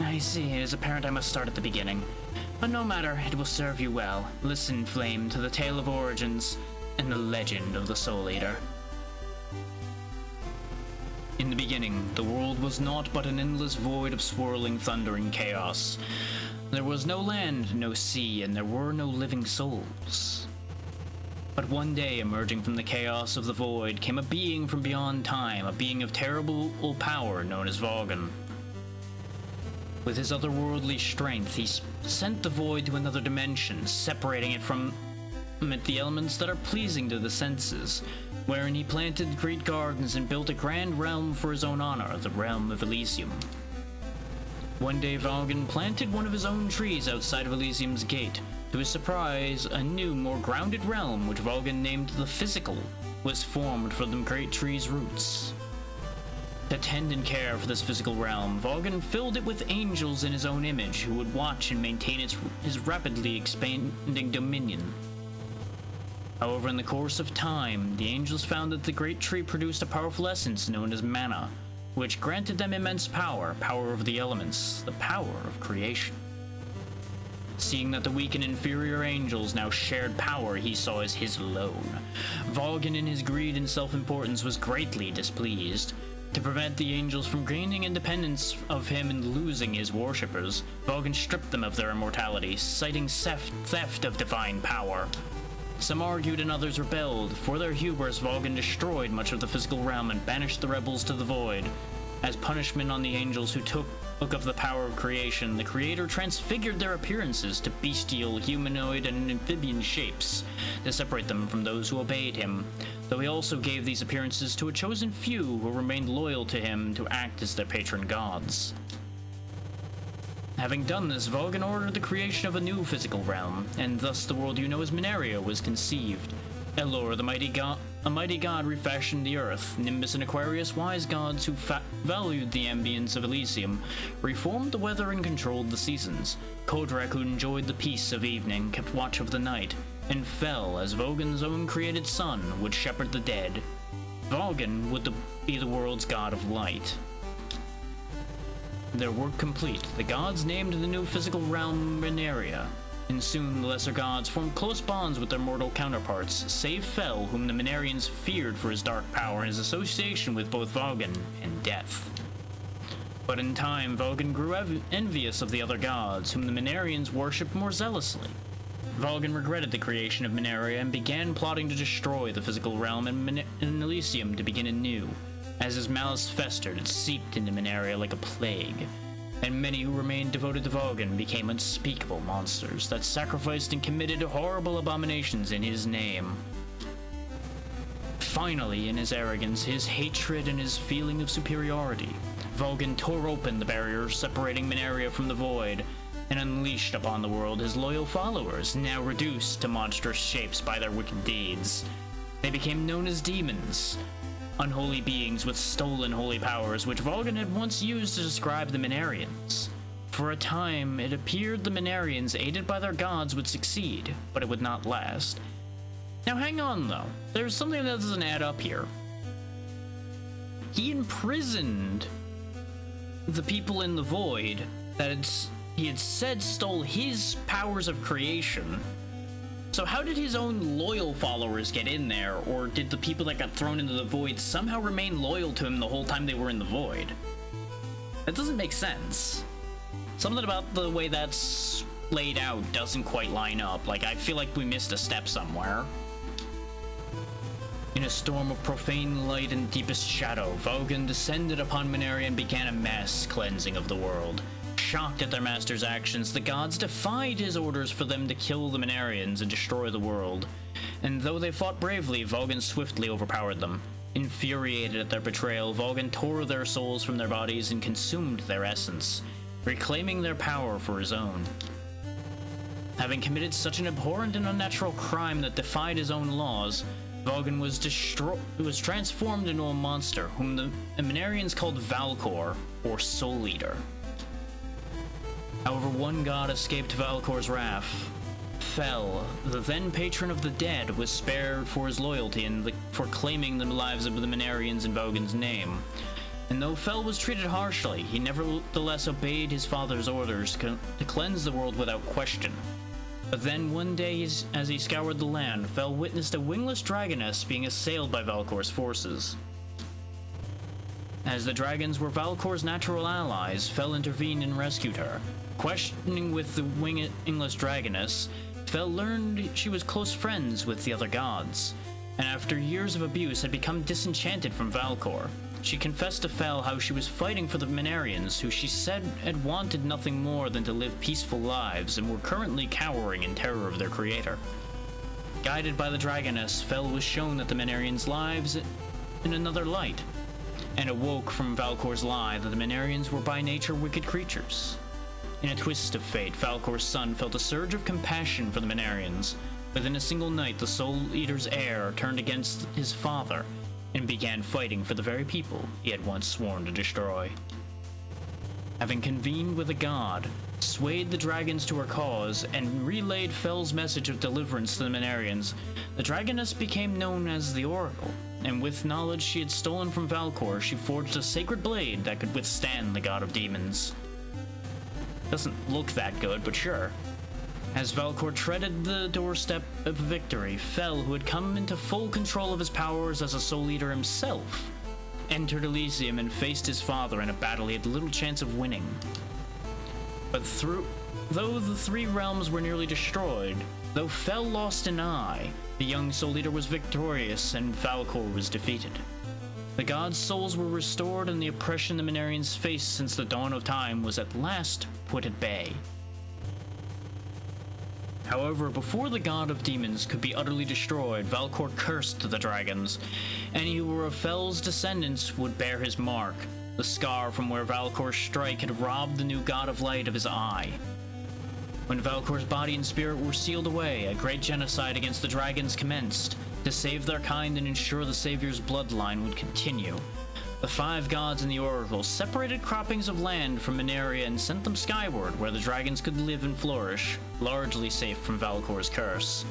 I see, it is apparent I must start at the beginning. But no matter, it will serve you well. Listen, Flame, to the tale of origins and the legend of the Soul Eater. In the beginning, the world was naught but an endless void of swirling thunder and chaos. There was no land, no sea, and there were no living souls. But one day, emerging from the chaos of the void, came a being from beyond time, a being of terrible power known as Vaughan. With his otherworldly strength, he sent the void to another dimension, separating it from the elements that are pleasing to the senses, wherein he planted great gardens and built a grand realm for his own honor, the realm of Elysium. One day Vaughan planted one of his own trees outside of Elysium's gate. To his surprise, a new, more grounded realm, which Vaughan named the Physical, was formed from the great tree's roots. To tend and care for this physical realm, Vaughan filled it with angels in his own image who would watch and maintain his rapidly expanding dominion. However, in the course of time, the angels found that the great tree produced a powerful essence known as mana, which granted them immense power, power of the elements, the power of creation. Seeing that the weak and inferior angels now shared power he saw as his alone, Vaughan in his greed and self-importance was greatly displeased. To prevent the angels from gaining independence of him and losing his worshippers, Vaughan stripped them of their immortality, citing theft of divine power. Some argued and others rebelled. For their hubris, Vaughan destroyed much of the physical realm and banished the rebels to the void. As punishment on the angels who took of the power of creation, the Creator transfigured their appearances to bestial, humanoid, and amphibian shapes to separate them from those who obeyed him, though he also gave these appearances to a chosen few who remained loyal to him to act as their patron gods. Having done this, Vaughan ordered the creation of a new physical realm, and thus the world you know as Minaria was conceived. Elor, a mighty god, refashioned the earth. Nimbus and Aquarius, wise gods who valued the ambience of Elysium, reformed the weather and controlled the seasons. Kodrak, who enjoyed the peace of evening, kept watch of the night, and Fel, as Vaughan's own created son, would shepherd the dead. Vaughan would be the world's god of light. their work complete, the gods named the new physical realm Mineria, and soon the lesser gods formed close bonds with their mortal counterparts, save Fel, whom the Minerians feared for his dark power and his association with both Valgan and death. But in time, Valgan grew envious of the other gods, whom the Minerians worshipped more zealously. Valgan regretted the creation of Mineria and began plotting to destroy the physical realm and Elysium to begin anew. As his malice festered, it seeped into Mineria like a plague, and many who remained devoted to Valgan became unspeakable monsters that sacrificed and committed horrible abominations in his name. Finally, in his arrogance, his hatred, and his feeling of superiority, Valgan tore open the barrier separating Mineria from the Void, and unleashed upon the world his loyal followers, now reduced to monstrous shapes by their wicked deeds. They became known as demons, unholy beings with stolen holy powers, which Valgan had once used to describe the Minerians. For a time, it appeared the Minerians, aided by their gods, would succeed, but it would not last. Now hang on, though. There's something that doesn't add up here. He imprisoned the people in the Void that he had said stole his powers of creation. So how did his own loyal followers get in there, or did the people that got thrown into the Void somehow remain loyal to him the whole time they were in the Void? That doesn't make sense. Something about the way that's laid out doesn't quite line up. Like, I feel like we missed a step somewhere. In a storm of profane light and deepest shadow, Valgan descended upon Mineria and began a mass cleansing of the world. Shocked at their master's actions, the gods defied his orders for them to kill the Minerians and destroy the world. And though they fought bravely, Valgan swiftly overpowered them. Infuriated at their betrayal, Valgan tore their souls from their bodies and consumed their essence, reclaiming their power for his own. Having committed such an abhorrent and unnatural crime that defied his own laws, Valgan was transformed into a monster, whom the Minerians called Valkor, or Soul Eater. However, one god escaped Valkor's wrath. Fel, the then patron of the dead, was spared for his loyalty and for claiming the lives of the Minerians in Valgan's name. And though Fel was treated harshly, he nevertheless obeyed his father's orders to cleanse the world without question. But then one day, as he scoured the land, Fel witnessed a wingless dragoness being assailed by Valkor's forces. As the dragons were Valkor's natural allies, Fel intervened and rescued her. Questioning with the wingless dragoness, Fel learned she was close friends with the other gods, and after years of abuse had become disenchanted from Valkor. She confessed to Fel how she was fighting for the Minerians, who she said had wanted nothing more than to live peaceful lives and were currently cowering in terror of their creator. Guided by the dragoness, Fel was shown that the Minerians' lives in another light, and awoke from Valkor's lie that the Minerians were by nature wicked creatures. In a twist of fate, Valkor's son felt a surge of compassion for the Minerians. Within a single night, the Soul Eater's heir turned against his father and began fighting for the very people he had once sworn to destroy. Having convened with a god, swayed the dragons to her cause, and relayed Fel's message of deliverance to the Minerians, the dragoness became known as the Oracle, and with knowledge she had stolen from Valkor, she forged a sacred blade that could withstand the god of demons. Doesn't look that good, but sure. As Valkor treaded the doorstep of victory, Fel, who had come into full control of his powers as a Soul Eater himself, entered Elysium and faced his father in a battle he had little chance of winning. But though the three realms were nearly destroyed, though Fel lost an eye, the young Soul Eater was victorious and Valkor was defeated. The gods' souls were restored and the oppression the Minerians faced since the dawn of time was at last put at bay. However, before the god of demons could be utterly destroyed, Valkor cursed the dragons. Any who were of Fel's descendants would bear his mark, the scar from where Valkor's strike had robbed the new god of light of his eye. When Valkor's body and spirit were sealed away, a great genocide against the dragons commenced, to save their kind and ensure the Savior's bloodline would continue. The five gods in the Oracle separated croppings of land from Mineria and sent them skyward, where the dragons could live and flourish, largely safe from Valkor's curse.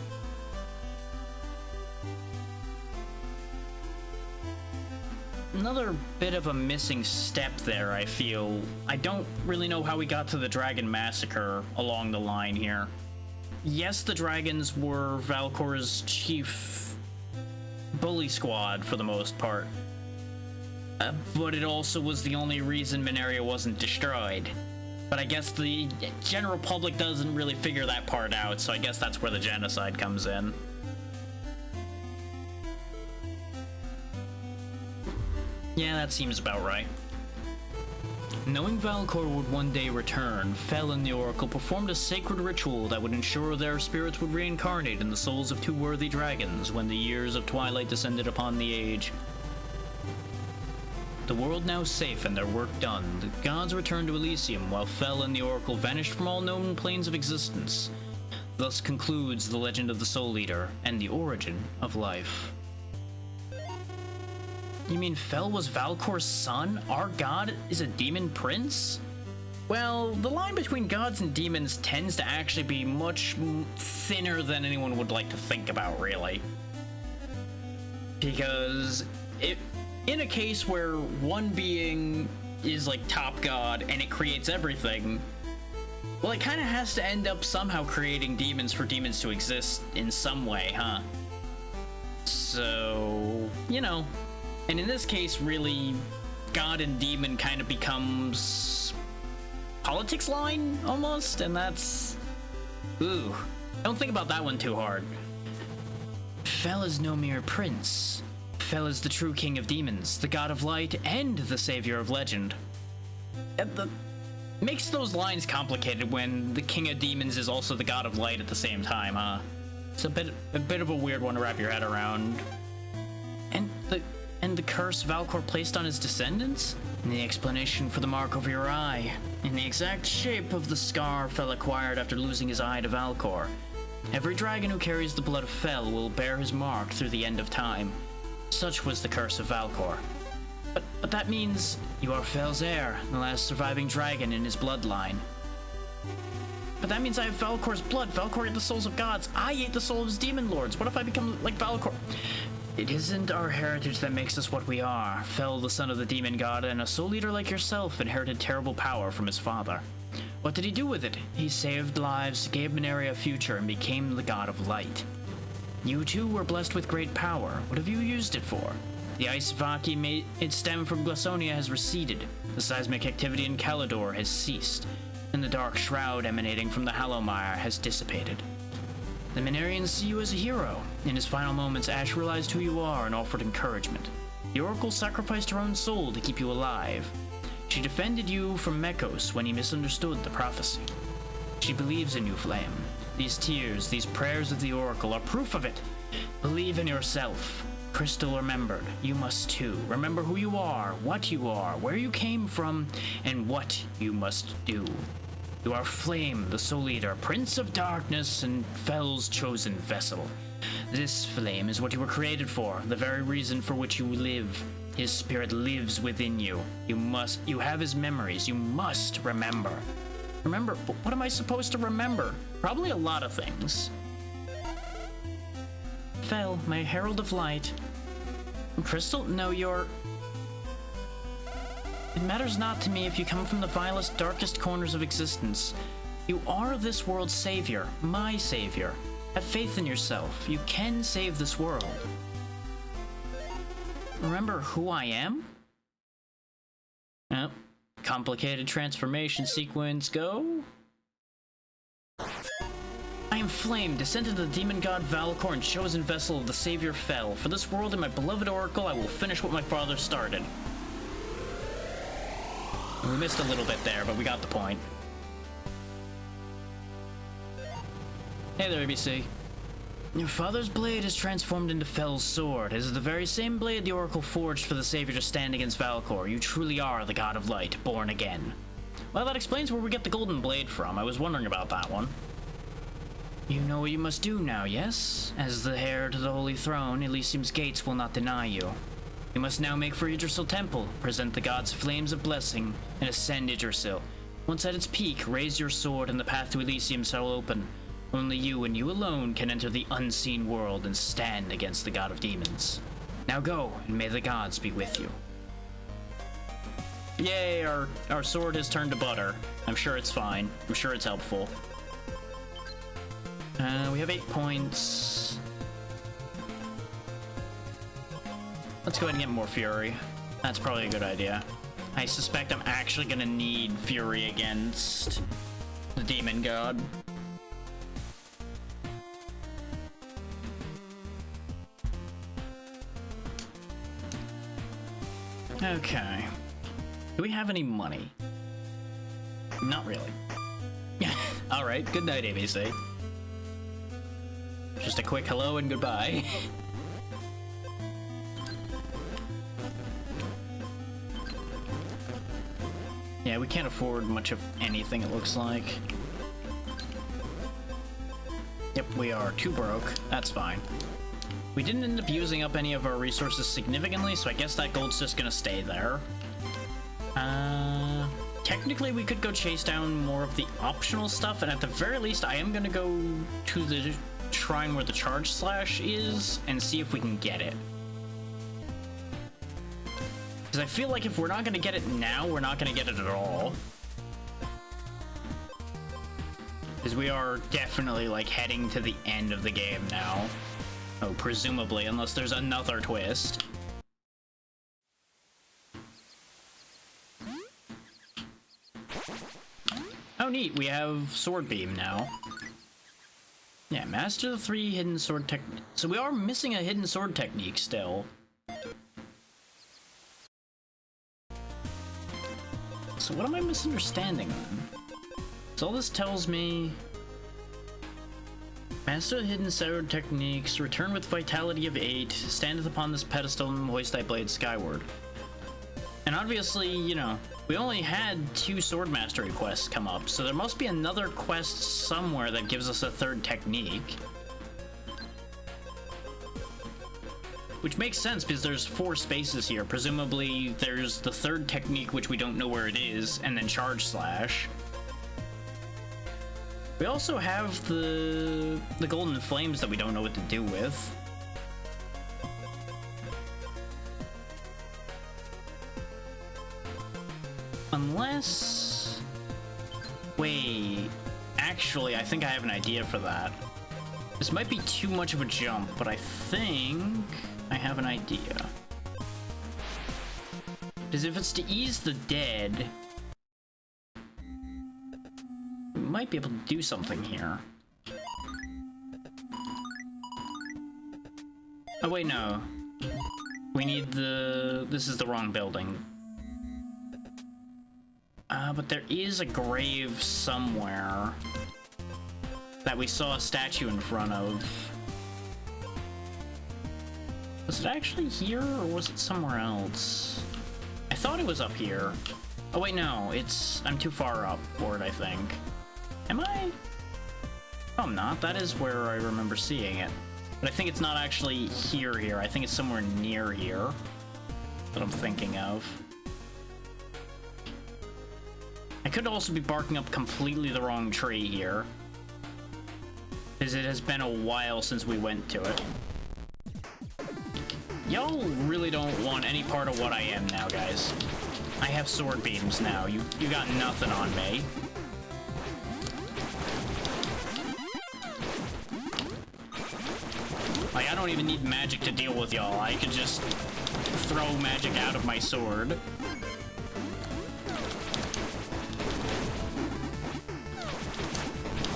another bit of a missing step there, I feel. I don't really know how we got to the Dragon Massacre along the line here. Yes, the dragons were Valkor's chief bully squad for the most part. But it also was the only reason Mineria wasn't destroyed. But I guess the general public doesn't really figure that part out, so I guess that's where the genocide comes in. Yeah, that seems about right. Knowing Valkor would one day return, Fel and the Oracle performed a sacred ritual that would ensure their spirits would reincarnate in the souls of two worthy dragons when the years of twilight descended upon the age. The world now safe and their work done, the gods returned to Elysium while Fel and the Oracle vanished from all known planes of existence. Thus concludes the legend of the Soul Eater and the origin of life. You mean Fel was Valkor's son? Our god is a demon prince? Well, the line between gods and demons tends to actually be much thinner than anyone would like to think about, really. Because in a case where one being is like top god and it creates everything, well, it kind of has to end up somehow creating demons for demons to exist in some way, huh? So, you know. And in this case, really, god and demon kind of becomes politics line, almost, and that's... Ooh, don't think about that one too hard. Fel is no mere prince. Fel is the true king of demons, the god of light, and the savior of legend. Makes those lines complicated when the king of demons is also the god of light at the same time, huh? It's a bit of a weird one to wrap your head around. And the curse Valkor placed on his descendants? And the explanation for the mark over your eye, in the exact shape of the scar Fel acquired after losing his eye to Valkor. Every dragon who carries the blood of Fel will bear his mark through the end of time. Such was the curse of Valkor. But that means you are Fel's heir, the last surviving dragon in his bloodline. But that means I have Valkor's blood. Valkor ate the souls of gods. I ate the souls of his demon lords. What if I become like Valkor? It isn't our heritage that makes us what we are. Fel, the son of the demon god, and a soul eater like yourself, inherited terrible power from his father. What did he do with it? He saved lives, gave Mineria a future, and became the god of light. You too were blessed with great power. What have you used it for? The ice Vaki made it stem from Glasonia has receded. The seismic activity in Kalidor has ceased, and the dark shroud emanating from the Hallowmire has dissipated. The Minerians see you as a hero. In his final moments, Ash realized who you are and offered encouragement. The Oracle sacrificed her own soul to keep you alive. She defended you from Mekos when he misunderstood the prophecy. She believes in you, Flame. These tears, these prayers of the Oracle are proof of it. Believe in yourself. Crystal remembered. You must too. Remember who you are, where you came from, and what you must do. You are Flame, the Soul Eater, Prince of Darkness, and Fel's chosen vessel. This Flame is what you were created for, the very reason for which you live. His spirit lives within you. You have his memories. You must remember. Remember? But what am I supposed to remember? Probably a lot of things. Fel, my herald of light. Crystal? No, you're... It matters not to me if you come from the vilest, darkest corners of existence. You are this world's savior, my savior. Have faith in yourself. You can save this world. Remember who I am? Oh, complicated transformation sequence, go. I am Flame, descendant of the demon god Valkor and chosen vessel of the savior Fel. For this world and my beloved Oracle, I will finish what my father started. We missed a little bit there, but we got the point. Hey there, ABC. Your father's blade is transformed into Fel's sword. It is the very same blade the Oracle forged for the Savior to stand against Valkor. You truly are the God of Light, born again. Well, that explains where we get the golden blade from. I was wondering about that one. You know what you must do now, yes? As the heir to the Holy Throne, Elysium's gates will not deny you. You must now make for Yggdrasil Temple, present the gods' flames of blessing, and ascend Yggdrasil. Once at its peak, raise your sword and the path to Elysium shall open. Only you and you alone can enter the unseen world and stand against the god of demons. Now go, and may the gods be with you. Yay, our sword has turned to butter. I'm sure it's fine. I'm sure it's helpful. We have 8 points. Let's go ahead and get more Fury. That's probably a good idea. I suspect I'm actually gonna need Fury against the Demon God. Okay. Do we have any money? Not really. Alright, good night, ABC. Just a quick hello and goodbye. Yeah, we can't afford much of anything, it looks like. Yep, we are too broke. That's fine. We didn't end up using up any of our resources significantly, so I guess that gold's just gonna stay there. Technically, we could go chase down more of the optional stuff, and at the very least, I am gonna go to the shrine where the Charge Slash is and see if we can get it. Because I feel like if we're not gonna get it now, we're not gonna get it at all. Because we are definitely, like, heading to the end of the game now. Oh, presumably, unless there's another twist. Oh, neat, we have Sword Beam now. Yeah, master the 3 hidden sword technique. So we are missing a hidden sword technique still. So what am I misunderstanding then? So all this tells me... Master the hidden sword techniques, return with vitality of 8, standeth upon this pedestal and hoist thy blade skyward. And obviously, you know, we only had 2 sword mastery quests come up, so there must be another quest somewhere that gives us a 3rd technique. Which makes sense, because there's 4 spaces here. Presumably, there's the 3rd technique, which we don't know where it is, and then Charge Slash. We also have the Golden Flames that we don't know what to do with. Unless... Wait... Actually, I think I have an idea for that. This might be too much of a jump, but I think I have an idea. Because if it's to ease the dead, we might be able to do something here. Oh wait, no. We need the... This is the wrong building. But there is a grave somewhere that we saw a statue in front of. Was it actually here, or was it somewhere else? I thought it was up here. Oh wait, no, it's... I'm too far up for it, I think. Am I? Oh, I'm not. That is where I remember seeing it. But I think it's not actually here. I think it's somewhere near here that I'm thinking of. I could also be barking up completely the wrong tree here, because it has been a while since we went to it. Y'all really don't want any part of what I am now, guys. I have sword beams now. You got nothing on me. Like, I don't even need magic to deal with y'all. I could just throw magic out of my sword.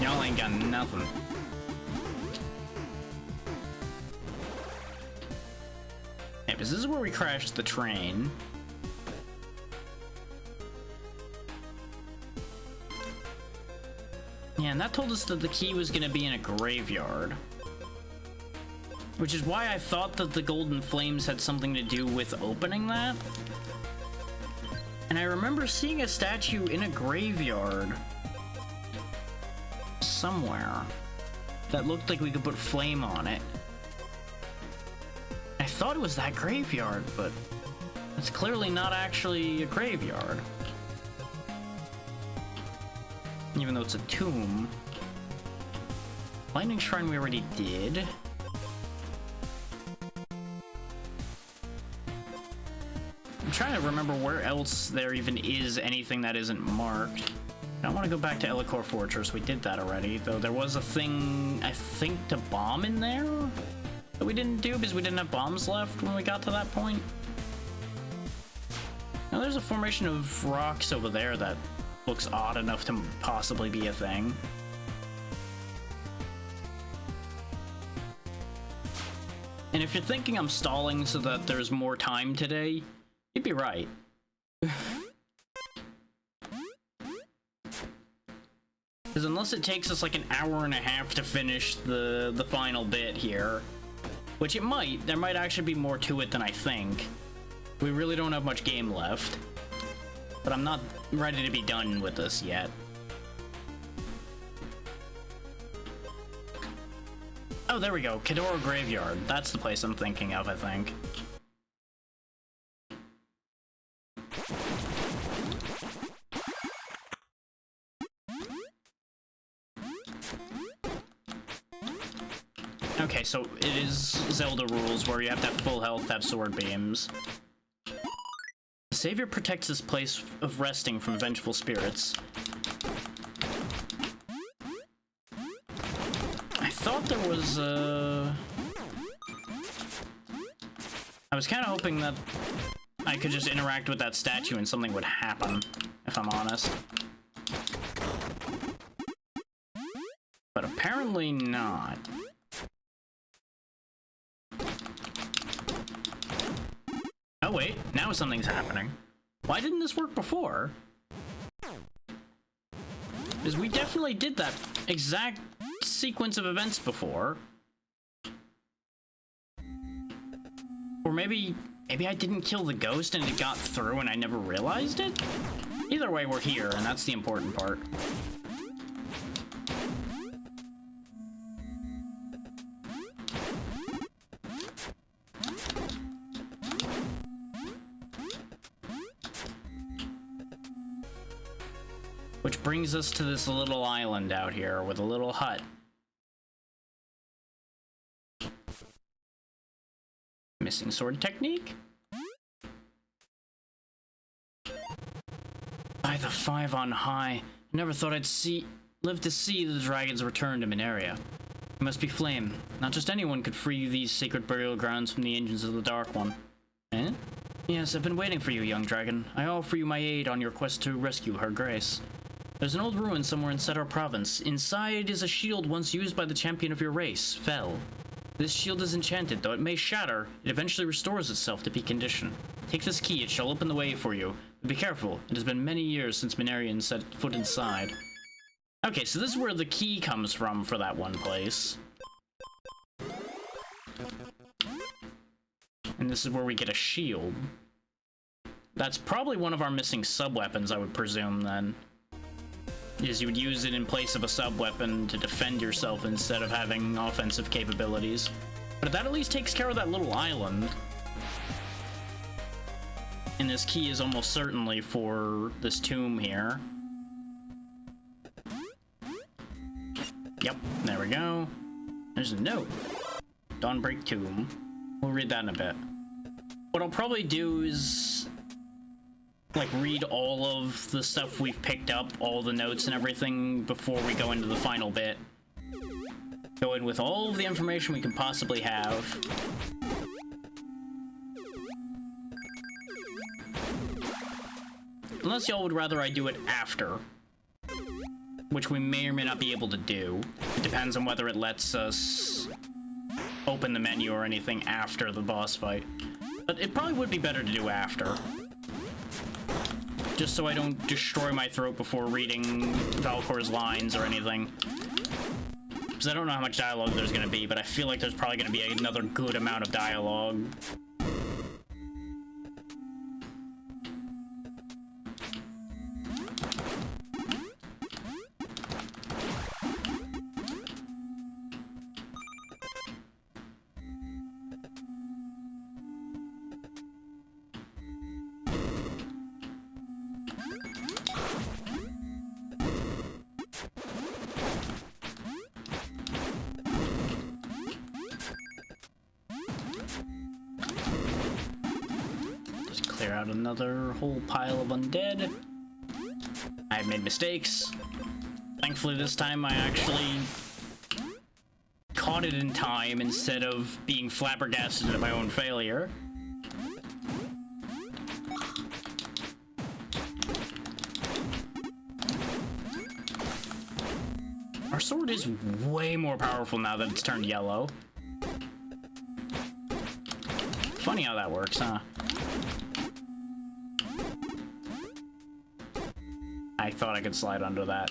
Y'all ain't got nothing. Yeah, because this is where we crashed the train. Yeah, and that told us that the key was gonna be in a graveyard. Which is why I thought that the Golden Flames had something to do with opening that. And I remember seeing a statue in a graveyard somewhere that looked like we could put flame on it. I thought it was that graveyard, but it's clearly not actually a graveyard. Even though it's a tomb. Lightning Shrine we already did. I'm trying trying to remember where else there even is anything that isn't marked. I don't want to go back to Elikor Fortress. We did that already, though there was a thing, I think, to bomb in there that we didn't do because we didn't have bombs left when we got to that point. Now there's a formation of rocks over there that looks odd enough to possibly be a thing. And if you're thinking I'm stalling so that there's more time today, you'd be right. Because unless it takes us like an hour and a half to finish the final bit here, which it might, there might actually be more to it than I think. We really don't have much game left. But I'm not ready to be done with this yet. Oh, there we go. Kadora Graveyard. That's the place I'm thinking of, I think. Okay, so it is Zelda rules where you have to have full health to have sword beams. The Savior protects this place of resting from vengeful spirits. I thought there was I was kind of hoping that I could just interact with that statue and something would happen, if I'm honest. But apparently not. Oh wait, now something's happening. Why didn't this work before? Because we definitely did that exact sequence of events before. Or maybe I didn't kill the ghost and it got through and I never realized it? Either way, we're here, and that's the important part. Which brings us to this little island out here with a little hut. Missing sword technique? By the five on high, I never thought I'd live to see the dragon's return to Mineria. It must be Flame. Not just anyone could free these sacred burial grounds from the engines of the Dark One. Eh? Yes, I've been waiting for you, young dragon. I offer you my aid on your quest to rescue Her Grace. There's an old ruin somewhere in Cedar Province. Inside is a shield once used by the champion of your race, Fel. This shield is enchanted. Though it may shatter, it eventually restores itself to peak condition. Take this key, it shall open the way for you. But be careful, it has been many years since Minarians set foot inside. Okay, so this is where the key comes from for that one place. And this is where we get a shield. That's probably one of our missing sub-weapons, I would presume, then. Is you would use it in place of a sub-weapon to defend yourself instead of having offensive capabilities. But that at least takes care of that little island. And this key is almost certainly for this tomb here. Yep, there we go. There's a note. Dawnbreak Tomb. We'll read that in a bit. What I'll probably do is like read all of the stuff we've picked up, all the notes and everything before we go into the final bit. Go in with all of the information we can possibly have. Unless y'all would rather I do it after, which we may or may not be able to do. It depends on whether it lets us open the menu or anything after the boss fight. But it probably would be better to do after. Just so I don't destroy my throat before reading Valkor's lines or anything. Because I don't know how much dialogue there's going to be, but I feel like there's probably going to be another good amount of dialogue. got another whole pile of undead. I've made mistakes. Thankfully this time I actually caught it in time instead of being flabbergasted at my own failure. Our sword is way more powerful now that it's turned yellow. Funny how that works, huh? I thought I could slide under that.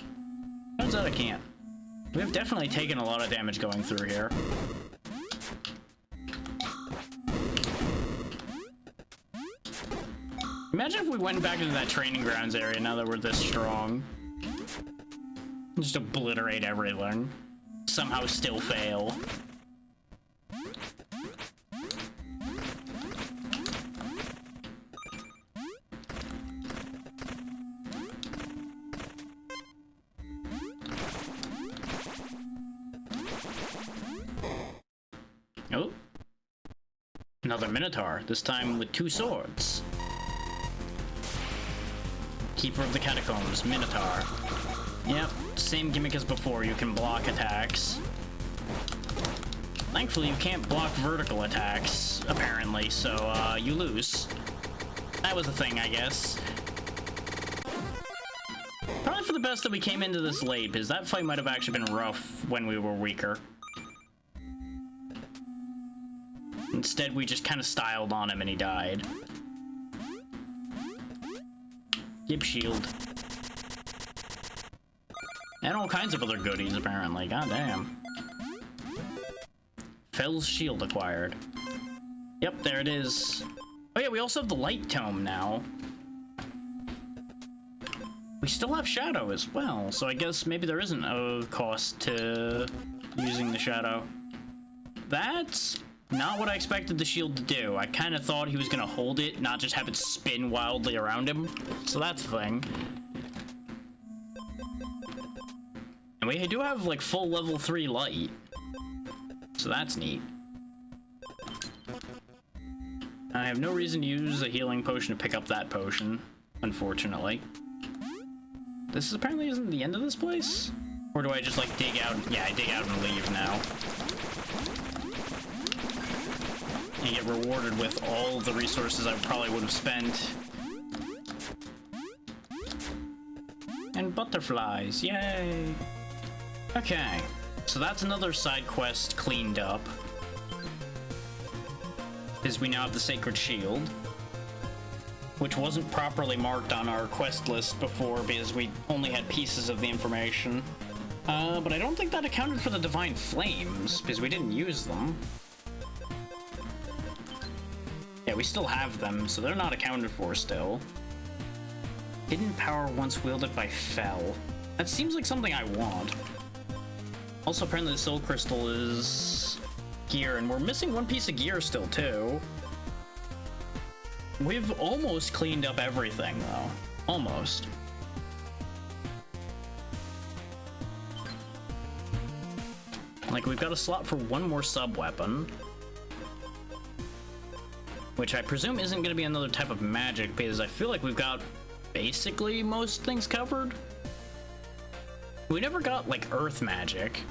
Turns out I can't. We've definitely taken a lot of damage going through here. Imagine if we went back into that training grounds area now that we're this strong. Just obliterate everything. Somehow still fail. Oh. Another Minotaur, this time with 2 swords. Keeper of the Catacombs, Minotaur. Yep, same gimmick as before, you can block attacks. Thankfully, you can't block vertical attacks, apparently, so, you lose. That was a thing, I guess. Probably for the best that we came into this late, because that fight might have actually been rough when we were weaker. Instead, we just kind of styled on him and he died. Gib shield. And all kinds of other goodies, apparently. God damn. Fell's shield acquired. Yep, there it is. Oh yeah, we also have the light tome now. We still have shadow as well, so I guess maybe there isn't a cost to using the shadow. That's not what I expected the shield to do. I kind of thought he was gonna hold it, not just have it spin wildly around him. So that's the thing. And we do have, like, full level 3 light. So that's neat. I have no reason to use a healing potion to pick up that potion, unfortunately. This apparently isn't the end of this place? Or do I just, like, dig out? Yeah, I dig out and leave now. And get rewarded with all of the resources I probably would have spent. And butterflies, yay! Okay, so that's another side quest cleaned up. Is we now have the Sacred Shield, which wasn't properly marked on our quest list before because we only had pieces of the information. But I don't think that accounted for the Divine Flames, because we didn't use them. Yeah, we still have them, so they're not accounted for still. Hidden power once wielded by Fell. That seems like something I want. Also, apparently the Soul Crystal is gear, and we're missing one piece of gear still, too. We've almost cleaned up everything, though. Almost. Like, we've got a slot for one more sub-weapon. Which I presume isn't going to be another type of magic, because I feel like we've got basically most things covered. We never got, like, earth magic,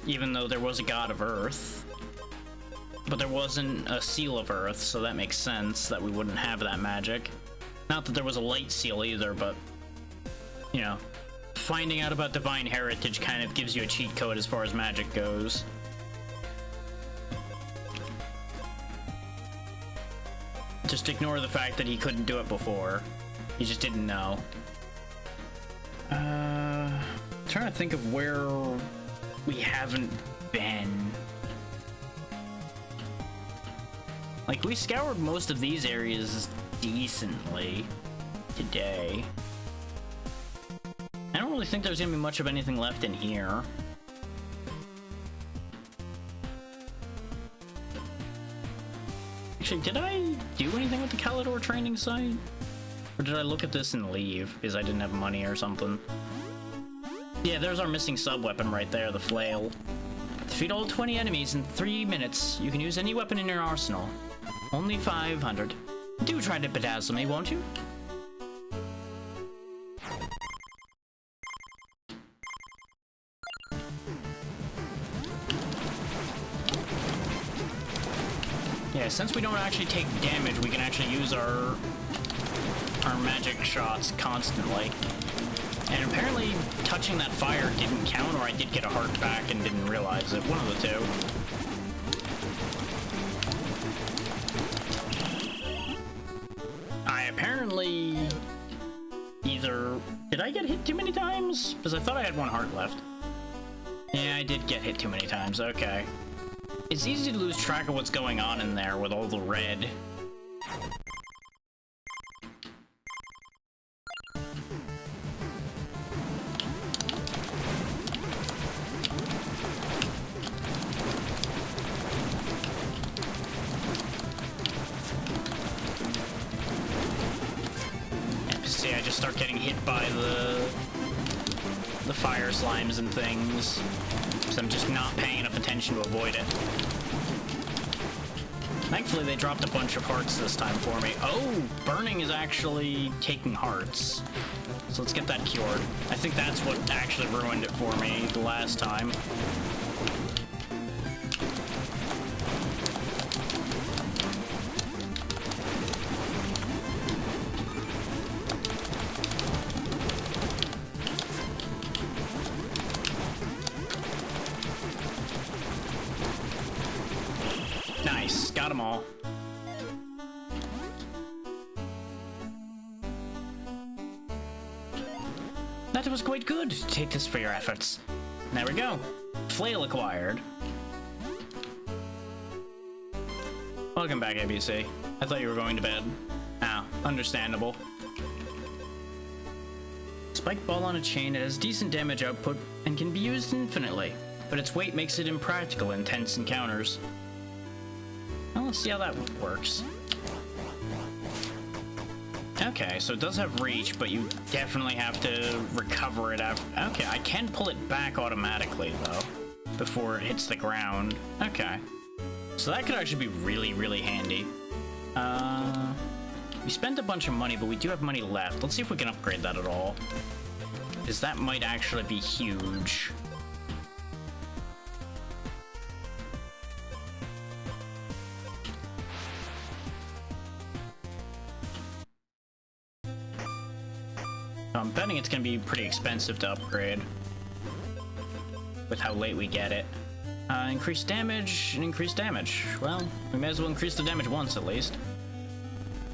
even though there was a god of earth. But there wasn't a seal of earth, so that makes sense that we wouldn't have that magic. Not that there was a light seal either, but, you know, finding out about divine heritage kind of gives you a cheat code as far as magic goes. Just ignore the fact that he couldn't do it before. He just didn't know. Trying to think of where we haven't been. Like, we scoured most of these areas decently today. I don't really think there's gonna be much of anything left in here. Actually, did I do anything with the Calidor training site? Or did I look at this and leave because I didn't have money or something? Yeah, there's our missing sub-weapon right there, the flail. Defeat all 20 enemies in 3 minutes. You can use any weapon in your arsenal. Only 500. Do try to bedazzle me, won't you? Yeah, since we don't actually take damage, we can actually use our magic shots constantly. And apparently touching that fire didn't count, or I did get a heart back and didn't realize it. One of the two. I apparently either... Did I get hit too many times? Because I thought I had one heart left. Yeah, I did get hit too many times. Okay. It's easy to lose track of what's going on in there with all the red. See, I just start getting hit by the fire slimes and things. So I'm just not paying enough attention to avoid it. Thankfully, they dropped a bunch of hearts this time for me. Oh, burning is actually taking hearts. So let's get that cured. I think that's what actually ruined it for me the last time. Nice, got them all. That was quite good. Take this for your efforts. There we go. Flail acquired. Welcome back, ABC. I thought you were going to bed. Ah, understandable. Spike ball on a chain, it has decent damage output and can be used infinitely, but its weight makes it impractical in tense encounters. Well, let's see how that works. Okay, so it does have reach, but you definitely have to recover it after. Okay, I can pull it back automatically, though, before it hits the ground. Okay. So that could actually be really, really handy. We spent a bunch of money, but we do have money left. Let's see if we can upgrade that at all, because that might actually be huge. I'm betting it's going to be pretty expensive to upgrade with how late we get it. Increase damage and increase damage. Well, we may as well increase the damage once at least.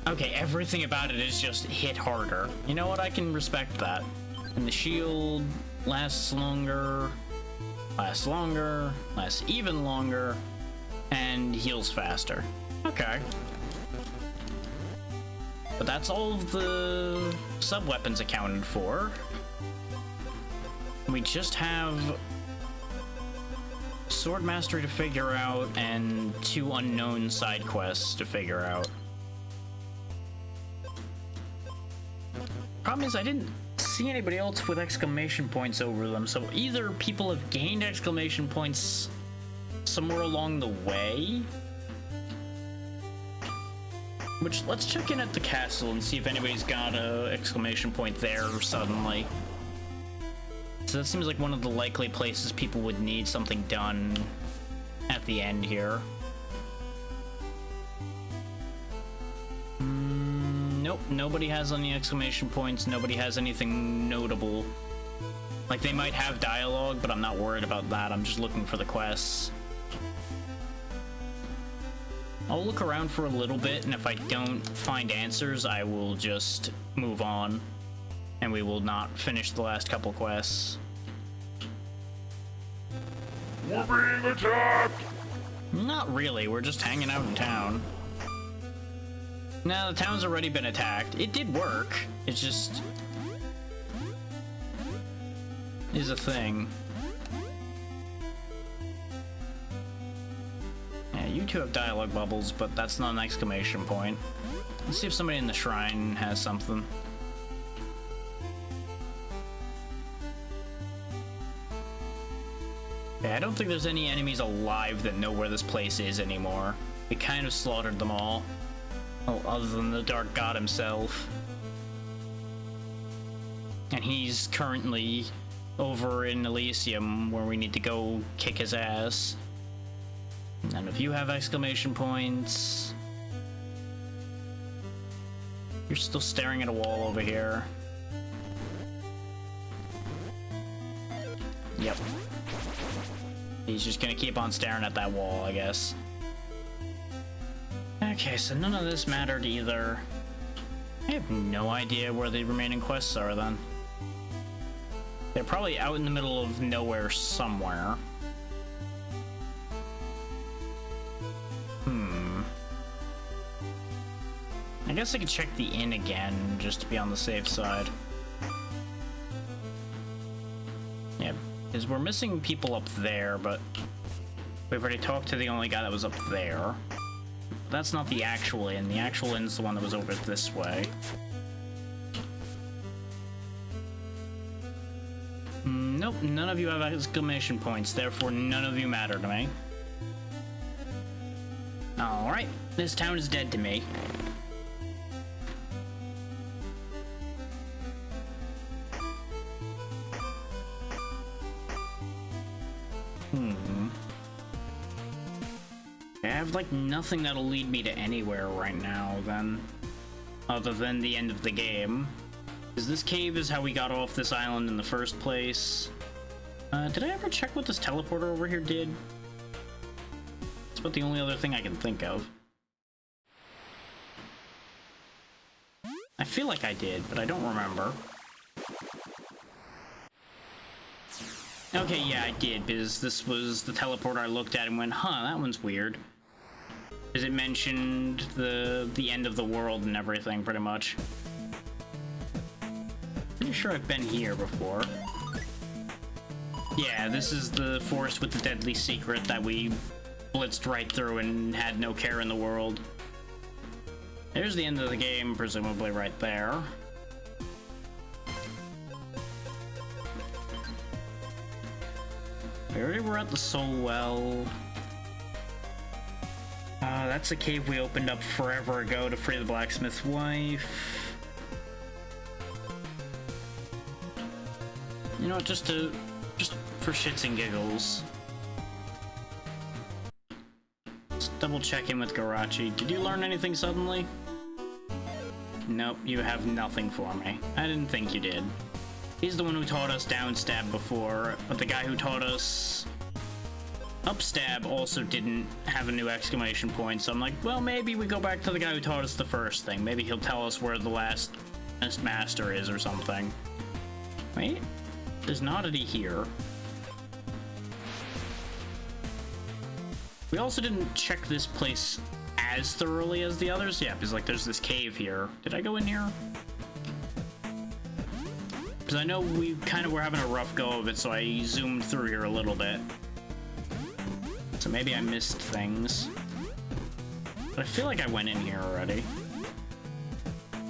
Okay, everything about it is just hit harder. You know what? I can respect that. And the shield lasts longer, lasts even longer, and heals faster. Okay. But that's all of the sub-weapons accounted for. We just have Sword Mastery to figure out and 2 unknown side quests to figure out. Problem is, I didn't see anybody else with exclamation points over them, so either people have gained exclamation points somewhere along the way. Which, let's check in at the castle and see if anybody's got a exclamation point there suddenly. So that seems like one of the likely places people would need something done at the end here. Nope, nobody has any exclamation points, nobody has anything notable. Like, they might have dialogue, but I'm not worried about that, I'm just looking for the quests. I'll look around for a little bit, and if I don't find answers, I will just move on, and we will not finish the last couple quests. We're being attacked! Not really, we're just hanging out in town. No, the town's already been attacked. It did work, it just is a thing. Yeah, you two have dialogue bubbles, but that's not an exclamation point. Let's see if somebody in the shrine has something. Yeah, I don't think there's any enemies alive that know where this place is anymore. We kind of slaughtered them all. Oh, other than the Dark God himself. And he's currently over in Elysium, where we need to go kick his ass. None of you have exclamation points. You're still staring at a wall over here. Yep. He's just gonna keep on staring at that wall, I guess. Okay, so none of this mattered either. I have no idea where the remaining quests are then. They're probably out in the middle of nowhere somewhere. I guess I could check the inn again, just to be on the safe side. Yeah, because we're missing people up there, but we've already talked to the only guy that was up there. That's not the actual inn. The actual inn's the one that was over this way. Nope, none of you have exclamation points, therefore none of you matter to me. Alright, this town is dead to me. I have, like, nothing that'll lead me to anywhere right now, then. Other than the end of the game. Because this cave is how we got off this island in the first place. Did I ever check what this teleporter over here did? It's about the only other thing I can think of. I feel like I did, but I don't remember. Okay, yeah, I did, because this was the teleporter I looked at and went, huh, that one's weird. Because it mentioned the end of the world and everything, pretty much. Pretty sure I've been here before. Yeah, this is the forest with the deadly secret that we blitzed right through and had no care in the world. There's the end of the game, presumably right there. We already were at the Soul Well. That's a cave we opened up forever ago to free the blacksmith's wife. You know what, just for shits and giggles. Let's double check in with Garachi. Did you learn anything suddenly? Nope, you have nothing for me. I didn't think you did. He's the one who taught us downstab before, but the guy who taught us upstab also didn't have a new exclamation point, so I'm like, well, maybe we go back to the guy who taught us the first thing. Maybe he'll tell us where the last master is or something. Wait, there's an oddity here. We also didn't check this place as thoroughly as the others. Yeah, because like there's this cave here. Did I go in here? Because I know we kind of were having a rough go of it, so I zoomed through here a little bit. So maybe I missed things. But I feel like I went in here already.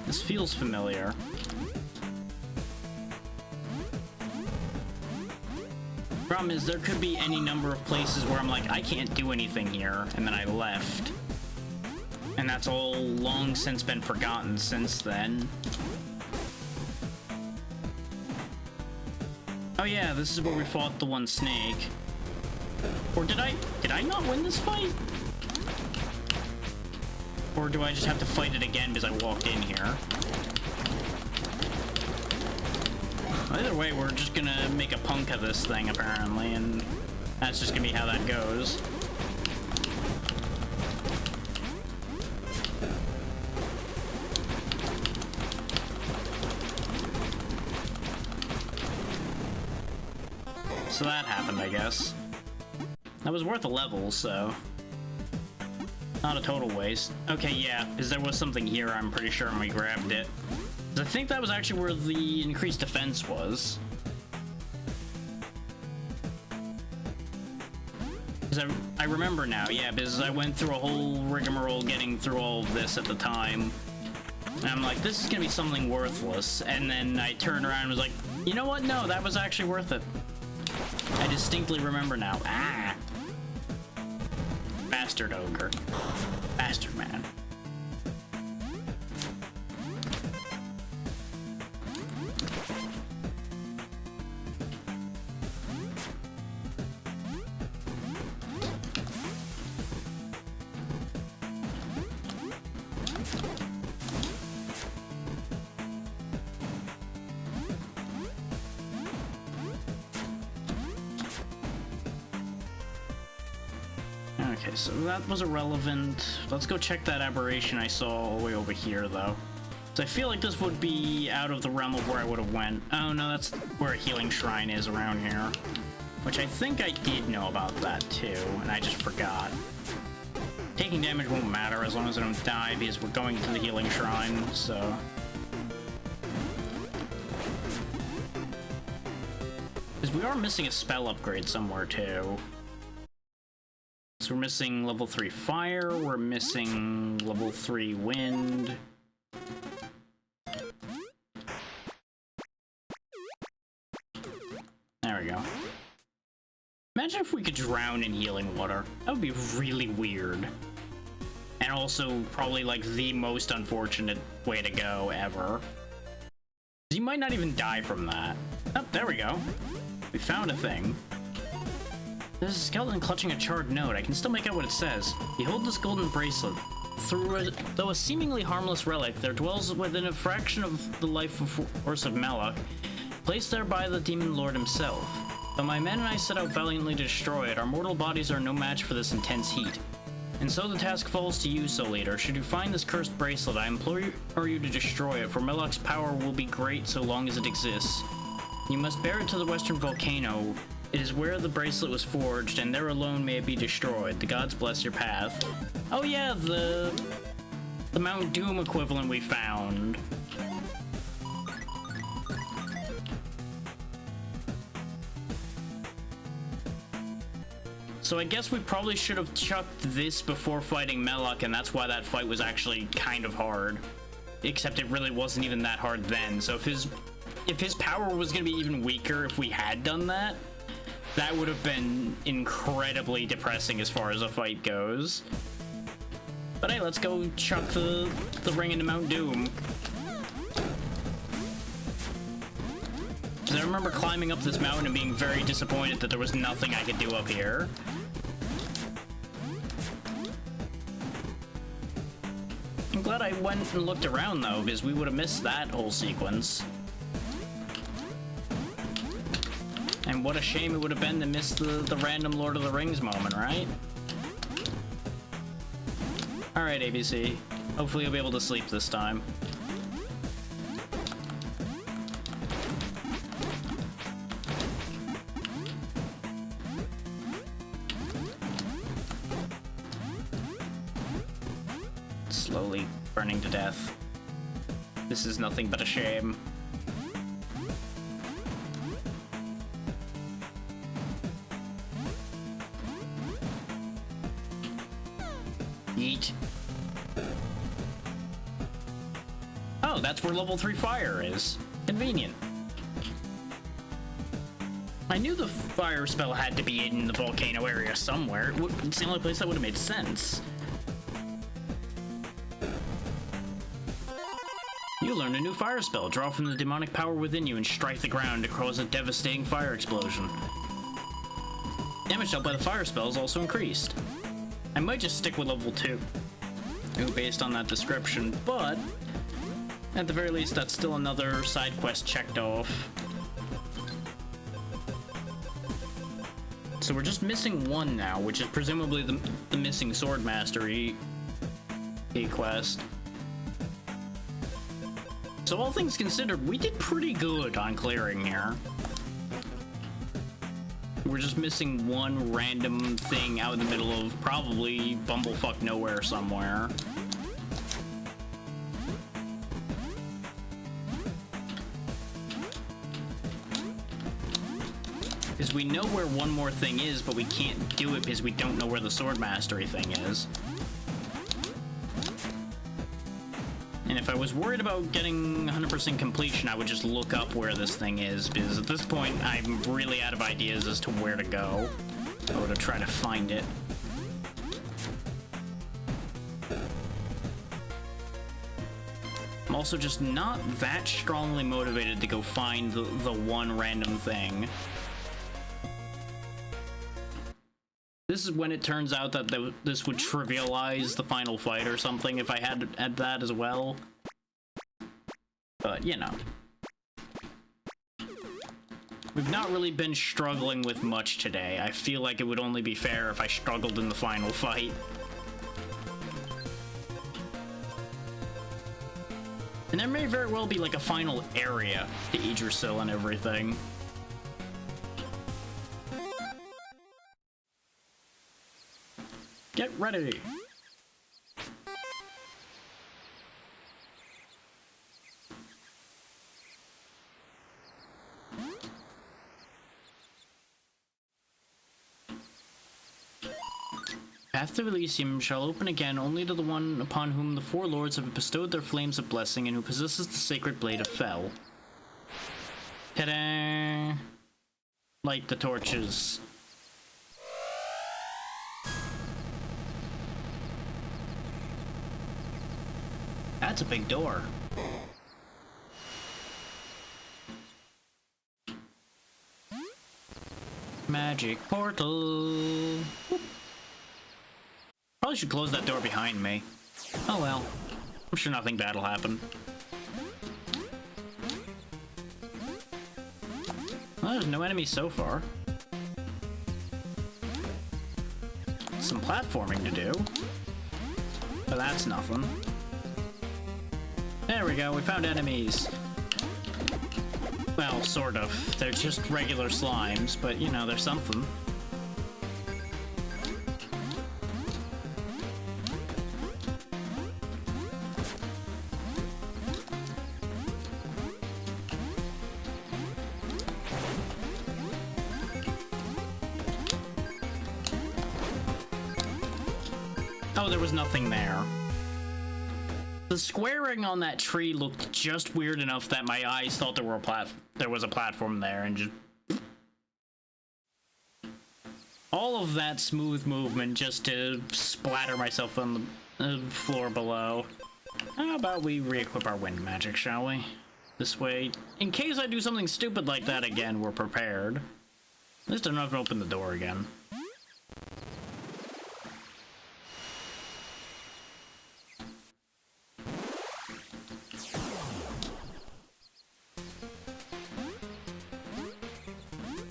This feels familiar. Problem is, there could be any number of places where I'm like, I can't do anything here, and then I left. And that's all long since been forgotten since then. Oh yeah, this is where we fought the one snake. Or did I not win this fight? Or do I just have to fight it again because I walked in here? Either way, we're just gonna make a punk of this thing, apparently, and that's just gonna be how that goes. So that happened, I guess. That was worth a level, so not a total waste. Okay, yeah, because there was something here, I'm pretty sure, and we grabbed it. I think that was actually where the increased defense was. Because I remember now, yeah, because I went through a whole rigmarole getting through all of this at the time. And I'm like, this is gonna be something worthless. And then I turned around and was like, you know what? No, that was actually worth it. I distinctly remember now. Ah! Bastard ogre. Bastard man. Okay, so that was irrelevant. Let's go check that aberration I saw all the way over here, though. So I feel like this would be out of the realm of where I would have went. Oh no, that's where a healing shrine is around here. Which I think I did know about that too, and I just forgot. Taking damage won't matter as long as I don't die because we're going to the healing shrine, so... Because we are missing a spell upgrade somewhere too. So we're missing level 3 fire, we're missing level 3 wind. There we go. Imagine if we could drown in healing water. That would be really weird. And also probably like the most unfortunate way to go ever. You might not even die from that. Oh, there we go. We found a thing. There's a skeleton clutching a charred note. I can still make out what it says. Behold this golden bracelet. Though a seemingly harmless relic, there dwells within a fraction of the life force of Malok, placed there by the demon lord himself. Though my men and I set out valiantly to destroy it, our mortal bodies are no match for this intense heat. And so the task falls to you, Soul Eater. Should you find this cursed bracelet, I implore you to destroy it, for Melok's power will be great so long as it exists. You must bear it to the western volcano. It is where the bracelet was forged, and there alone may it be destroyed. The gods bless your path. Oh yeah, the Mount Doom equivalent we found. So I guess we probably should have chucked this before fighting Melok, and that's why that fight was actually kind of hard. Except it really wasn't even that hard then. So if his power was going to be even weaker if we had done that, that would have been incredibly depressing as far as a fight goes. But hey, let's go chuck the ring into Mount Doom. Because I remember climbing up this mountain and being very disappointed that there was nothing I could do up here. I'm glad I went and looked around though, because we would have missed that whole sequence. And what a shame it would have been to miss the random Lord of the Rings moment, right? Alright, ABC. Hopefully you'll be able to sleep this time. Slowly burning to death. This is nothing but a shame. Yeet. Oh, that's where level 3 fire is. Convenient. I knew the fire spell had to be in the volcano area somewhere. It's the only place that would have made sense. You learn a new fire spell. Draw from the demonic power within you and strike the ground to cause a devastating fire explosion. Damage dealt by the fire spell is also increased. I might just stick with level 2 based on that description, but at the very least that's still another side quest checked off. So we're just missing one now, which is presumably the missing sword mastery quest. So all things considered, we did pretty good on clearing here. We're just missing one random thing out in the middle of probably bumblefuck nowhere somewhere. Because we know where one more thing is, but we can't do it because we don't know where the sword mastery thing is. And if I was worried about getting 100% completion, I would just look up where this thing is, because at this point, I'm really out of ideas as to where to go, or to try to find it. I'm also just not that strongly motivated to go find the one random thing. This is when it turns out that this would trivialize the final fight or something if I had that as well. But, you know. We've not really been struggling with much today. I feel like it would only be fair if I struggled in the final fight. And there may very well be like a final area to Yggdrasil and everything. Get ready! Path to Elysium shall open again only to the one upon whom the four lords have bestowed their flames of blessing and who possesses the sacred blade of Fel. Ta-da! Light the torches. That's a big door. Magic portal. Whoop. Probably should close that door behind me. Oh well. I'm sure nothing bad will happen. Well, there's no enemies so far. Some platforming to do. But that's nothing. There we go, we found enemies. Well, sort of. They're just regular slimes, but you know, they're something. Oh, there was nothing there. The squaring on that tree looked just weird enough that my eyes thought there was a platform there, and just all of that smooth movement just to splatter myself on the floor below. How about we re-equip our wind magic, shall we? This way, in case I do something stupid like that again, we're prepared. At least I don't have to open the door again.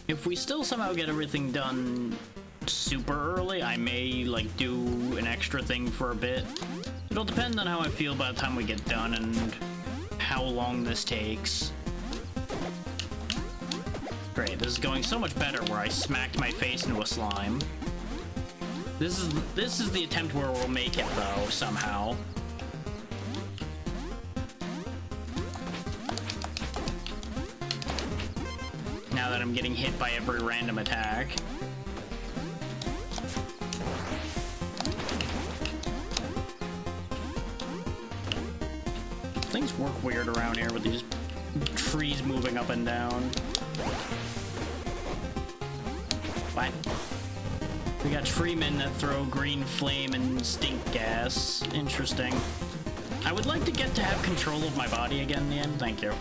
If we still somehow get everything done super early, I may, like, do an extra thing for a bit. It'll depend on how I feel by the time we get done and how long this takes. Great, this is going so much better where I smacked my face into a slime. This is the attempt where we'll make it, though, somehow. Now that I'm getting hit by every random attack. Things work weird around here with these trees moving up and down. What? We got tree men that throw green flame and stink gas. Interesting. I would like to get to have control of my body again in the end. Thank you.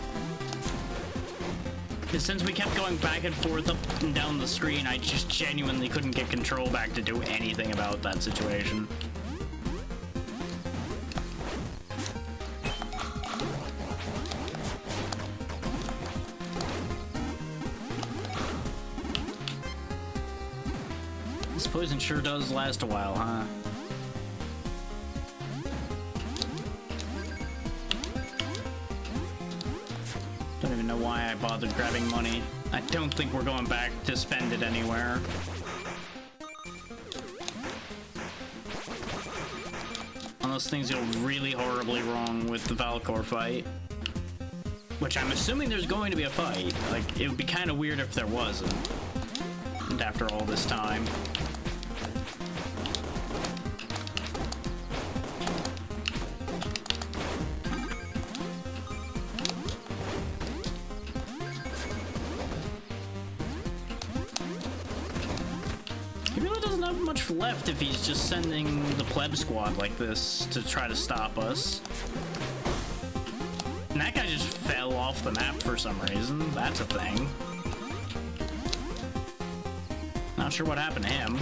Because since we kept going back and forth up and down the screen, I just genuinely couldn't get control back to do anything about that situation. This poison sure does last a while, huh? Don't even know why I bothered grabbing money. I don't think we're going back to spend it anywhere. Unless things go really horribly wrong with the Valcor fight. Which I'm assuming there's going to be a fight. Like, it would be kind of weird if there wasn't. And after all this time. He really doesn't have much left if he's just sending the pleb squad like this to try to stop us. And that guy just fell off the map for some reason. That's a thing. Not sure what happened to him.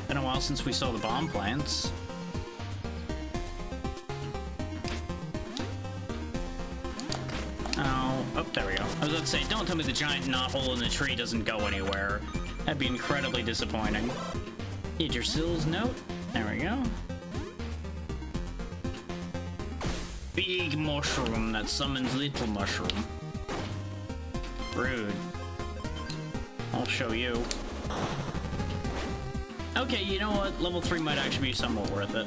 Been a while since we saw the bomb plants. there we go. I was about to say, don't tell me the giant knothole in the tree doesn't go anywhere. That'd be incredibly disappointing. Yggdrasil's note. There we go. Big mushroom that summons little mushroom. Rude. I'll show you. Okay, you know what? Level 3 might actually be somewhat worth it.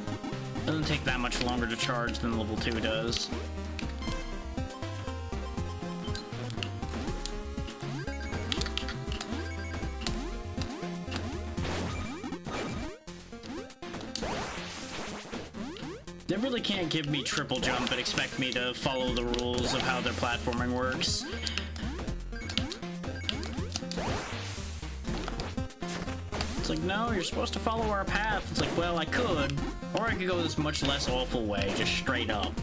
Doesn't take that much longer to charge than level 2 does. They really can't give me triple jump and expect me to follow the rules of how their platforming works. It's like, no, you're supposed to follow our path. It's like, well, I could, or I could go this much less awful way, just straight up.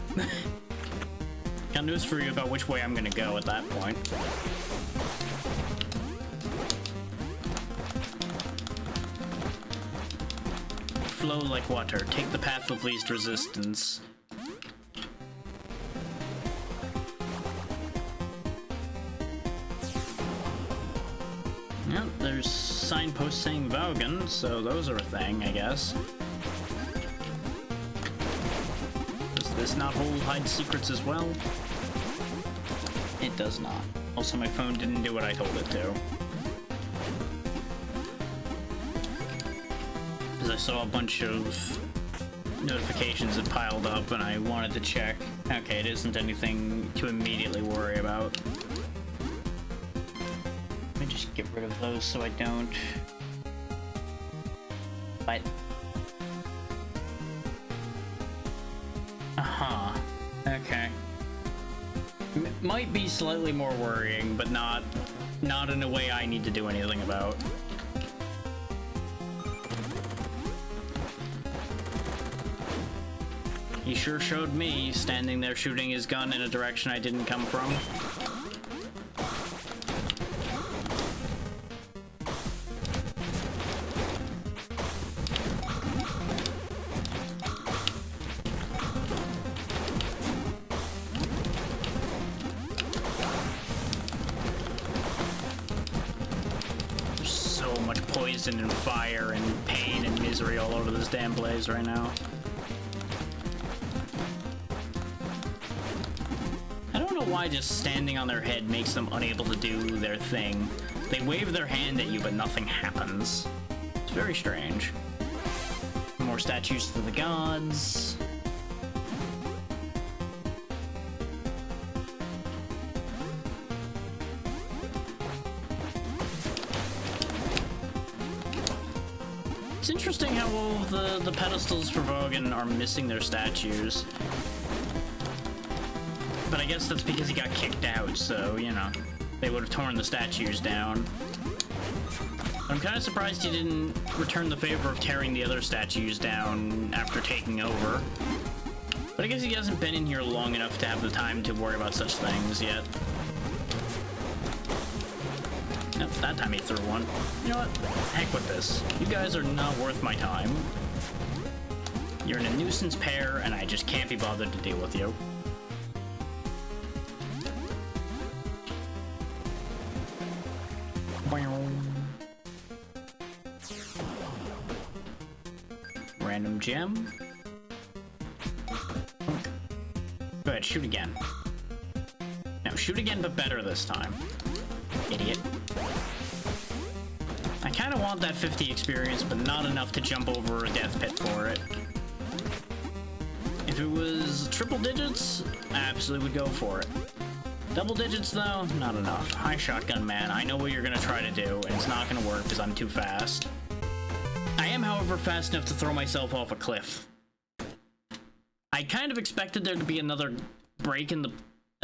Got news for you about which way I'm gonna go at that point. Flow like water. Take the path of least resistance. Yep, there's signposts saying Vaughan, so those are a thing, I guess. Does this not hold hide secrets as well? It does not. Also, my phone didn't do what I told it to. I saw a bunch of notifications that piled up and I wanted to check. Okay, it isn't anything to immediately worry about. Let me just get rid of those so I don't. But. Uh-huh. Okay. Might be slightly more worrying, but not in a way I need to do anything about. He sure showed me, standing there shooting his gun in a direction I didn't come from. There's so much poison and fire and pain and misery all over this damn place right now. Why just standing on their head makes them unable to do their thing. They wave their hand at you, but nothing happens. It's very strange. More statues to the gods. It's interesting how all of the pedestals for Vaughan are missing their statues. But I guess that's because he got kicked out, so, you know, they would have torn the statues down. I'm kind of surprised he didn't return the favor of tearing the other statues down after taking over. But I guess he hasn't been in here long enough to have the time to worry about such things yet. Nope, that time he threw one. You know what? Heck with this. You guys are not worth my time. You're in a nuisance pair, and I just can't be bothered to deal with you. Random gem. Go ahead, shoot again. Now shoot again, but better this time. Idiot. I kind of want that 50 experience, but not enough to jump over a death pit for it. If it was triple digits, I absolutely would go for it. Double digits, though, not enough. Hi, Shotgun Man. I know what you're gonna try to do, and it's not gonna work because I'm too fast. I am, however, fast enough to throw myself off a cliff. I kind of expected there to be another break in the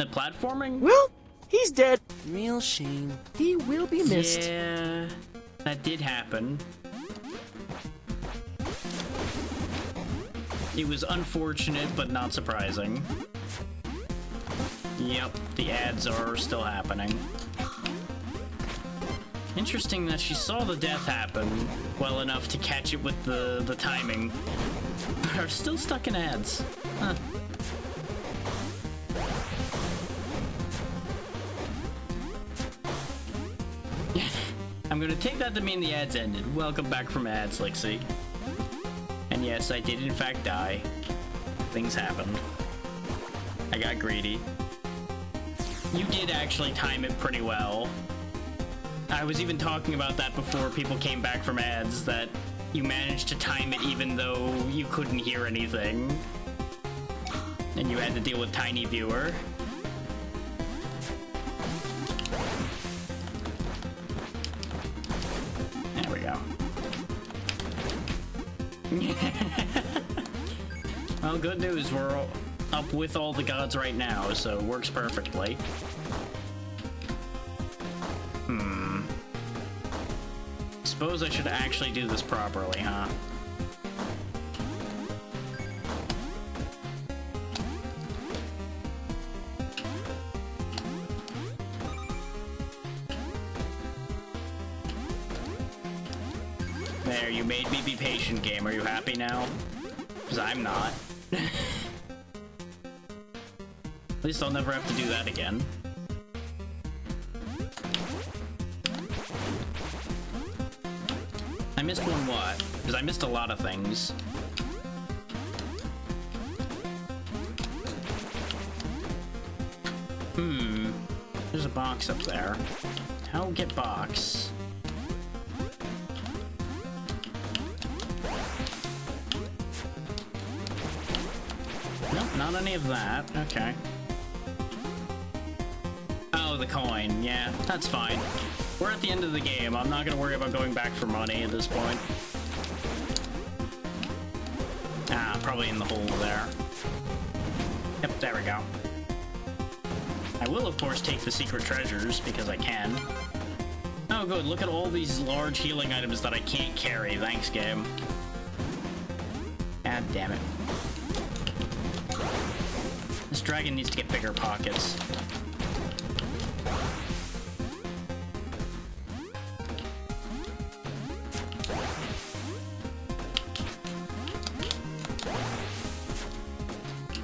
platforming. Well, he's dead. Real shame. He will be missed. Yeah, that did happen. It was unfortunate, but not surprising. Yep, the ads are still happening. Interesting that she saw the death happen well enough to catch it with the timing, but are still stuck in ads. Huh. I'm gonna take that to mean the ads ended. Welcome back from ads, Lixie. And yes, I did in fact die. Things happened. I got greedy. You did actually time it pretty well. I was even talking about that before people came back from ads, that you managed to time it even though you couldn't hear anything. And you had to deal with Tiny Viewer. There we go. Well, good news, we're up with all the gods right now, so it works perfectly. Suppose I should actually do this properly, huh? There, you made me be patient, game. Are you happy now? Because I'm not. At least I'll never have to do that again. I missed one what? Because I missed a lot of things. There's a box up there. How get box? Nope, not any of that. Okay. Oh, the coin. Yeah, that's fine. We're at the end of the game. I'm not gonna worry about going back for money at this point. Ah, probably in the hole there. Yep, there we go. I will, of course, take the secret treasures, because I can. Oh, good. Look at all these large healing items that I can't carry. Thanks, game. God damn it. This dragon needs to get bigger pockets.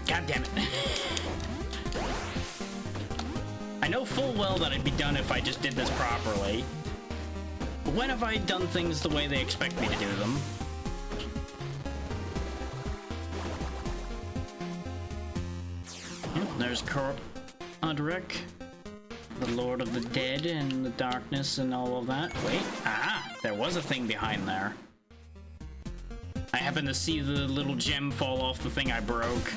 God damn it. I know full well that I'd be done if I just did this properly. But when have I done things the way they expect me to do them? Yep, there's Odric, the Lord of the Dead and the darkness and all of that. Wait, there was a thing behind there. I happened to see the little gem fall off the thing I broke.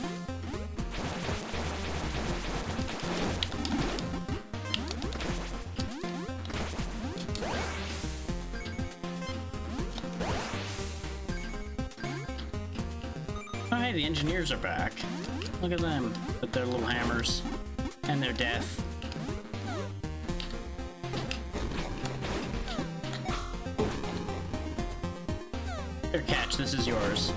Oh, hey, the engineers are back. Look at them with their little hammers and their death. Here, catch, this is yours.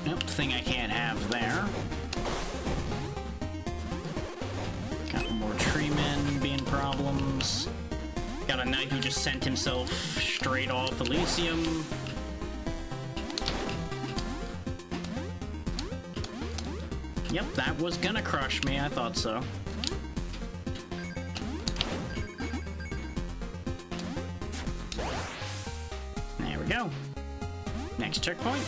Nope, thing I can't have there. Got more tree men being problems. Got a knight who just sent himself straight off Elysium. Yep, that was gonna crush me, I thought so. There we go. Next checkpoint.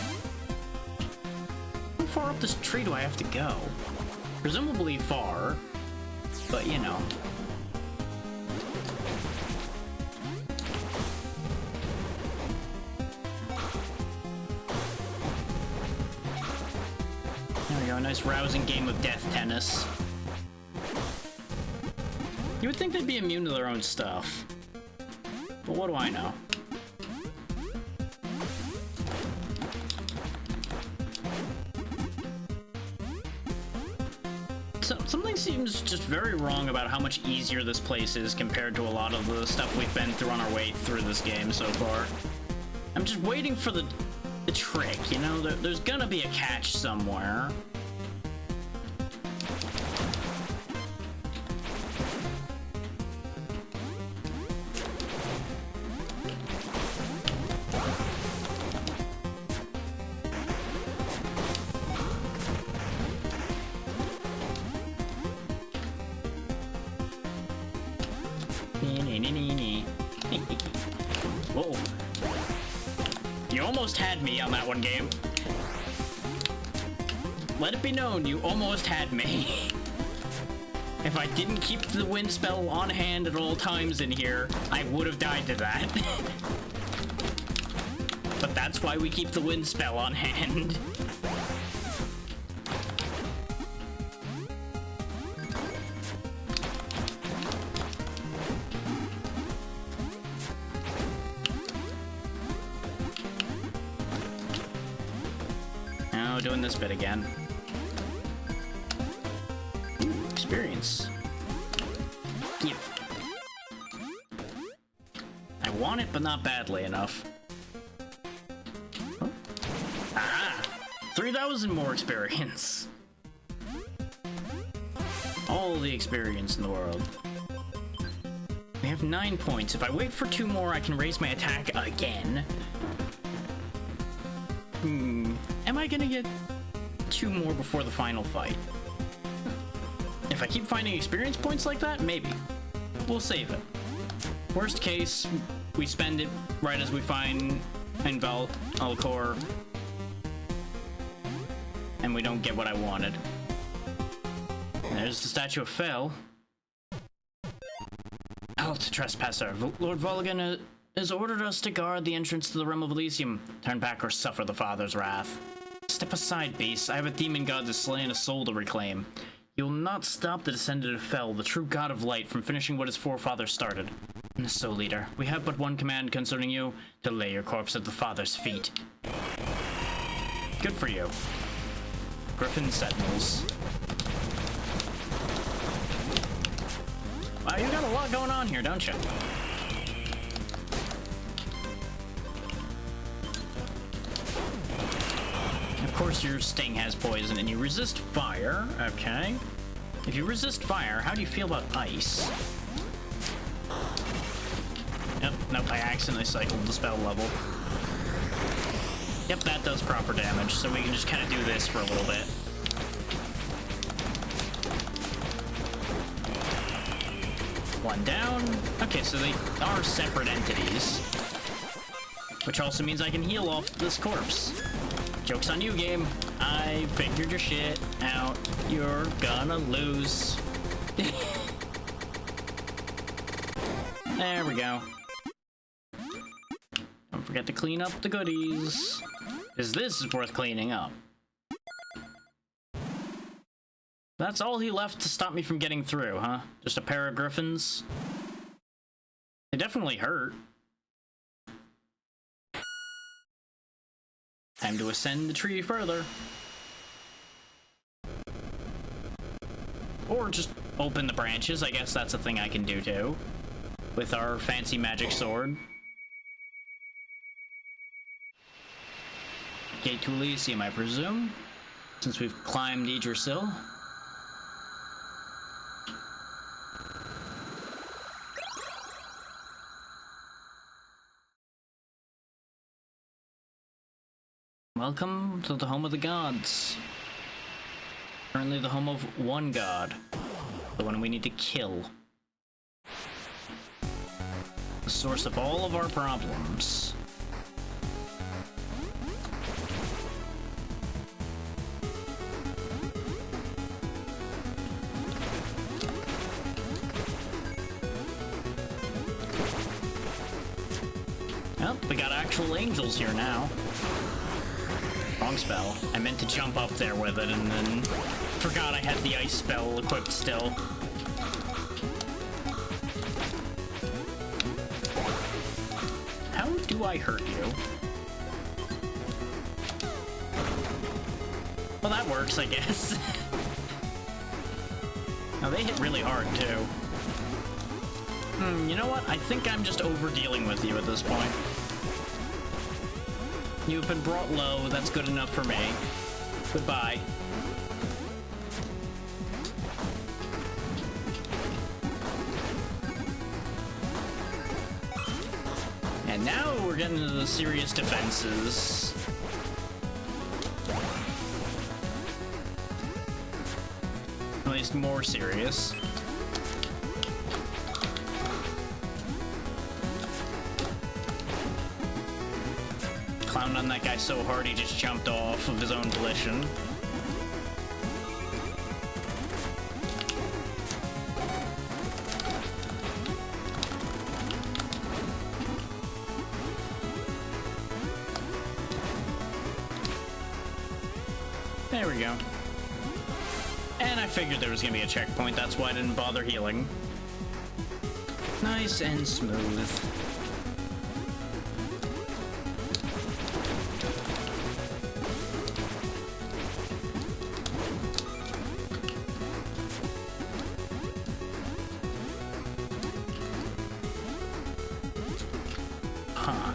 How far up this tree do I have to go? Presumably far, but you know. There we go, a nice rousing game of death tennis. You would think they'd be immune to their own stuff. But what do I know? Something seems just very wrong about how much easier this place is compared to a lot of the stuff we've been through on our way through this game so far. I'm just waiting for the trick, you know? There's gonna be a catch somewhere. almost had me on that one game. Let it be known, you almost had me. If I didn't keep the wind spell on hand at all times in here, I would have died to that. But that's why we keep the wind spell on hand. Now doing this bit again. Experience. Give. I want it, but not badly enough. Oh. Ah! 3,000 more experience. All the experience in the world. We have 9 points. If I wait for 2 more, I can raise my attack again. Am I gonna get 2 more before the final fight? If I keep finding experience points like that, maybe. We'll save it. Worst case, we spend it right as we find Alcor, and we don't get what I wanted. There's the statue of Fel. Halt, trespasser. Lord Volgan has ordered us to guard the entrance to the realm of Elysium. Turn back or suffer the Father's wrath. Step aside, beast. I have a demon god to slay and a soul to reclaim. You will not stop the descendant of Fel, the true god of light, from finishing what his forefathers started. So, leader, we have but one command concerning you, to lay your corpse at the Father's feet. Good for you. Griffin Sentinels. Wow, you got a lot going on here, don't you? Of course, your sting has poison, and you resist fire. Okay. If you resist fire, how do you feel about ice? Nope, I accidentally cycled the spell level. Yep, that does proper damage, so we can just kind of do this for a little bit. One down. Okay, so they are separate entities. Which also means I can heal off this corpse. Joke's on you, game. I figured your shit out. You're gonna lose. There we go. Don't forget to clean up the goodies. Because this is worth cleaning up. That's all he left to stop me from getting through, huh? Just a pair of griffins? They definitely hurt. Time to ascend the tree further. Or just open the branches. I guess that's a thing I can do too. With our fancy magic sword. Gate to Elysium, I presume. Since we've climbed Yggdrasil. Welcome to the home of the gods. Currently the home of one god. The one we need to kill. The source of all of our problems. Well, we got actual angels here now. Wrong spell. I meant to jump up there with it and then forgot I had the ice spell equipped still. How do I hurt you? Well, that works, I guess. Now, they hit really hard, too. You know what? I think I'm just over-dealing with you at this point. You've been brought low, that's good enough for me. Goodbye. And now we're getting into the serious defenses. At least more serious. Clown on that guy so hard he just jumped off of his own volition. There we go. And I figured there was gonna be a checkpoint, that's why I didn't bother healing. Nice and smooth.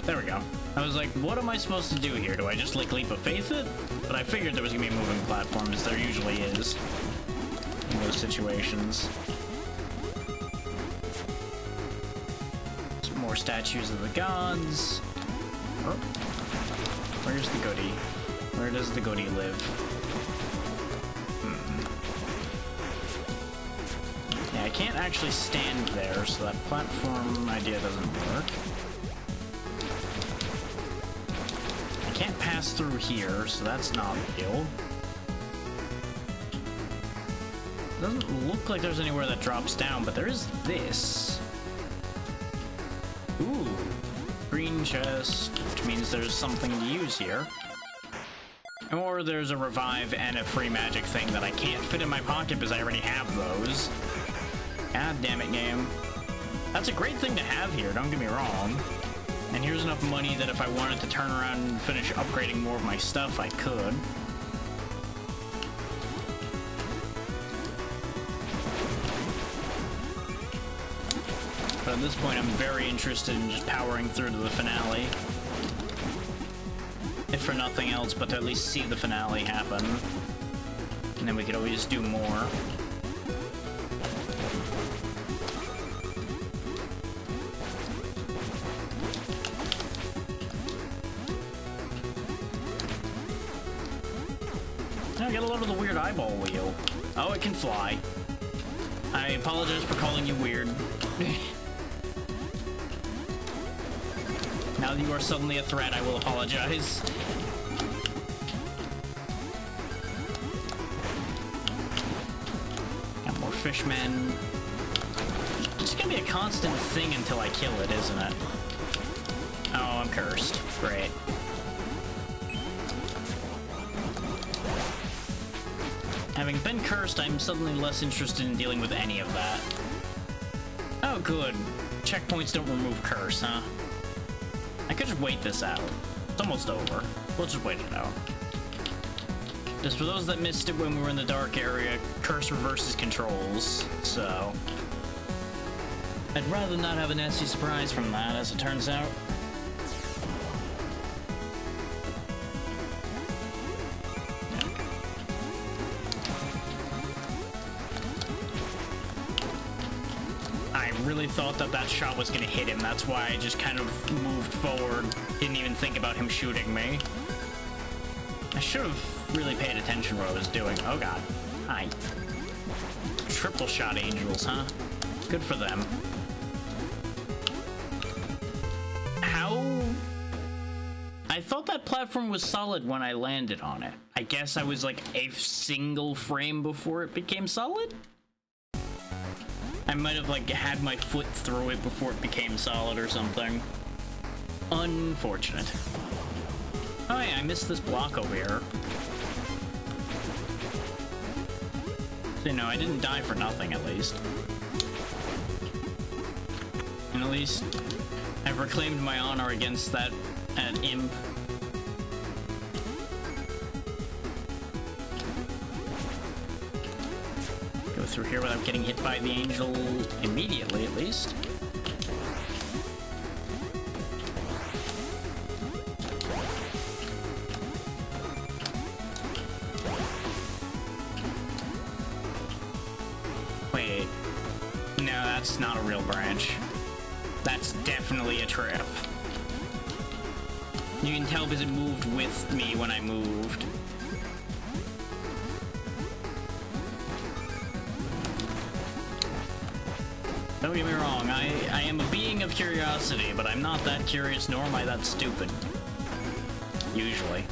There we go. I was like, what am I supposed to do here? Do I just, like, leap of faith it? But I figured there was gonna be a moving platform, as there usually is in those situations. Some more statues of the gods. Oh. Where's the goodie? Where does the goodie live? Yeah, I can't actually stand there, so that platform idea doesn't work. Can't pass through here, so that's not real. Doesn't look like there's anywhere that drops down, but there is this. Ooh, green chest, which means there's something to use here. Or there's a revive and a free magic thing that I can't fit in my pocket because I already have those. God damn it, game. That's a great thing to have here, don't get me wrong. And here's enough money that if I wanted to turn around and finish upgrading more of my stuff, I could. But at this point, I'm very interested in just powering through to the finale. If for nothing else, but to at least see the finale happen. And then we could always do more. I got a lot of the weird eyeball wheel. Oh, it can fly. I apologize for calling you weird. Now that you are suddenly a threat, I will apologize. Got more fishmen. It's gonna be a constant thing until I kill it, isn't it? Oh, I'm cursed. Great. Having been cursed, I'm suddenly less interested in dealing with any of that. Oh, good. Checkpoints don't remove curse, huh? I could just wait this out. It's almost over. We'll just wait it out. Just for those that missed it when we were in the dark area, curse reverses controls, so... I'd rather not have a nasty surprise from that, as it turns out. Really thought that that shot was gonna hit him. That's why I just kind of moved forward. Didn't even think about him shooting me. I should have really paid attention to what I was doing. Oh god. Hi. Triple shot angels, huh? Good for them. How? I thought that platform was solid when I landed on it. I guess I was like a single frame before it became solid? I might have, like, had my foot through it before it became solid or something. Unfortunate. Oh yeah, I missed this block over here. So, you know, I didn't die for nothing, at least. And at least I've reclaimed my honor against that imp. Through here without getting hit by the angel immediately, at least. Wait. No, that's not a real branch. That's definitely a trip. You can tell because it moved with me when I moved. Don't get me wrong, I am a being of curiosity, but I'm not that curious, nor am I that stupid. usually.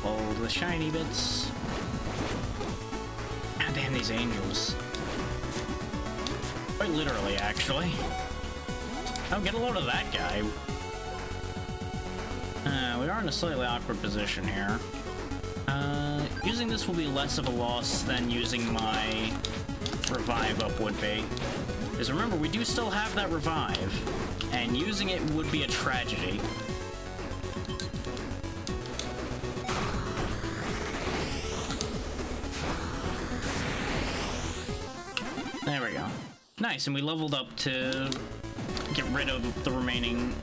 All the shiny bits. God damn these angels. Quite literally, actually. Oh, get a load of that guy. We are in a slightly awkward position here. Using this will be less of a loss than using my revive up would be. Because remember, we do still have that revive, and using it would be a tragedy. There we go. Nice, and we leveled up to get rid of the remaining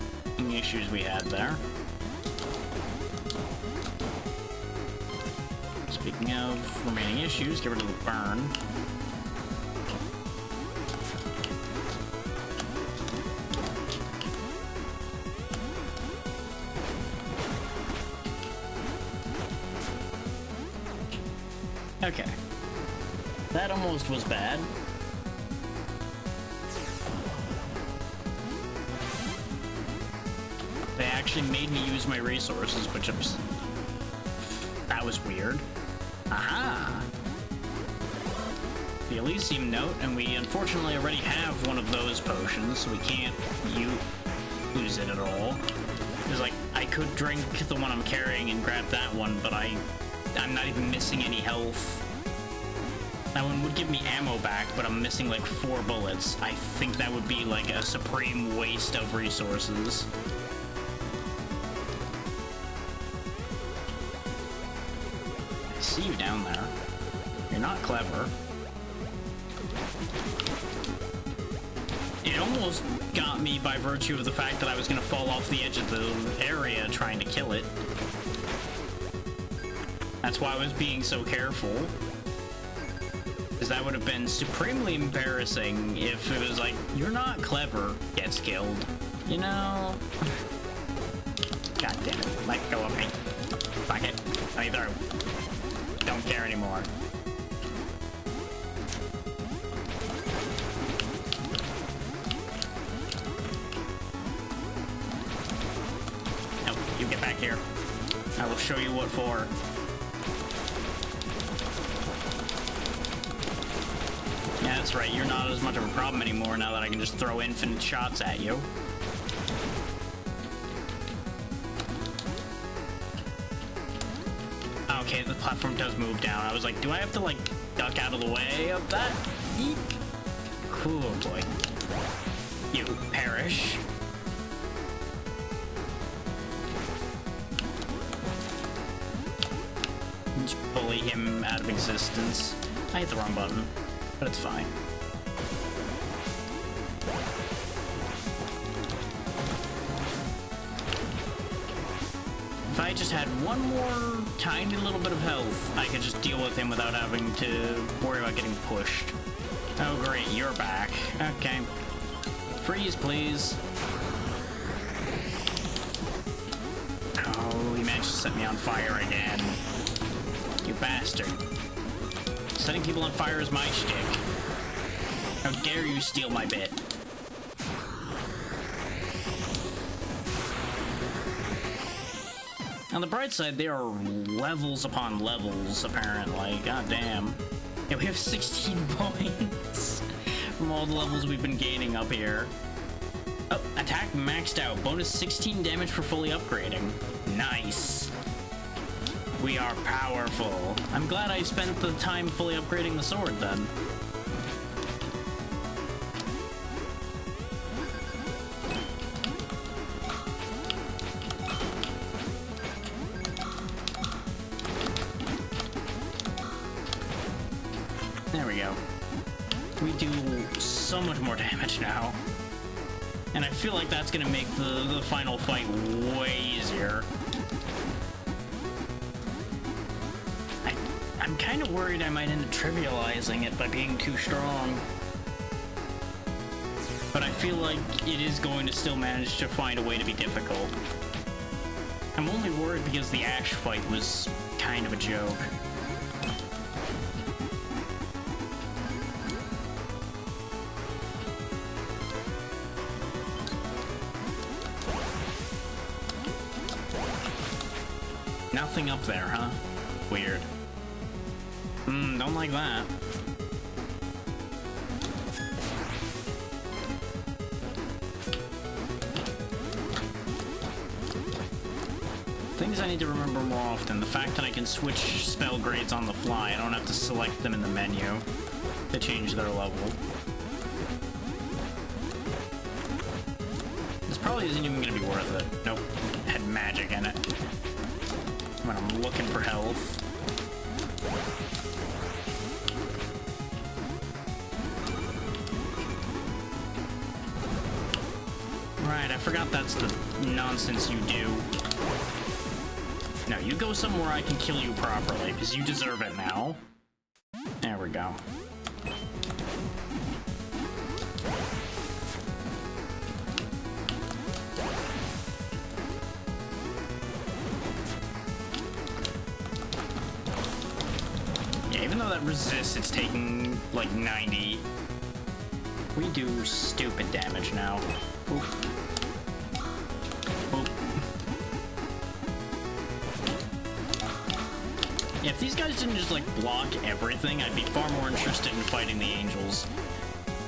issues we had there. Speaking of remaining issues, get rid of the burn. Okay. That almost was bad. They actually made me use my resources, which that was weird. Aha! The Elysium Note, and we unfortunately already have one of those potions, so we can't use it at all. It's like, I could drink the one I'm carrying and grab that one, but I'm not even missing any health. That one would give me ammo back, but I'm missing like 4 bullets. I think that would be like a supreme waste of resources. I see you down there. You're not clever. It almost got me by virtue of the fact that I was going to fall off the edge of the area trying to kill it. That's why I was being so careful. Because that would have been supremely embarrassing if it was like, you're not clever, gets killed. You know? God damn it. Let go of me. Fuck it. Let me through. Don't care anymore. No, you get back here. I will show you what for. Yeah, that's right. You're not as much of a problem anymore now that I can just throw infinite shots at you. Okay, the platform does move down. I was like, do I have to, like, duck out of the way of that? Eek. Cool, boy. You perish. Just bully him out of existence. I hit the wrong button, but it's fine. If I just had one more tiny little bit of health, I could just deal with him without having to worry about getting pushed. Oh great, you're back. Okay. Freeze, please. Oh, he managed to set me on fire again. You bastard. Setting people on fire is my shtick. How dare you steal my bit? On the bright side, there are levels upon levels, apparently. God damn. Yeah, we have 16 points from all the levels we've been gaining up here. Oh, attack maxed out. Bonus 16 damage for fully upgrading. Nice. We are powerful. I'm glad I spent the time fully upgrading the sword, then. There we go. We do so much more damage now. And I feel like that's gonna make the final fight way easier. I'm kind of worried I might end up trivializing it by being too strong. but I feel like it is going to still manage to find a way to be difficult. I'm only worried because the Ash fight was kind of a joke. Nothing up there, huh? Weird. Don't like that. Things I need to remember more often. The fact that I can switch spell grades on the fly. I don't have to select them in the menu to change their level. This probably isn't even going to be worth it. Nope. It had magic in it. When I'm looking for health. Right, I forgot that's the nonsense you do. No, you go somewhere I can kill you properly, because you deserve it now. There we go. Yeah, even though that resists, it's taking like 90. We do stupid damage now. Oof. Yeah, if these guys didn't just, like, block everything, I'd be far more interested in fighting the angels.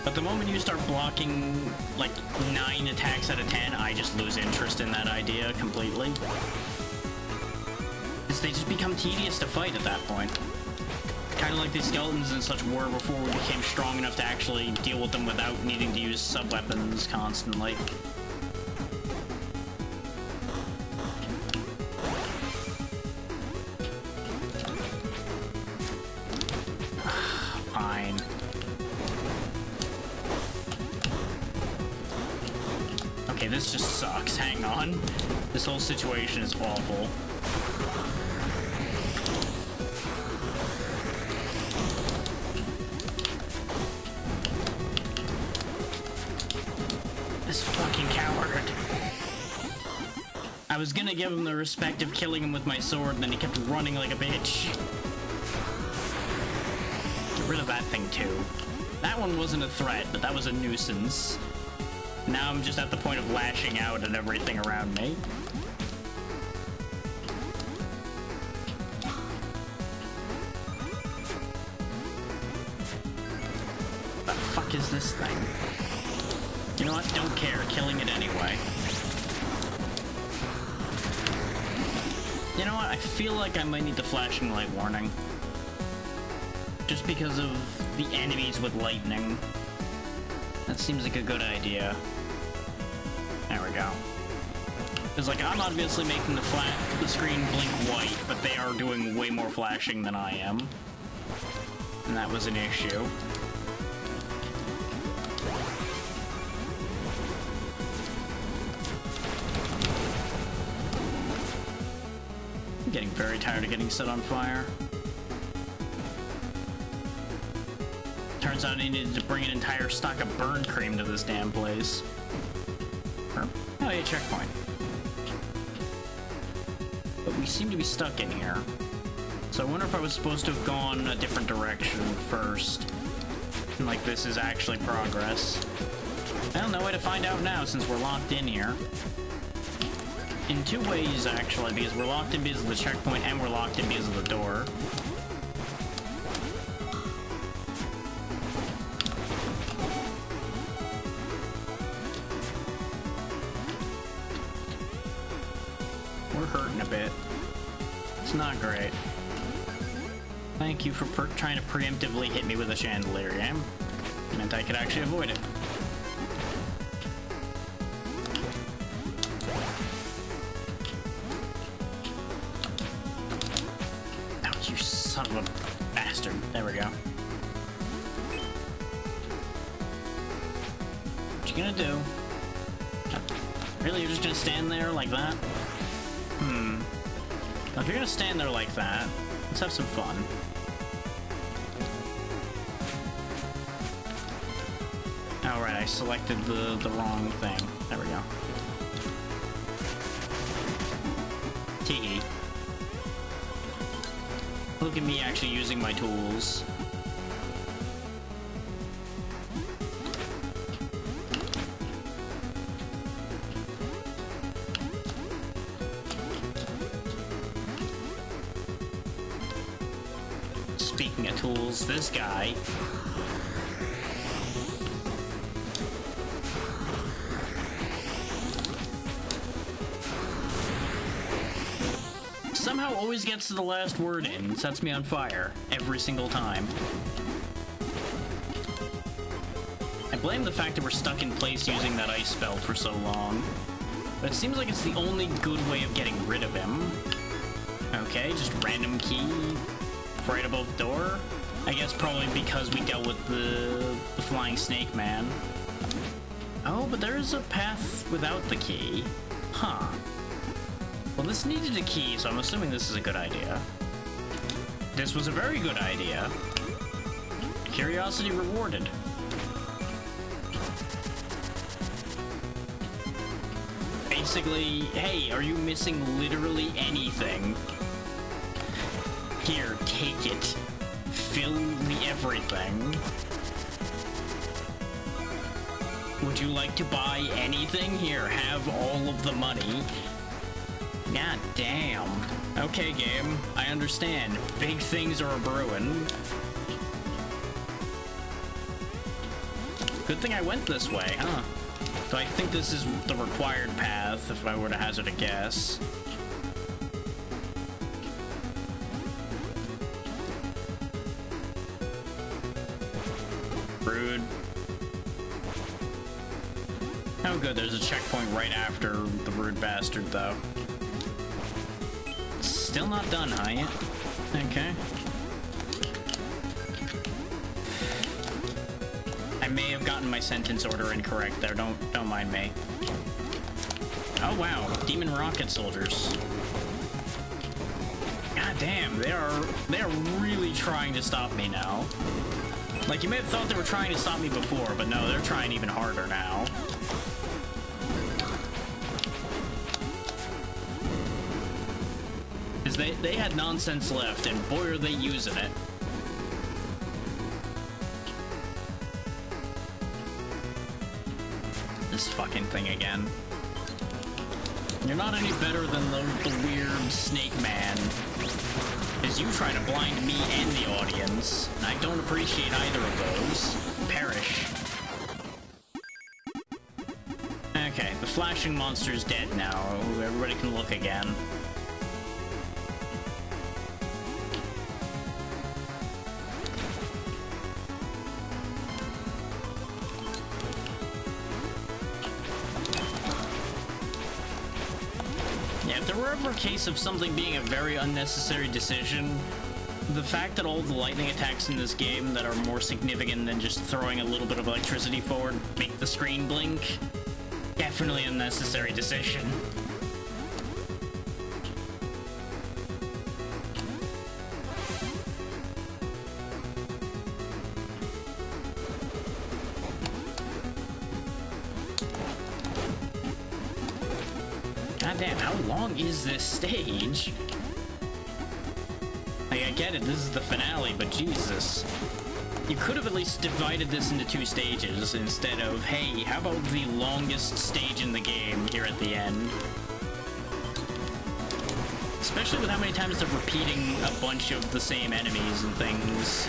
But the moment you start blocking, like, 9 attacks out of 10, I just lose interest in that idea completely. Because they just become tedious to fight at that point. Kind of like the skeletons and such were before we became strong enough to actually deal with them without needing to use sub-weapons constantly. Fine. Okay, this just sucks. Hang on. This whole situation is awful. This fucking coward. I was gonna give him the respect of killing him with my sword, and then he kept running like a bitch. Get rid of that thing too. That one wasn't a threat, but that was a nuisance. Now I'm just at the point of lashing out at everything around me. What the fuck is this thing? You know what? Don't care. Killing it anyway. You know what? I feel like I might need the flashing light warning. Just because of the enemies with lightning. That seems like a good idea. There we go. Because, like, I'm obviously making the screen blink white, but they are doing way more flashing than I am. And that was an issue. I'm getting very tired of getting set on fire. Turns out I needed to bring an entire stock of burn cream to this damn place. Oh yeah, checkpoint. But we seem to be stuck in here. So I wonder if I was supposed to have gone a different direction first. And like this is actually progress. Well, no way to find out now since we're locked in here. In two ways, actually, because we're locked in because of the checkpoint and we're locked in because of the door. We're hurting a bit. It's not great. Thank you for trying to preemptively hit me with a chandelier game. It meant I could actually avoid it. You son of a bastard. There we go. What you gonna do? Really, you're just gonna stand there like that? Now, if you're gonna stand there like that, let's have some fun. Alright, I selected the wrong thing. There we go. Tee. Look at me actually using my tools. Speaking of tools, this guy. Somehow always gets to the last word in and sets me on fire every single time. I blame the fact that we're stuck in place using that ice spell for so long. But it seems like it's the only good way of getting rid of him. Okay, just random key right above the door. I guess probably because we dealt with the flying snake man. Oh, but there is a path without the key. Huh. Well, this needed a key, so I'm assuming this is a good idea. This was a very good idea. Curiosity rewarded. Basically, hey, are you missing literally anything? Here, take it. Fill the everything. Would you like to buy anything? Here, have all of the money. God damn. Okay, game. I understand. Big things are a-brewing. Good thing I went this way, huh? So I think this is the required path, if I were to hazard a guess. Rude. Oh good, there's a checkpoint right after the rude bastard, though. Still not done, huh? Okay. I may have gotten my sentence order incorrect there. Don't mind me. Oh wow, demon rocket soldiers. God damn, they are really trying to stop me now. Like, you may have thought they were trying to stop me before, but no, they're trying even harder now. They had nonsense left, and boy are they using it. This fucking thing again. You're not any better than the weird snake man. As you try to blind me and the audience. I don't appreciate either of those. Perish. Okay, the flashing monster's dead now. Everybody can look again. If there were ever a case of something being a very unnecessary decision, the fact that all the lightning attacks in this game that are more significant than just throwing a little bit of electricity forward make the screen blink, definitely a necessary decision. God damn, how long is this stage? Like, I get it, this is the finale, but Jesus. You could have at least divided this into 2 stages instead of, hey, how about the longest stage in the game here at the end? Especially with how many times they're repeating a bunch of the same enemies and things.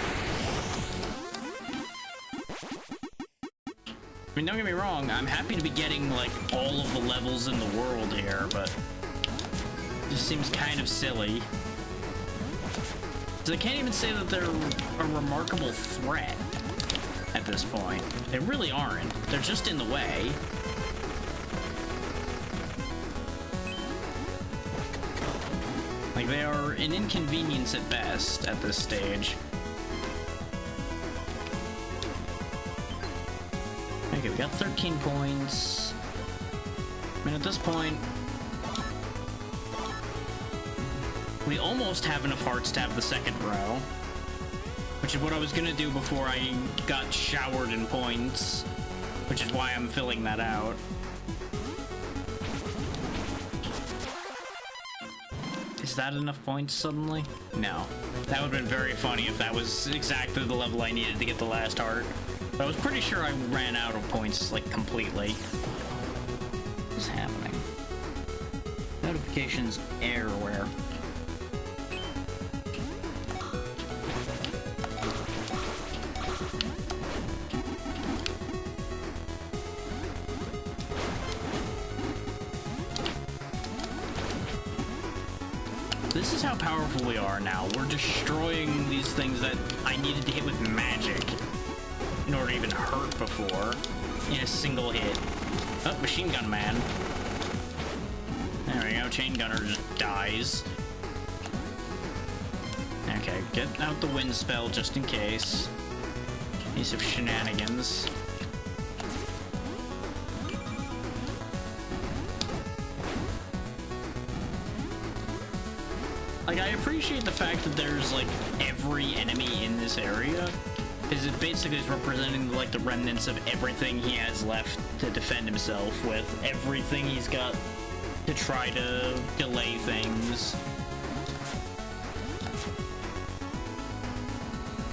I mean, don't get me wrong, I'm happy to be getting, like, all of the levels in the world here, but it just seems kind of silly. Because I can't even say that they're a remarkable threat at this point. They really aren't. They're just in the way. Like, they are an inconvenience at best at this stage. Okay, we got 13 points. I mean, at this point, we almost have enough hearts to have the second row, which is what I was gonna do before I got showered in points. which is why I'm filling that out. Is that enough points suddenly? No. That would have been very funny if that was exactly the level I needed to get the last heart. But I was pretty sure I ran out of points, like, completely. What's happening? Notifications everywhere. This is how powerful we are now. We're destroying these things that I needed to hit with magic in order to even hurt before in a single hit. Oh, Machine Gun Man. There we go, Chain Gunner just dies. Okay, get out the wind spell just in case. Piece of shenanigans. Like, I appreciate the fact that there's, like, every enemy in this area, because it basically is representing, like, the remnants of everything he has left to defend himself with, everything he's got to try to delay things.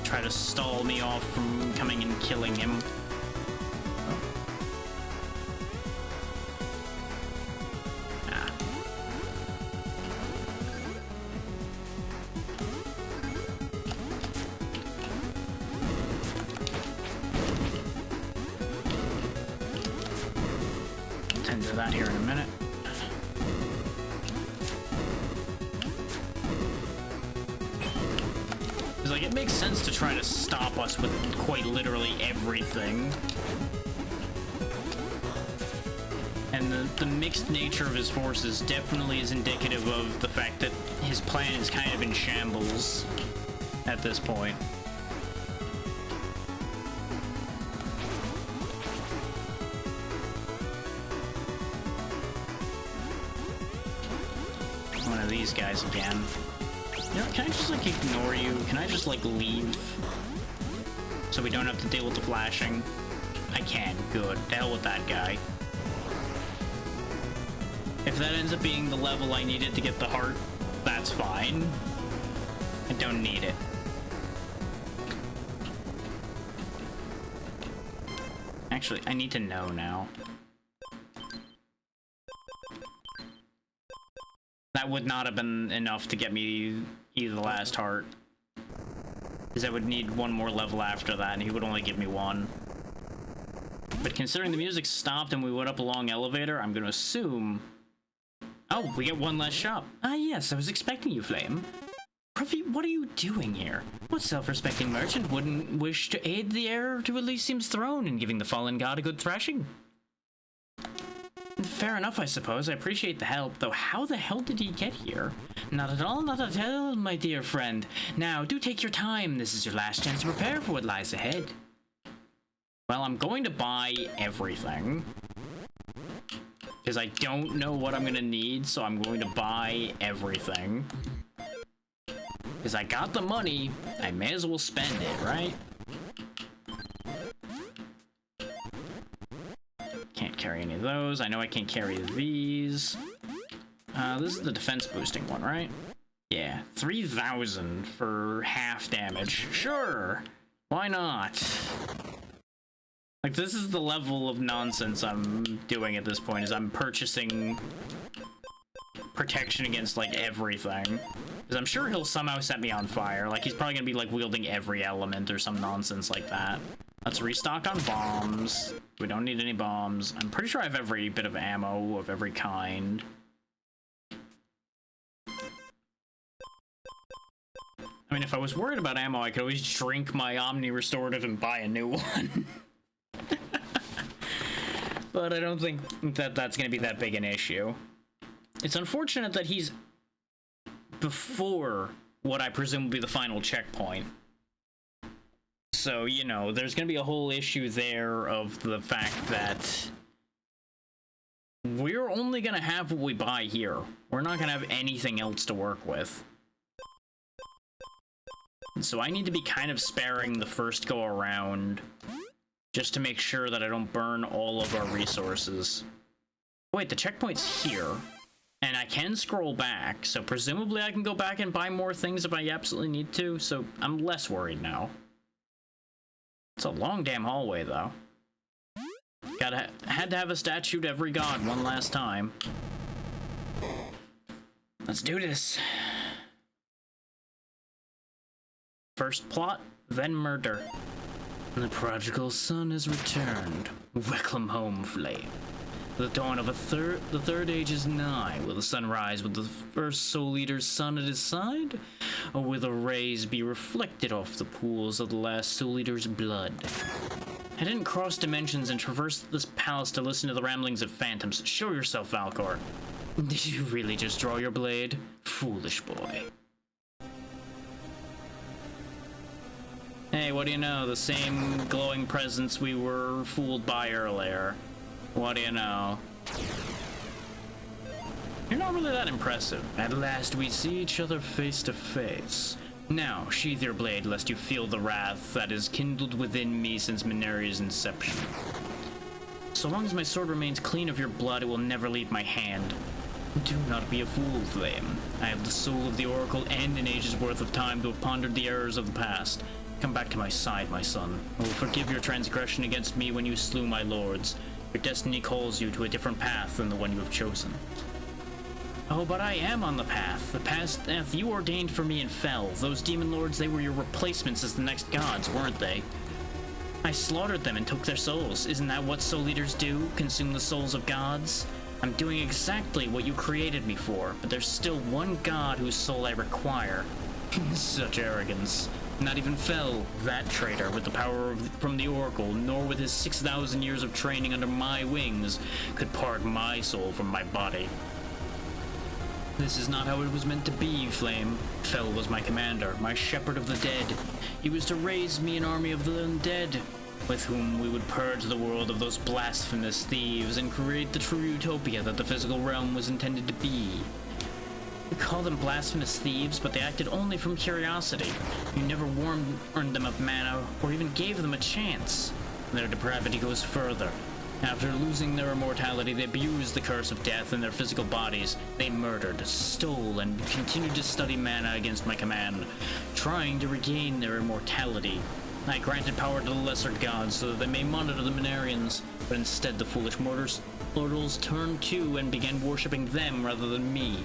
Try to stall me off from coming and killing him. Tend to that here in a minute. It's like, it makes sense to try to stop us with quite literally everything. And the mixed nature of his forces definitely is indicative of the fact that his plan is kind of in shambles at this point. One of these guys again. You know, can I just, like, ignore you? Can I just, like, leave? So we don't have to deal with the flashing? I can. Good. The hell with that guy. If that ends up being the level I needed to get the heart, that's fine. I don't need it. Actually, I need to know now. That would not have been enough to get me either the last heart. Because I would need one more level after that, and he would only give me one. But considering the music stopped and we went up a long elevator, I'm going to assume... Oh, we get one less shop. Ah, yes, I was expecting you, Flame. Ruffy, what are you doing here? What self-respecting merchant wouldn't wish to aid the heir to Elysium's throne in giving the fallen god a good thrashing? Fair enough, I suppose. I appreciate the help, though how the hell did he get here? Not at all, not at all, my dear friend. Now, do take your time. This is your last chance to prepare for what lies ahead. Well, I'm going to buy everything. Because I don't know what I'm going to need, so I'm going to buy everything. Because I got the money, I may as well spend it, right? Can't carry any of those. I know I can't carry these. This is the defense boosting one, right? Yeah, 3,000 for half damage. Sure, why not? Like, this is the level of nonsense I'm doing at this point, is I'm purchasing protection against, like, everything. Because I'm sure he'll somehow set me on fire. Like, he's probably gonna be, like, wielding every element or some nonsense like that. Let's restock on bombs. We don't need any bombs. I'm pretty sure I have every bit of ammo of every kind. I mean, if I was worried about ammo, I could always drink my Omni Restorative and buy a new one. But I don't think that that's going to be that big an issue. It's unfortunate that he's before what I presume will be the final checkpoint. So, you know, there's going to be a whole issue there of the fact that we're only going to have what we buy here. We're not going to have anything else to work with. So I need to be kind of sparing the first go around, just to make sure that I don't burn all of our resources. Wait, the checkpoint's here, and I can scroll back, so presumably I can go back and buy more things if I absolutely need to, so I'm less worried now. It's a long damn hallway, though. Had to have a statue to every god one last time. Let's do this. First plot, then murder. The prodigal son has returned. Welcome home, Flame. The dawn of the third age is nigh. Will the sun rise with the first Soul Eater's son at his side? Or will the rays be reflected off the pools of the last Soul Eater's blood? I didn't cross dimensions and traverse this palace to listen to the ramblings of phantoms. Show yourself, Valkor. Did you really just draw your blade? Foolish boy. Hey, what do you know? The same glowing presence we were fooled by earlier. What do you know? You're not really that impressive. At last we see each other face to face. Now, sheathe your blade lest you feel the wrath that is kindled within me since Mineria's inception. So long as my sword remains clean of your blood, it will never leave my hand. Do not be a fool, Flame. I have the soul of the Oracle and an age's worth of time to have pondered the errors of the past. Come back to my side, my son. I will forgive your transgression against me when you slew my lords. Your destiny calls you to a different path than the one you have chosen. Oh, but I am on the path. The path you ordained for me and fell. Those demon lords, they were your replacements as the next gods, weren't they? I slaughtered them and took their souls. Isn't that what soul eaters do? Consume the souls of gods? I'm doing exactly what you created me for, but there's still one god whose soul I require. Such arrogance. Not even Fel, that traitor, with the power from the Oracle, nor with his 6,000 years of training under my wings, could part my soul from my body. This is not how it was meant to be, Flame. Fel was my commander, my shepherd of the dead. He was to raise me an army of the undead, with whom we would purge the world of those blasphemous thieves and create the true utopia that the physical realm was intended to be. We call them blasphemous thieves, but they acted only from curiosity. You never warned them of mana, or even gave them a chance. Their depravity goes further. After losing their immortality, they abused the curse of death in their physical bodies. They murdered, stole, and continued to study mana against my command, trying to regain their immortality. I granted power to the lesser gods so that they may monitor the Minerians, but instead the foolish mortals turned to and began worshipping them rather than me.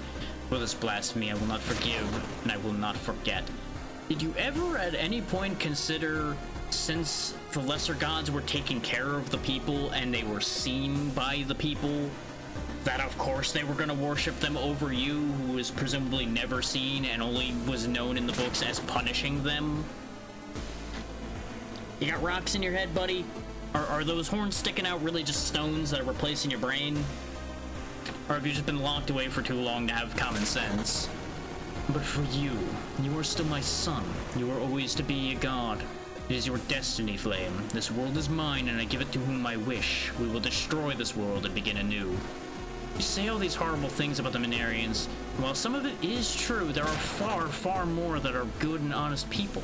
For this blasphemy I will not forgive, and I will not forget. Did you ever at any point consider, since the lesser gods were taking care of the people and they were seen by the people, that of course they were going to worship them over you, who was presumably never seen and only was known in the books as punishing them? You got rocks in your head, buddy? Are those horns sticking out really just stones that are replacing your brain? Or have you just been locked away for too long to have common sense? But for you are still my son. You are always to be a god. It is your destiny, Flame. This world is mine, and I give it to whom I wish. We will destroy this world and begin anew. You say all these horrible things about the Minerians. While some of it is true, there are far, far more that are good and honest people.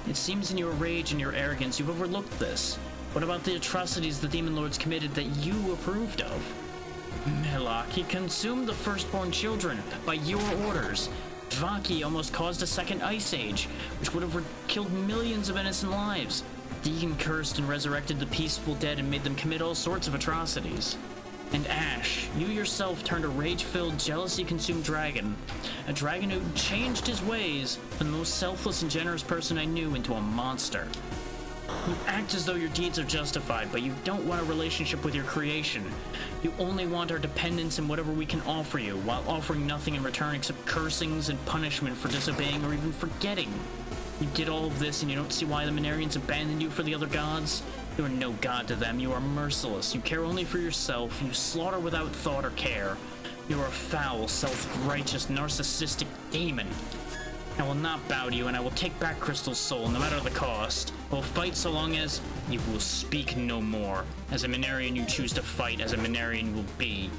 It seems in your rage and your arrogance you've overlooked this. What about the atrocities the Demon Lords committed that you approved of? Melloc, he consumed the firstborn children by your orders. Vaki almost caused a second ice age, which would have killed millions of innocent lives. Deegan cursed and resurrected the peaceful dead and made them commit all sorts of atrocities. And Ash, you yourself turned a rage-filled, jealousy-consumed dragon. A dragon who changed his ways from the most selfless and generous person I knew into a monster. You act as though your deeds are justified, but you don't want a relationship with your creation. You only want our dependence and whatever we can offer you, while offering nothing in return except cursings and punishment for disobeying or even forgetting. You did all of this and you don't see why the Minerians abandoned you for the other gods? You are no god to them. You are merciless. You care only for yourself. You slaughter without thought or care. You are a foul, self-righteous, narcissistic demon. I will not bow to you, and I will take back Crystal's soul, no matter the cost. I will fight so long as you will speak no more. As a Minerian you choose to fight, as a Minerian will be.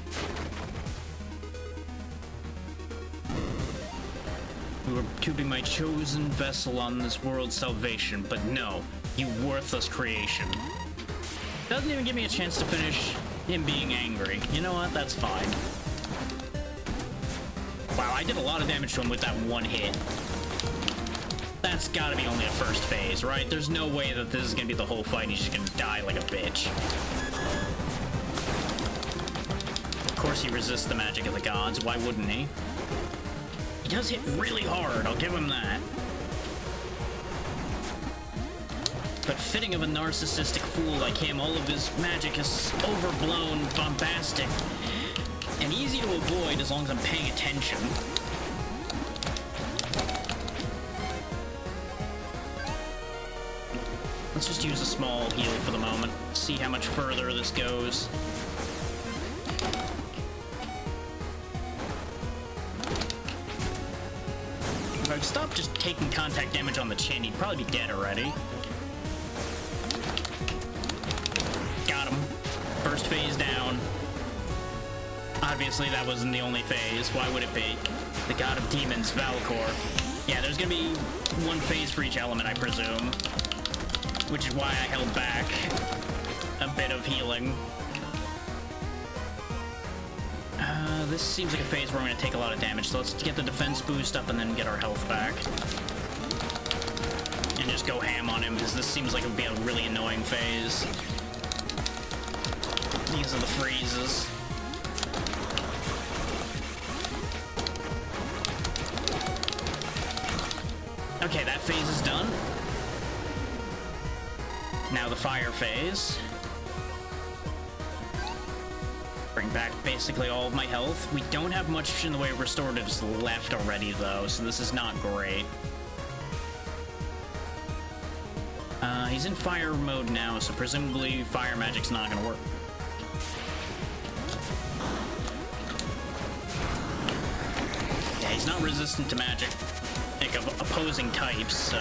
You are to be my chosen vessel on this world's salvation, but no, you worthless creation. Doesn't even give me a chance to finish him being angry. You know what? That's fine. Wow, I did a lot of damage to him with that one hit. That's gotta be only a first phase, right? There's no way that this is gonna be the whole fight and he's just gonna die like a bitch. Of course he resists the magic of the gods, why wouldn't he? He does hit really hard, I'll give him that. But fitting of a narcissistic fool like him, all of his magic is overblown, bombastic, and easy to avoid as long as I'm paying attention. Let's just use a small heal for the moment, see how much further this goes. If I'd stopped just taking contact damage on the chin, he'd probably be dead already. Got him. First phase down. Obviously, that wasn't the only phase. Why would it be? The god of demons, Valcor. Yeah, there's gonna be one phase for each element, I presume. Which is why I held back a bit of healing. This seems like a phase where I'm gonna take a lot of damage, so let's get the defense boost up and then get our health back. And just go ham on him, because this seems like it would be a really annoying phase. These are the freezes. Okay, that phase is done. Now the fire phase. Bring back basically all of my health. We don't have much in the way of restoratives left already, though, so this is not great. He's in fire mode now, so presumably fire magic's not gonna work. Yeah, he's not resistant to magic, like of opposing types, so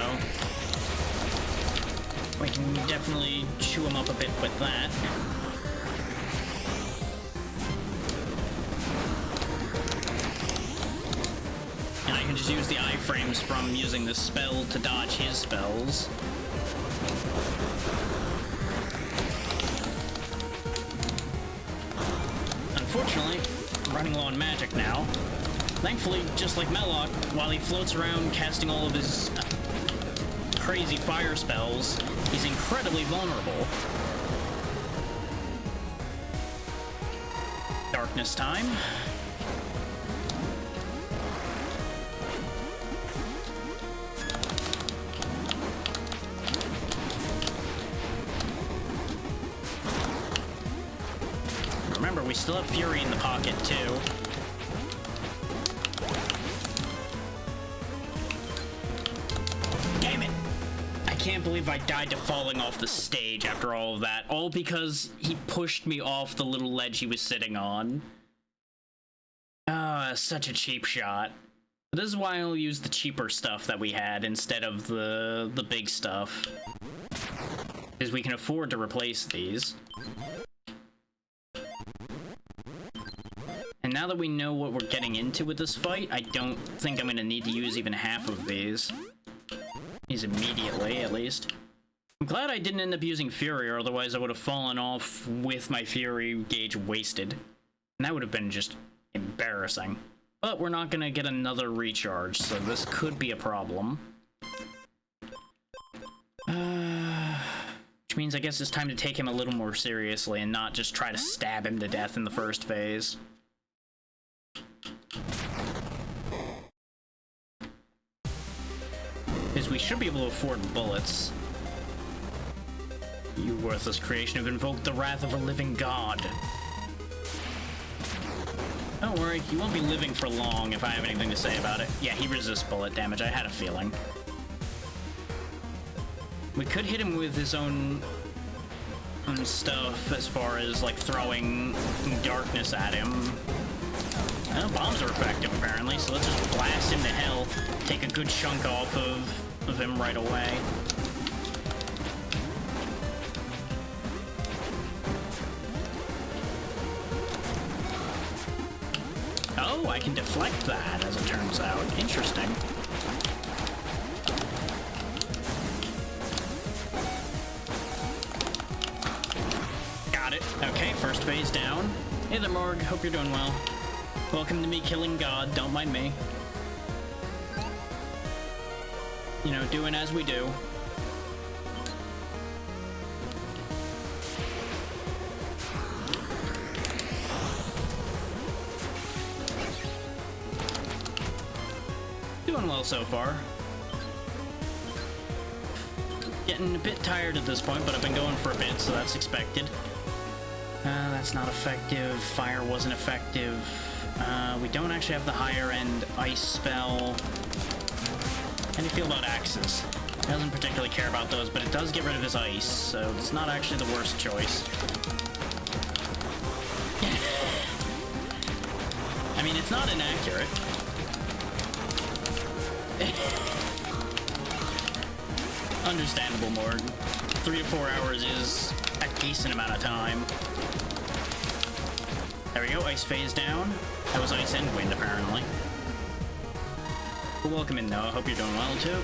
we can definitely chew him up a bit with that. And I can just use the iframes from using this spell to dodge his spells. Unfortunately, I'm running low on magic now. Thankfully, just like Melloc, while he floats around casting all of his crazy fire spells, he's incredibly vulnerable. Darkness time. Remember, we still have Fury in the pocket, too. Damn it! I can't believe I died to falling off the stage after all of that, all because he pushed me off the little ledge he was sitting on. Ah, such a cheap shot. This is why I'll use the cheaper stuff that we had instead of the big stuff. Because we can afford to replace these. And now that we know what we're getting into with this fight, I don't think I'm going to need to use even half of these. These immediately, at least. I'm glad I didn't end up using Fury, or otherwise I would have fallen off with my Fury gauge wasted. And that would have been just embarrassing. But we're not going to get another recharge, so this could be a problem. Which means I guess it's time to take him a little more seriously and not just try to stab him to death in the first phase. Because we should be able to afford bullets. You worthless creation have invoked the wrath of a living god. Don't worry, he won't be living for long if I have anything to say about it. Yeah, he resists bullet damage, I had a feeling. We could hit him with his own stuff as far as, like, throwing darkness at him. Well, bombs are effective, apparently, so let's just blast him to hell, take a good chunk off of him right away. Oh, I can deflect that, as it turns out. Interesting. Okay, first phase down. Hey there, Morg. Hope you're doing well. Welcome to me killing God. Don't mind me. You know, doing as we do. Doing well so far. Getting a bit tired at this point, but I've been going for a bit, so that's expected. That's not effective. Fire wasn't effective. We don't actually have the higher end ice spell. How do you feel about axes? He doesn't particularly care about those, but it does get rid of his ice, so it's not actually the worst choice. I mean, it's not inaccurate. Understandable, Morg. 3 to 4 hours is a decent amount of time. There we go, ice phase down. That was ice and wind, apparently. Well, welcome in, Noah. Hope you're doing well, too.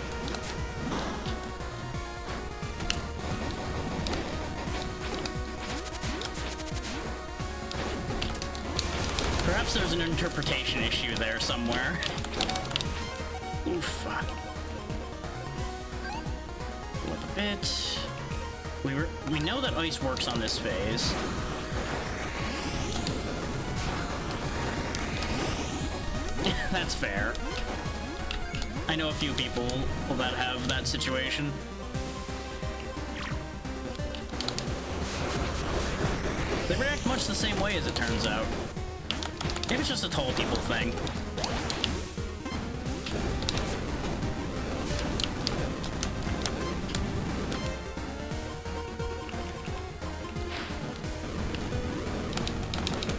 Perhaps there's an interpretation issue there somewhere. Oof. Flip a bit. We know that ice works on this phase. That's fair. I know a few people that have that situation. They react much the same way, as it turns out. Maybe it's just a tall people thing.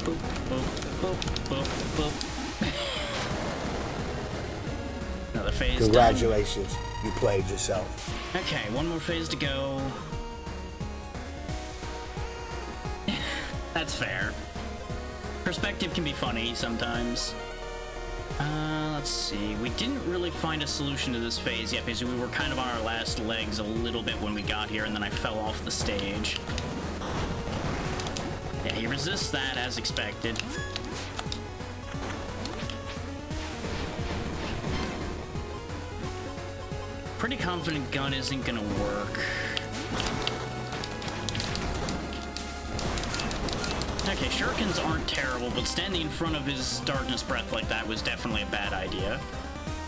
Boop, boop, boop, boop, boop. Another phase. Congratulations, you played yourself. Okay, one more phase to go. That's fair. Perspective can be funny sometimes. Let's see. We didn't really find a solution to this phase yet because we were kind of on our last legs a little bit when we got here, and then I fell off the stage. Yeah, he resists that as expected. Pretty confident gun isn't gonna work. Okay, shurikens aren't terrible, but standing in front of his darkness breath like that was definitely a bad idea.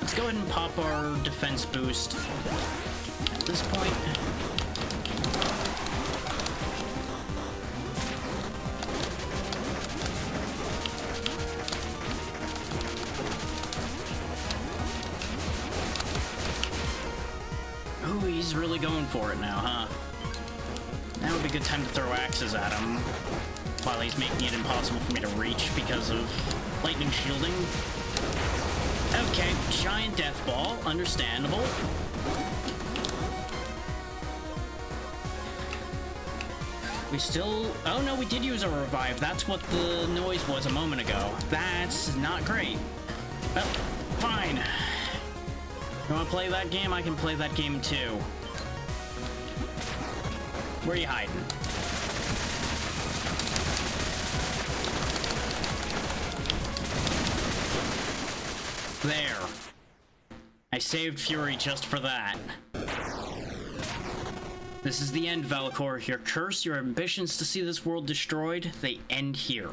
Let's go ahead and pop our defense boost at this point. Ooh, he's really going for it now, huh? That would be a good time to throw axes at him, while he's making it impossible for me to reach because of lightning shielding. Okay, giant death ball, understandable. We still... Oh no, we did use a revive. That's what the noise was a moment ago. That's not great. Well, fine. You wanna play that game? I can play that game too. Where are you hiding? There. I saved Fury just for that. This is the end, Valakor. Your curse, your ambitions to see this world destroyed, they end here.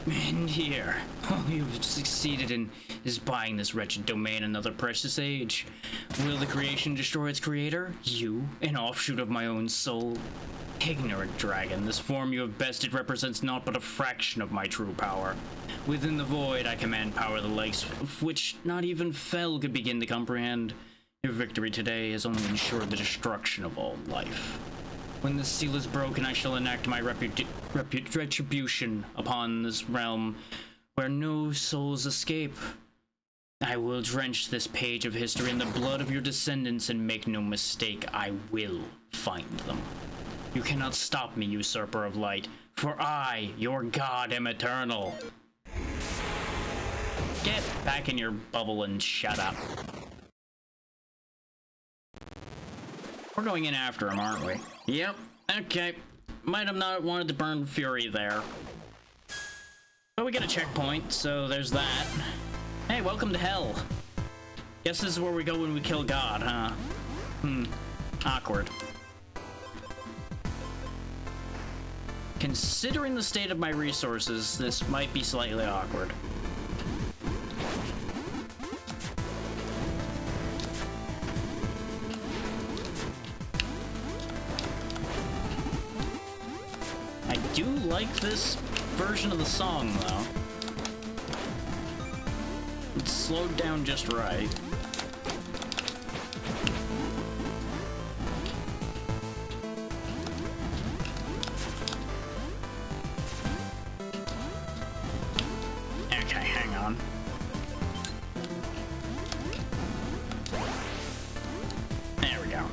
End here. All you've succeeded in is buying this wretched domain another precious age. Will the creation destroy its creator? You, an offshoot of my own soul? Ignorant dragon, this form you have bested represents naught but a fraction of my true power. Within the void I command power the likes of which not even Fel could begin to comprehend. Your victory today has only ensured the destruction of all life. When this seal is broken, I shall enact my retribution upon this realm where no souls escape. I will drench this page of history in the blood of your descendants, and make no mistake, I will find them. You cannot stop me, usurper of light, for I, your god, am eternal. Get back in your bubble and shut up. We're going in after him, aren't we? Yep. Okay. Might have not wanted to burn Fury there. But we get a checkpoint, so there's that. Hey, welcome to Hell. Guess this is where we go when we kill God, huh? Awkward. Considering the state of my resources, this might be slightly awkward. I do like this version of the song, though. It's slowed down just right. Okay, hang on. There we go.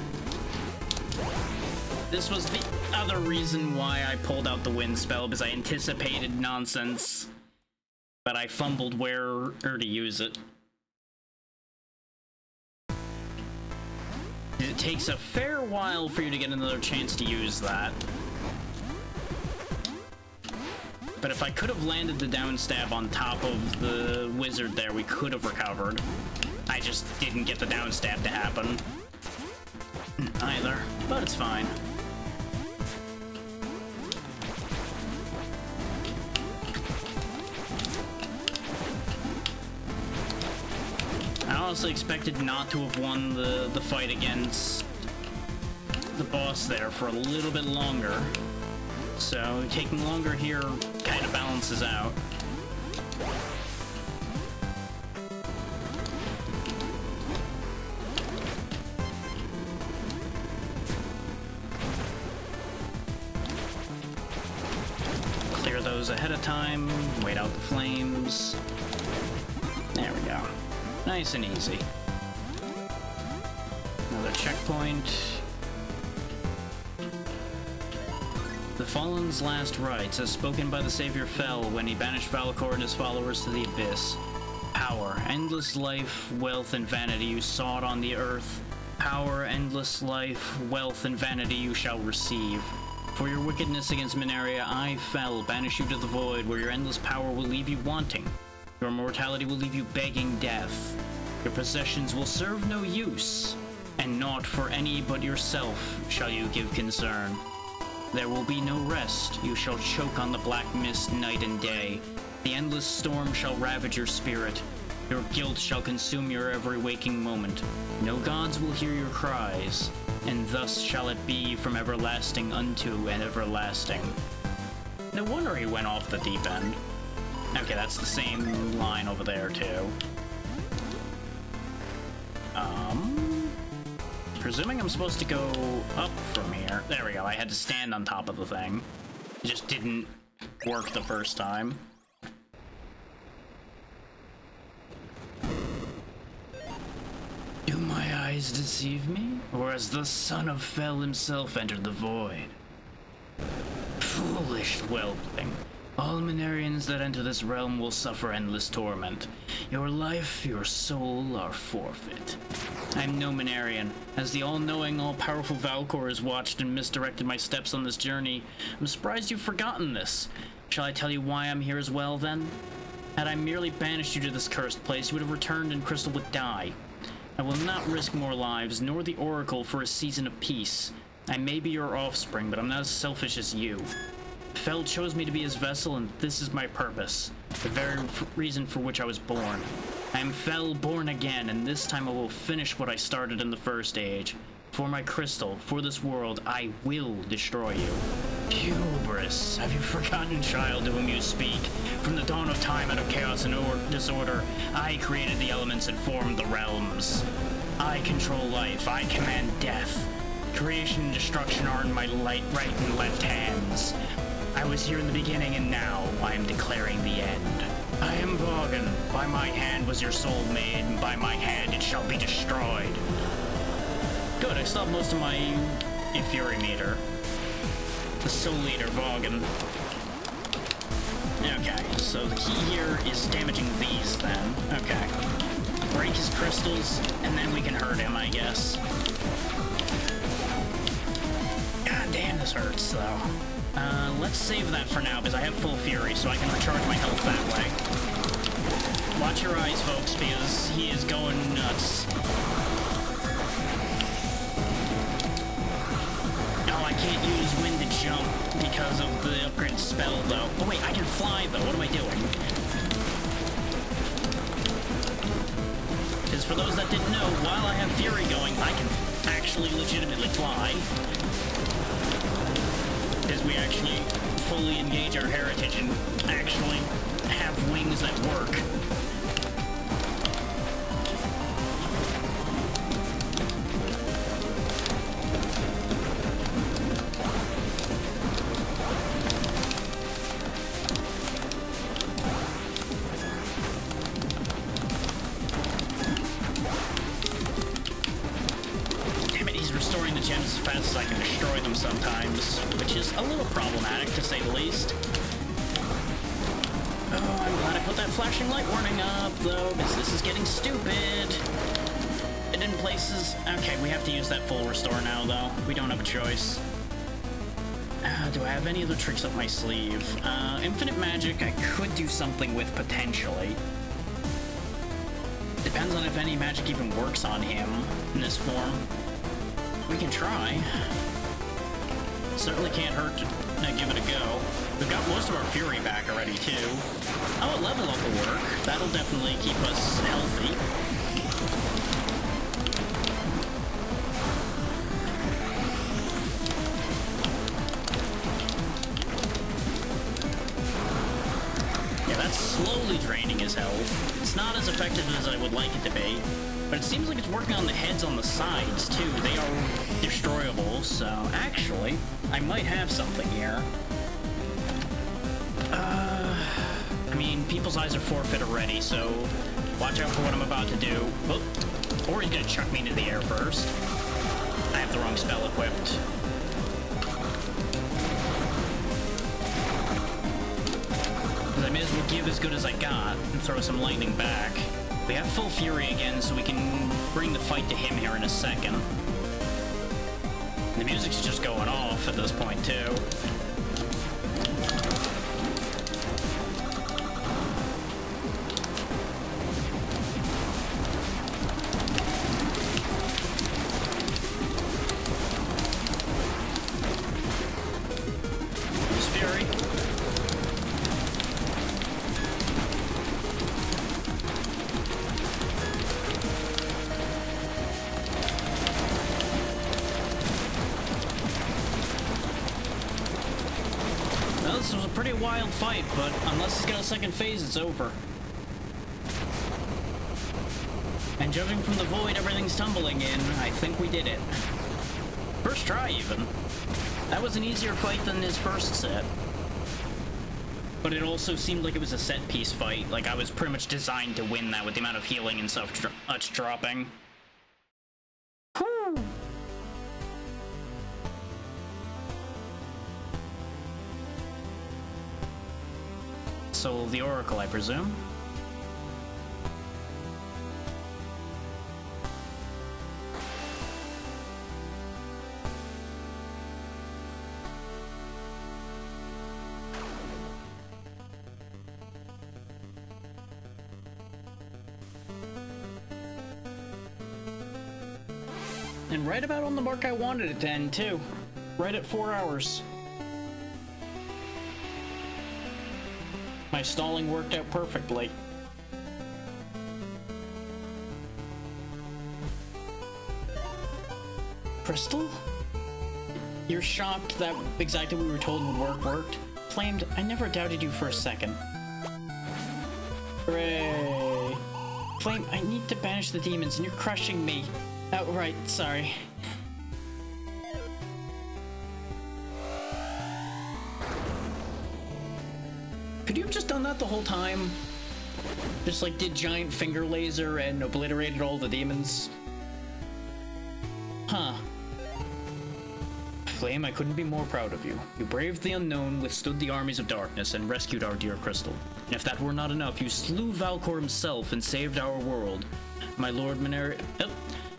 This was the other reason why I pulled out the wind spell, because I anticipated nonsense, but I fumbled where to use it. It takes a fair while for you to get another chance to use that. But if I could have landed the down stab on top of the wizard there, we could have recovered. I just didn't get the down stab to happen either, but it's fine. I honestly expected not to have won the fight against the boss there for a little bit longer. So taking longer here kind of balances out. Clear those ahead of time, wait out the flames. There we go. Nice and easy. Another checkpoint. The Fallen's last rites, as spoken by the Savior, fell when he banished Valakor and his followers to the Abyss. Power, endless life, wealth, and vanity you sought on the earth. Power, endless life, wealth, and vanity you shall receive. For your wickedness against Mineria, I fell, banish you to the void, where your endless power will leave you wanting. Your mortality will leave you begging death. Your possessions will serve no use, and naught for any but yourself shall you give concern. There will be no rest, you shall choke on the black mist night and day. The endless storm shall ravage your spirit. Your guilt shall consume your every waking moment. No gods will hear your cries, and thus shall it be from everlasting unto an everlasting. No wonder he went off the deep end. Okay, that's the same line over there, too. Presuming I'm supposed to go up from here. There we go, I had to stand on top of the thing. It just didn't work the first time. Do my eyes deceive me? Or has the son of Fel himself entered the void? Foolish whelpling. All Minerians that enter this realm will suffer endless torment. Your life, your soul are forfeit. I am no Minerian. As the all-knowing, all-powerful Valakor has watched and misdirected my steps on this journey, I'm surprised you've forgotten this. Shall I tell you why I'm here as well, then? Had I merely banished you to this cursed place, you would have returned and Crystal would die. I will not risk more lives, nor the Oracle, for a season of peace. I may be your offspring, but I'm not as selfish as you. Fel chose me to be his vessel, and this is my purpose, the very reason for which I was born. I am Fel, born again, and this time I will finish what I started in the first age. For my crystal, for this world, I will destroy you. Hubris, have you forgotten, child, to whom you speak? From the dawn of time, out of chaos and disorder, I created the elements and formed the realms. I control life, I command death. Creation and destruction are in my right and left hands. I was here in the beginning, and now I am declaring the end. I am Vogan. By my hand was your soul made, and by my hand it shall be destroyed. Good, I stopped most of my Fury meter. The Soul Eater, Vogan. Okay, so the key here is damaging these, then. Okay. Break his crystals, and then we can hurt him, I guess. God damn, this hurts, though. Let's save that for now, because I have full fury, so I can recharge my health that way. Watch your eyes, folks, because he is going nuts. Oh, I can't use wind to jump because of the upgrade spell, though. Oh, wait, I can fly, though. What am I doing? Because for those that didn't know, while I have fury going, I can actually legitimately fly. Because we actually fully engage our heritage and actually have wings that work. Damn it, he's restoring the gems as fast as I can destroy them sometimes, which is a little problematic, to say the least. Oh, I'm glad I put that flashing light warning up, though, because this is getting stupid. It in places... Okay, we have to use that full restore now, though. We don't have a choice. Do I have any other tricks up my sleeve? Infinite magic I could do something with, potentially. Depends on if any magic even works on him in this form. We can try. Certainly can't hurt to give it a go. We've got most of our fury back already, too. Oh, a level up will work. That'll definitely keep us healthy. Yeah, that's slowly draining his health. It's not as effective as I would like it to be. But it seems like it's working on the heads on the sides, too. They are destroyable, so actually, I might have something here. I mean, people's eyes are forfeit already, so watch out for what I'm about to do. Oh, or he's gonna chuck me into the air first. I have the wrong spell equipped. I may as well give as good as I got and throw some lightning back. We have full fury again, so we can bring the fight to him here in a second. The music's just going off at this point, too. Use fury. Well, this was a pretty wild fight, but unless it's got a second phase, it's over. And judging from the void everything's tumbling in, I think we did it. First try, even. That was an easier fight than his first set. But it also seemed like it was a set-piece fight. Like, I was pretty much designed to win that with the amount of healing and stuff much dropping. Whew. Soul of the Oracle, I presume. And right about on the mark I wanted it to end, too. Right at 4 hours. My stalling worked out perfectly. Crystal? You're shocked that exactly what we were told would worked? Flamed, I never doubted you for a second. Hooray. Flame, I need to banish the demons and you're crushing me. Oh, right, sorry. Could you have just done that the whole time? Just like did giant finger laser and obliterated all the demons? Huh. Flame, I couldn't be more proud of you. You braved the unknown, withstood the armies of darkness, and rescued our dear Crystal. And if that were not enough, you slew Valcor himself and saved our world. My Lord Maneri— oh,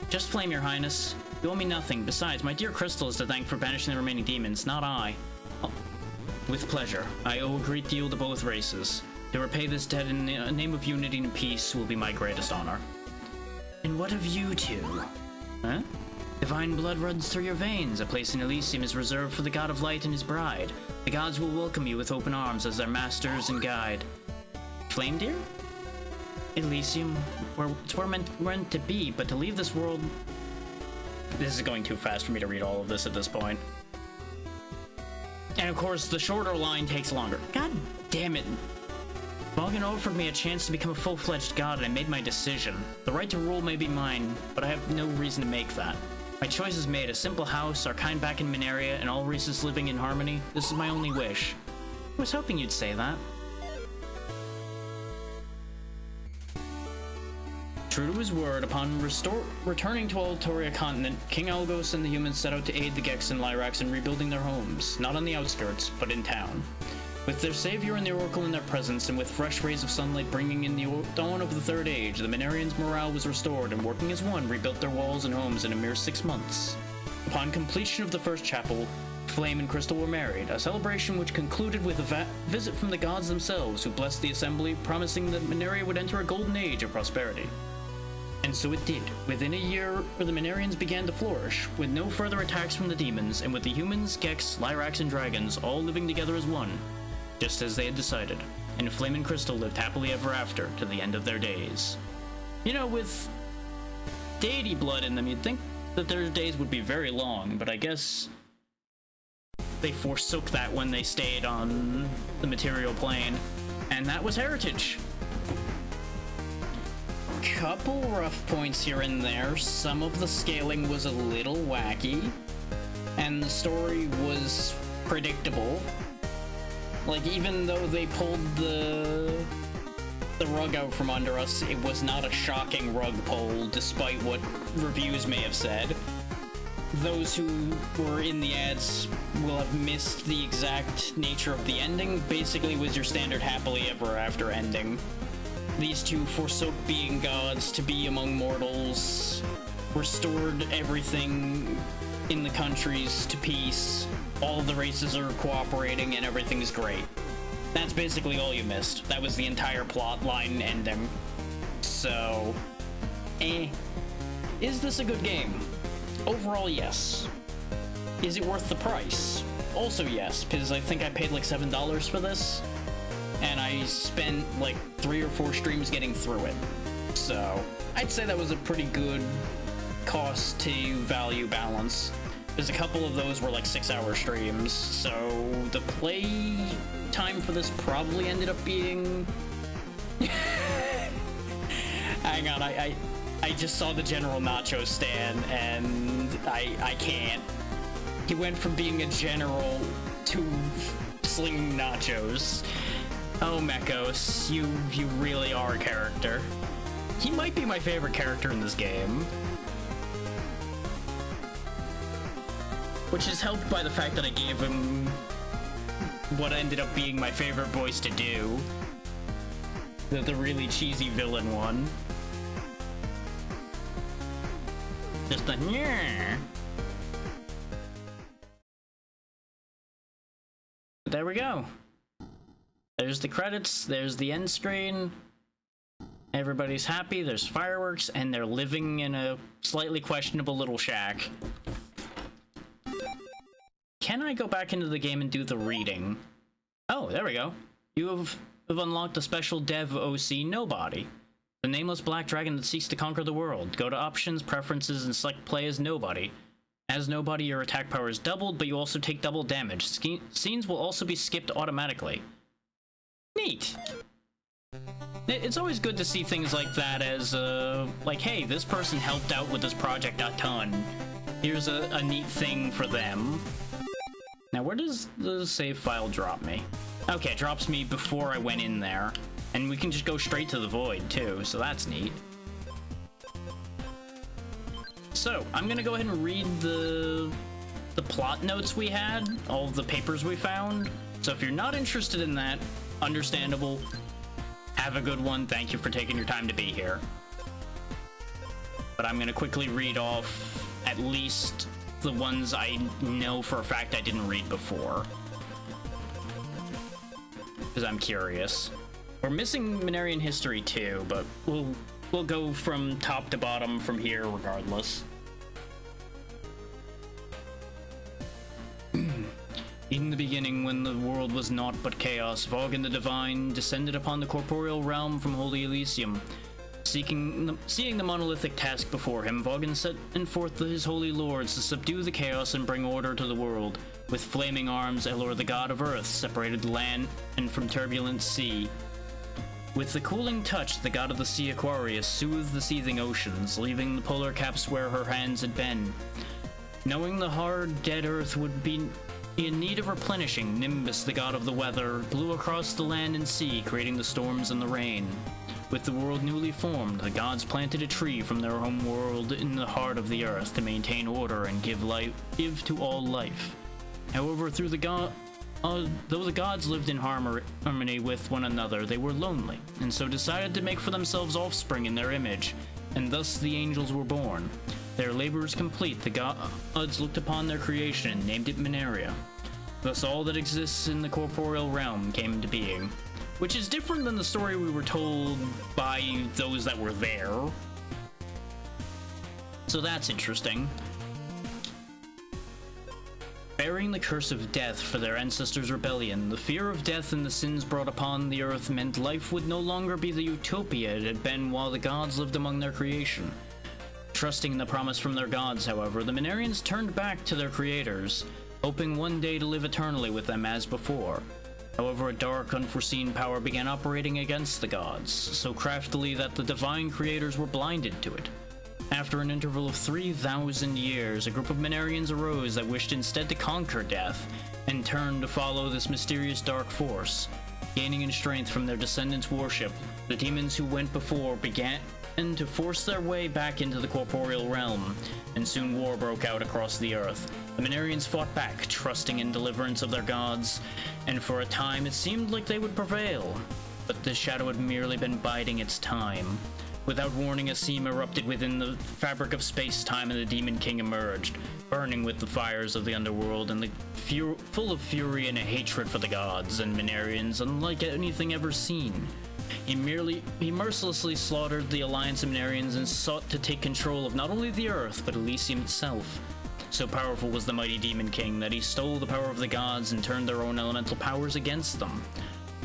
just Flame, your highness. You owe me nothing. Besides, my dear Crystal is to thank for banishing the remaining demons, not I. With pleasure. I owe a great deal to both races. To repay this debt in the name of unity and peace will be my greatest honor. And what of you two? Huh? Divine blood runs through your veins. A place in Elysium is reserved for the God of Light and his bride. The gods will welcome you with open arms as their masters and guide. Flame deer? Elysium, it's where we're meant to be, but to leave this world... This is going too fast for me to read all of this at this point. And of course, the shorter line takes longer. God damn it. Morgan offered me a chance to become a full-fledged god, and I made my decision. The right to rule may be mine, but I have no reason to make that. My choice is made: a simple house, our kind back in Mineria, and all races living in harmony. This is my only wish. I was hoping you'd say that. True to his word, upon returning to Altoria continent, King Algos and the humans set out to aid the Gex and Lyrax in rebuilding their homes, not on the outskirts, but in town. With their savior and the Oracle in their presence, and with fresh rays of sunlight bringing in the dawn of the Third Age, the Minerians' morale was restored, and working as one, rebuilt their walls and homes in a mere 6 months. Upon completion of the first chapel, Flame and Crystal were married, a celebration which concluded with a visit from the gods themselves, who blessed the assembly, promising that Mineria would enter a golden age of prosperity. And so it did. Within a year, the Minerians began to flourish, with no further attacks from the demons, and with the humans, Gex, Lyrax, and dragons all living together as one, just as they had decided. And Flame and Crystal lived happily ever after, to the end of their days. You know, with deity blood in them, you'd think that their days would be very long, but I guess they forsook that when they stayed on the material plane, and that was Heritage. Couple rough points here and there. Some of the scaling was a little wacky, and the story was predictable. Like, even though they pulled the rug out from under us, it was not a shocking rug pull, despite what reviews may have said. Those who were in the ads will have missed the exact nature of the ending. Basically, it was your standard happily ever after ending. These two forsook being gods to be among mortals, restored everything in the countries to peace, all of the races are cooperating, and everything's great. That's basically all you missed. That was the entire plot line ending. So, Is this a good game? Overall, yes. Is it worth the price? Also yes, because I think I paid like $7 for this, and I spent like 3 or 4 streams getting through it. So I'd say that was a pretty good cost to value balance. There's a couple of those were like 6-hour streams, so the play time for this probably ended up being... Hang on, I just saw the General Nacho stand, and I can't. He went from being a general to slinging nachos. Oh, Mekos, you really are a character. He might be my favorite character in this game. Which is helped by the fact that I gave him what ended up being my favorite voice to do. The really cheesy villain one. Just the yeah. There we go. There's the credits, there's the end screen. Everybody's happy, there's fireworks, and they're living in a slightly questionable little shack. Can I go back into the game and do the reading? Oh, there we go. You have unlocked a special dev OC Nobody. The nameless black dragon that seeks to conquer the world. Go to options, preferences, and select play as Nobody. As Nobody, your attack power is doubled, but you also take double damage. Scenes will also be skipped automatically. Neat. It's always good to see things like that as, like, hey, this person helped out with this project a ton. Here's a neat thing for them. Now, where does the save file drop me? Okay, it drops me before I went in there. And we can just go straight to the void, too, so that's neat. So, I'm gonna go ahead and read the plot notes we had, all of the papers we found. So if you're not interested in that, understandable. Have a good one. Thank you for taking your time to be here. But I'm gonna quickly read off at least the ones I know for a fact I didn't read before. because I'm curious. We're missing Minerian history too, but we'll go from top to bottom from here regardless. In the beginning, when the world was naught but chaos, Vogan the Divine descended upon the corporeal realm from Holy Elysium. Seeing the monolithic task before him, Vogan sent forth his holy lords to subdue the chaos and bring order to the world. With flaming arms, Elor, the god of earth, separated land and from turbulent sea. With the cooling touch, the god of the sea Aquarius soothed the seething oceans, leaving the polar caps where her hands had been. Knowing the hard, dead earth would be in need of replenishing, Nimbus, the god of the weather, blew across the land and sea, creating the storms and the rain. With the world newly formed, the gods planted a tree from their home world in the heart of the earth to maintain order and give to all life. However, though the gods lived in harmony with one another, they were lonely, and so decided to make for themselves offspring in their image, and thus the angels were born. Their labors complete, the gods looked upon their creation and named it Mineria. Thus all that exists in the corporeal realm came into being. Which is different than the story we were told by those that were there. So that's interesting. Bearing the curse of death for their ancestors' rebellion, the fear of death and the sins brought upon the earth meant life would no longer be the utopia it had been while the gods lived among their creation. Trusting in the promise from their gods, however, the Minerians turned back to their creators, hoping one day to live eternally with them as before. However, a dark, unforeseen power began operating against the gods, so craftily that the divine creators were blinded to it. After an interval of 3,000 years, a group of Minerians arose that wished instead to conquer death, and turned to follow this mysterious dark force. Gaining in strength from their descendants' worship, the demons who went before began to force their way back into the corporeal realm, and soon war broke out across the earth. The Minerians fought back, trusting in deliverance of their gods, and for a time it seemed like they would prevail. But the shadow had merely been biding its time. Without warning, a seam erupted within the fabric of space-time, and the Demon King emerged, burning with the fires of the underworld and full of fury and a hatred for the gods and Minerians unlike anything ever seen. He mercilessly slaughtered the Alliance of Minerians and sought to take control of not only the Earth, but Elysium itself. So powerful was the mighty Demon King that he stole the power of the gods and turned their own elemental powers against them.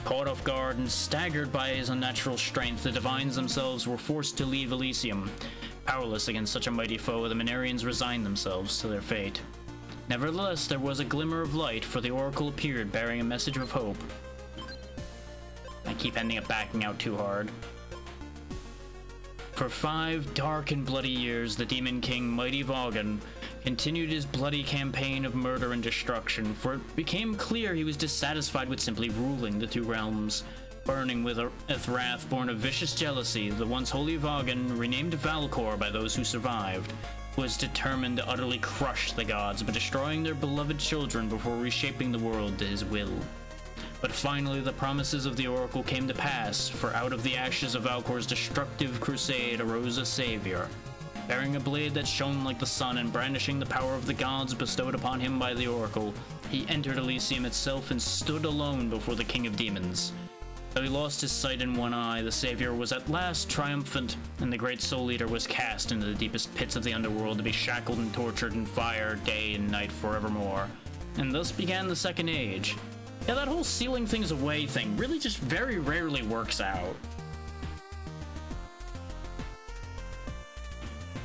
Caught off guard and staggered by his unnatural strength, the Divines themselves were forced to leave Elysium. Powerless against such a mighty foe, the Minerians resigned themselves to their fate. Nevertheless, there was a glimmer of light, for the Oracle appeared bearing a message of hope. I keep ending up backing out too hard. For 5 dark and bloody years, the Demon King, Mighty Vogan, continued his bloody campaign of murder and destruction, for it became clear he was dissatisfied with simply ruling the 2 realms. Burning with a wrath born of vicious jealousy, the once holy Vogan, renamed Valcor by those who survived, was determined to utterly crush the gods by destroying their beloved children before reshaping the world to his will. But finally, the promises of the Oracle came to pass, for out of the ashes of Valcor's destructive crusade arose a savior. Bearing a blade that shone like the sun and brandishing the power of the gods bestowed upon him by the Oracle, he entered Elysium itself and stood alone before the King of Demons. Though he lost his sight in one eye, the savior was at last triumphant, and the great Soul Eater was cast into the deepest pits of the underworld to be shackled and tortured in fire day and night forevermore. And thus began the Second Age. Yeah, that whole sealing things away thing really just very rarely works out.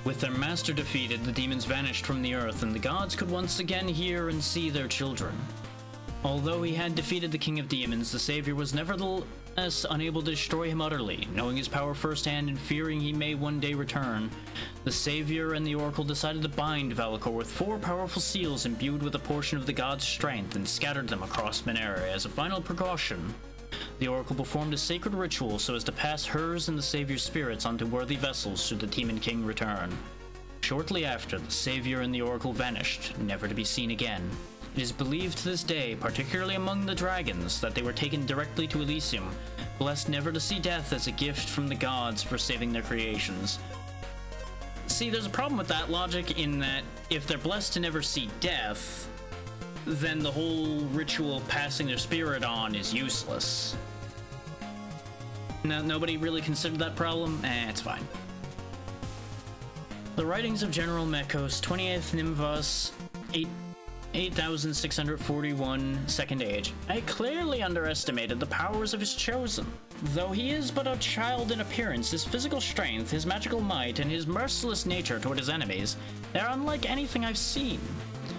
With their master defeated, the demons vanished from the earth, and the gods could once again hear and see their children. Although he had defeated the King of Demons, the Savior was nevertheless unable to destroy him utterly. Knowing his power firsthand and fearing he may one day return, the Savior and the Oracle decided to bind Valcor with 4 powerful seals imbued with a portion of the god's strength and scattered them across Mineria as a final precaution. The Oracle performed a sacred ritual so as to pass hers and the Savior's spirits onto worthy vessels should the Demon King return. Shortly after, the Savior and the Oracle vanished, never to be seen again. It is believed to this day, particularly among the dragons, that they were taken directly to Elysium, blessed never to see death as a gift from the gods for saving their creations. See, there's a problem with that logic in that if they're blessed to never see death, then the whole ritual of passing their spirit on is useless. No, nobody really considered that problem? It's fine. The writings of General Mekos, 28th Nimvas, 8641 Second Age. I clearly underestimated the powers of his chosen. Though he is but a child in appearance, his physical strength, his magical might, and his merciless nature toward his enemies, they are unlike anything I've seen.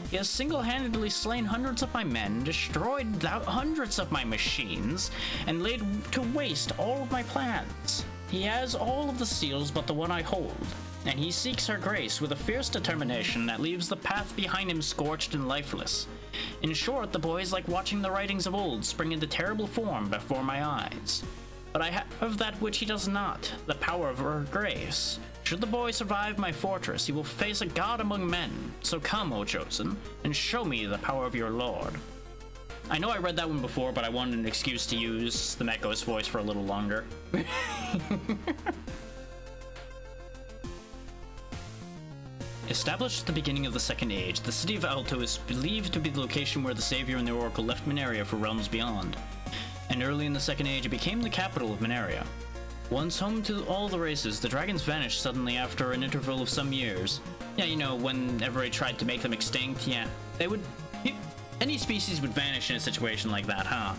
He has single-handedly slain hundreds of my men, destroyed hundreds of my machines, and laid to waste all of my plans. He has all of the seals but the one I hold, and he seeks her grace with a fierce determination that leaves the path behind him scorched and lifeless. In short, the boy is like watching the writings of old spring into terrible form before my eyes. But I have that which he does not, the power of her grace. Should the boy survive my fortress, he will face a god among men. So come, O Chosen, and show me the power of your lord. I know I read that one before, but I wanted an excuse to use the Mekos voice for a little longer. Established at the beginning of the Second Age, the city of Alto is believed to be the location where the Savior and the Oracle left Mineria for realms beyond. And early in the Second Age, it became the capital of Mineria. Once home to all the races, the dragons vanished suddenly after an interval of some years. Yeah, you know, whenever I tried to make them extinct, yeah. They would... Any species would vanish in a situation like that, huh?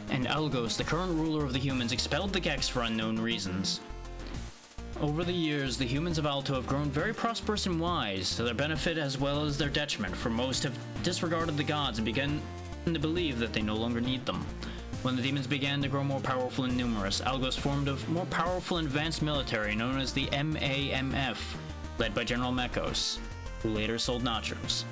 And Algos, the current ruler of the humans, expelled the Gex for unknown reasons. Over the years, the humans of Alto have grown very prosperous and wise, to their benefit as well as their detriment, for most have disregarded the gods and begun to believe that they no longer need them. When the demons began to grow more powerful and numerous, Algos formed a more powerful and advanced military known as the MAMF, led by General Mekos, who later sold Nachos.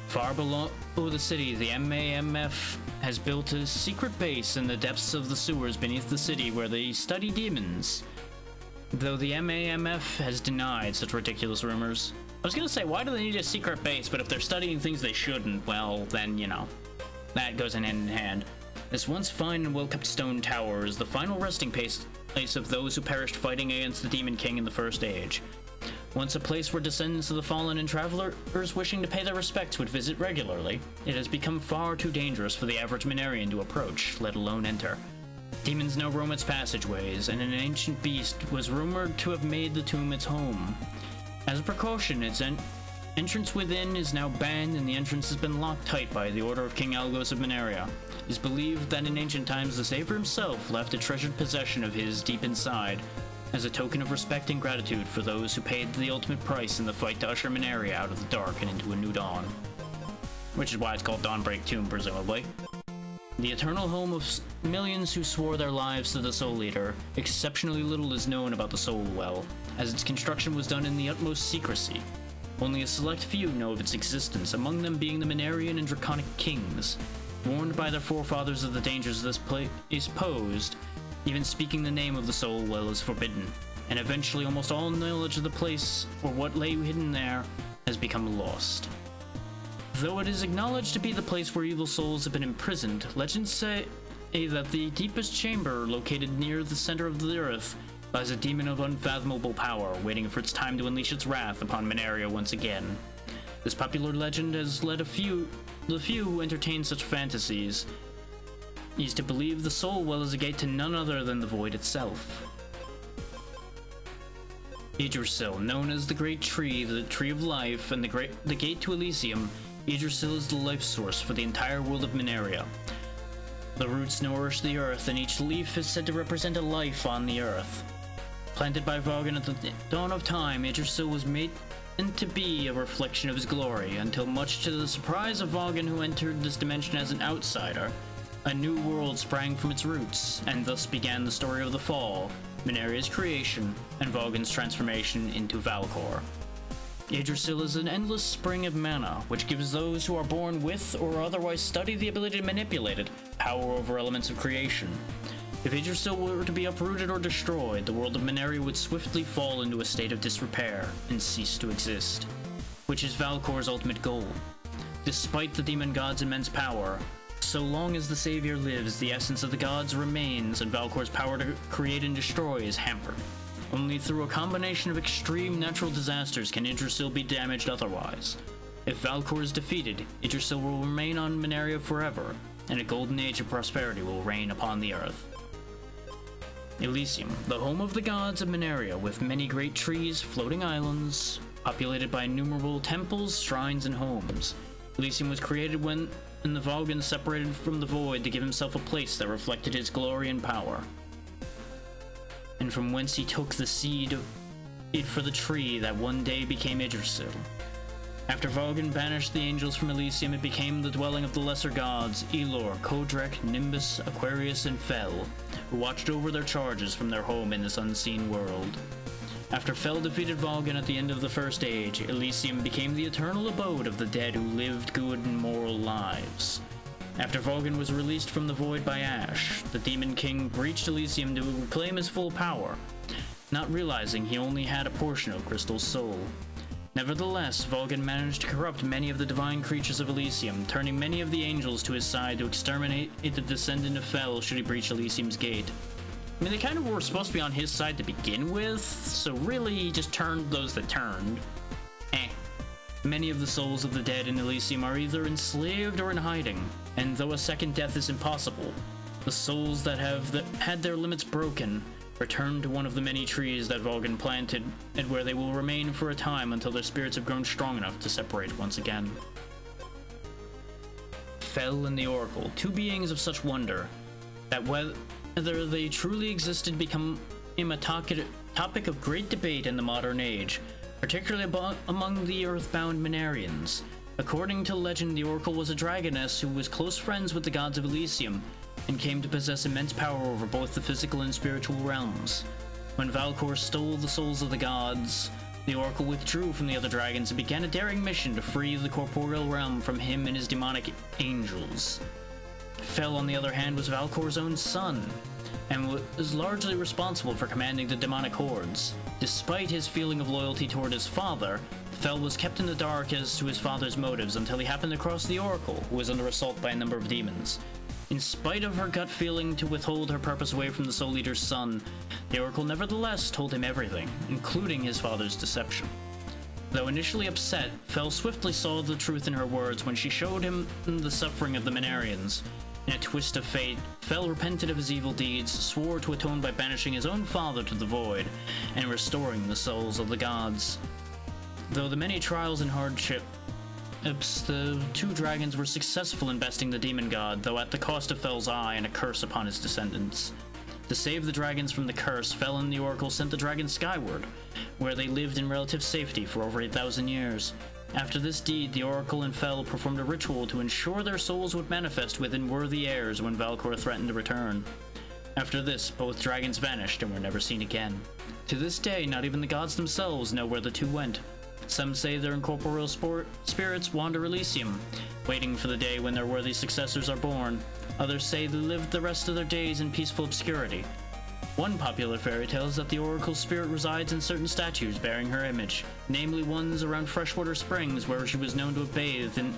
Far below the city, the MAMF has built a secret base in the depths of the sewers beneath the city where they study demons. Though the MAMF has denied such ridiculous rumors. I was gonna say, why do they need a secret base? But if they're studying things they shouldn't, well, then, you know, that goes hand in hand. This once fine and well-kept stone tower is the final resting place of those who perished fighting against the Demon King in the First Age. Once a place where descendants of the fallen and travelers wishing to pay their respects would visit regularly, it has become far too dangerous for the average Minerian to approach, let alone enter. Demons now roam its passageways, and an ancient beast was rumored to have made the tomb its home. As a precaution, its entrance within is now banned, and the entrance has been locked tight by the order of King Algos of Mineria. It is believed that in ancient times the Savior himself left a treasured possession of his deep inside, as a token of respect and gratitude for those who paid the ultimate price in the fight to usher Mineria out of the dark and into a new dawn. Which is why it's called Dawnbreak Tomb, presumably. The eternal home of millions who swore their lives to the Soul Eater, exceptionally little is known about the Soul Well, as its construction was done in the utmost secrecy. Only a select few know of its existence, among them being the Minerian and Draconic kings. Warned by their forefathers of the dangers this place posed, even speaking the name of the Soul Well is forbidden, and eventually almost all knowledge of the place, or what lay hidden there, has become lost. Though it is acknowledged to be the place where evil souls have been imprisoned, legends say that the deepest chamber, located near the center of the earth, lies a demon of unfathomable power, waiting for its time to unleash its wrath upon Mineria once again. This popular legend has led the few who entertain such fantasies is to believe the Soul Well is a gate to none other than the Void itself. Yggdrasil, known as the Great Tree, the Tree of Life, and the Gate to Elysium, Yggdrasil is the life source for the entire world of Mineria. The roots nourish the earth, and each leaf is said to represent a life on the earth. Planted by Vogon at the dawn of time, Yggdrasil was made to be a reflection of his glory, until much to the surprise of Vogon, who entered this dimension as an outsider, a new world sprang from its roots, and thus began the story of the Fall, Mineria's creation, and Vogon's transformation into Valcor. Yggdrasil is an endless spring of mana, which gives those who are born with or otherwise study the ability to manipulate it, power over elements of creation. If Yggdrasil were to be uprooted or destroyed, the world of Mineria would swiftly fall into a state of disrepair and cease to exist, which is Valcor's ultimate goal. Despite the demon god's immense power, so long as the Savior lives, the essence of the gods remains, and Valcor's power to create and destroy is hampered. Only through a combination of extreme natural disasters can Yggdrasil be damaged otherwise. If Valkor is defeated, Yggdrasil will remain on Mineria forever, and a golden age of prosperity will reign upon the earth. Elysium, the home of the gods of Mineria, with many great trees, floating islands, populated by innumerable temples, shrines, and homes. Elysium was created when the Valgen separated from the void to give himself a place that reflected his glory and power, and from whence he took the seed for the tree that one day became Yggdrasil. After Valgen banished the angels from Elysium, it became the dwelling of the lesser gods, Elor, Kodrek, Nimbus, Aquarius, and Fel, who watched over their charges from their home in this unseen world. After Fel defeated Valgen at the end of the First Age, Elysium became the eternal abode of the dead who lived good and moral lives. After Valgen was released from the void by Ash, the Demon King breached Elysium to reclaim his full power, not realizing he only had a portion of Crystal's soul. Nevertheless, Valgen managed to corrupt many of the divine creatures of Elysium, turning many of the angels to his side to exterminate the descendant of Fel should he breach Elysium's gate. I mean, they kind of were supposed to be on his side to begin with, so really he just turned those that turned. Many of the souls of the dead in Elysium are either enslaved or in hiding, and though a second death is impossible, the souls that have had their limits broken return to one of the many trees that Valgen planted, and where they will remain for a time until their spirits have grown strong enough to separate once again. Fel and the Oracle, two beings of such wonder, that whether they truly existed become a topic of great debate in the modern age, particularly among the earthbound Minarians. According to legend, the Oracle was a dragoness who was close friends with the gods of Elysium, and came to possess immense power over both the physical and spiritual realms. When Valkor stole the souls of the gods, the Oracle withdrew from the other dragons and began a daring mission to free the corporeal realm from him and his demonic angels. Fel, on the other hand, was Valkor's own son, and was largely responsible for commanding the demonic hordes. Despite his feeling of loyalty toward his father, Fel was kept in the dark as to his father's motives until he happened across the Oracle, who was under assault by a number of demons. In spite of her gut feeling to withhold her purpose away from the Soul Eater's son, the Oracle nevertheless told him everything, including his father's deception. Though initially upset, Fel swiftly saw the truth in her words when she showed him the suffering of the Minarians. In a twist of fate, Fel repented of his evil deeds, swore to atone by banishing his own father to the void, and restoring the souls of the gods. Though the many trials and hardships, the two dragons were successful in besting the demon god, though at the cost of Fel's eye and a curse upon his descendants. To save the dragons from the curse, Fel and the Oracle sent the dragons skyward, where they lived in relative safety for over 8,000 years. After this deed, the Oracle and Fel performed a ritual to ensure their souls would manifest within worthy heirs when Valkor threatened to return. After this, both dragons vanished and were never seen again. To this day, not even the gods themselves know where the two went. Some say their incorporeal spirits wander Elysium, waiting for the day when their worthy successors are born. Others say they lived the rest of their days in peaceful obscurity. One popular fairy tale is that the Oracle's spirit resides in certain statues bearing her image, namely ones around freshwater springs where she was known to have bathed in